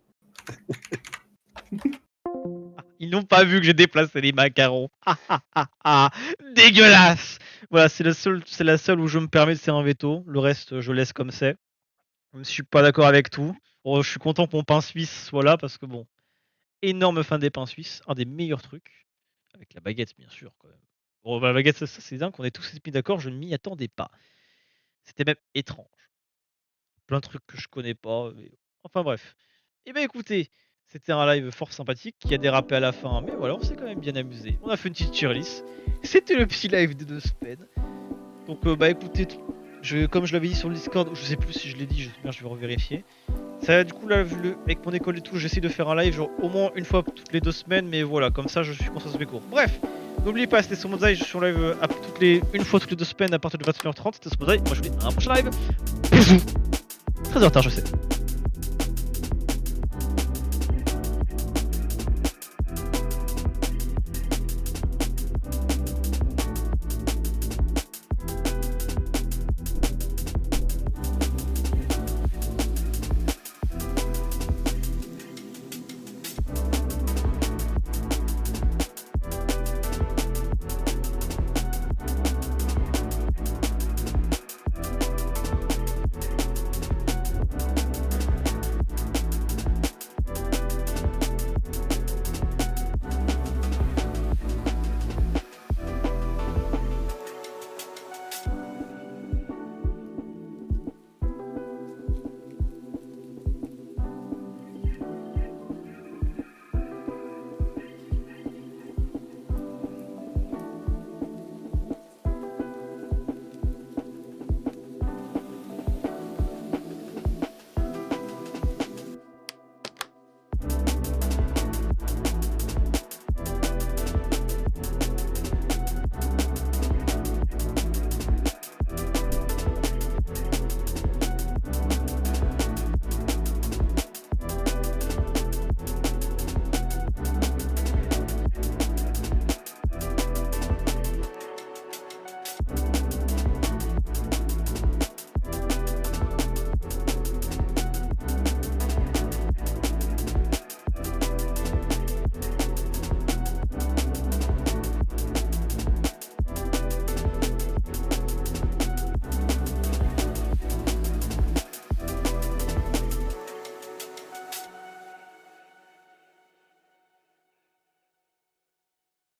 Ils n'ont pas vu que j'ai déplacé les macarons. Dégueulasse. Voilà, c'est la seule où je me permets de faire un veto. Le reste, je laisse comme c'est. Je ne suis pas d'accord avec tout. Bon, je suis content que mon pain suisse soit là parce que bon, énorme fan des pains suisses, un des meilleurs trucs. Avec la baguette, bien sûr, quand même. Bon, bah, la baguette, ça c'est dingue, on est tous mis d'accord, je ne m'y attendais pas. C'était même étrange. Plein de trucs que je connais pas. Mais... Enfin bref. Et ben écoutez, c'était un live fort sympathique qui a dérapé à la fin, mais voilà, on s'est quand même bien amusé. On a fait une petite tier list. C'était le petit live des 2 semaines. Donc bah écoutez, comme je l'avais dit sur le Discord, je sais plus si je l'ai dit, je vais revérifier. Ça, du coup là, avec mon école et tout, j'essaie de faire un live genre au moins une fois toutes les 2 semaines, mais voilà, comme ça je suis conscient de mes cours. Bref, n'oubliez pas, c'était sur Mozaï, je suis en live une fois toutes les 2 semaines à partir de 21h30, c'était sur Mozaï. Moi je vous dis à un prochain live. Bisous. Très en retard, je sais.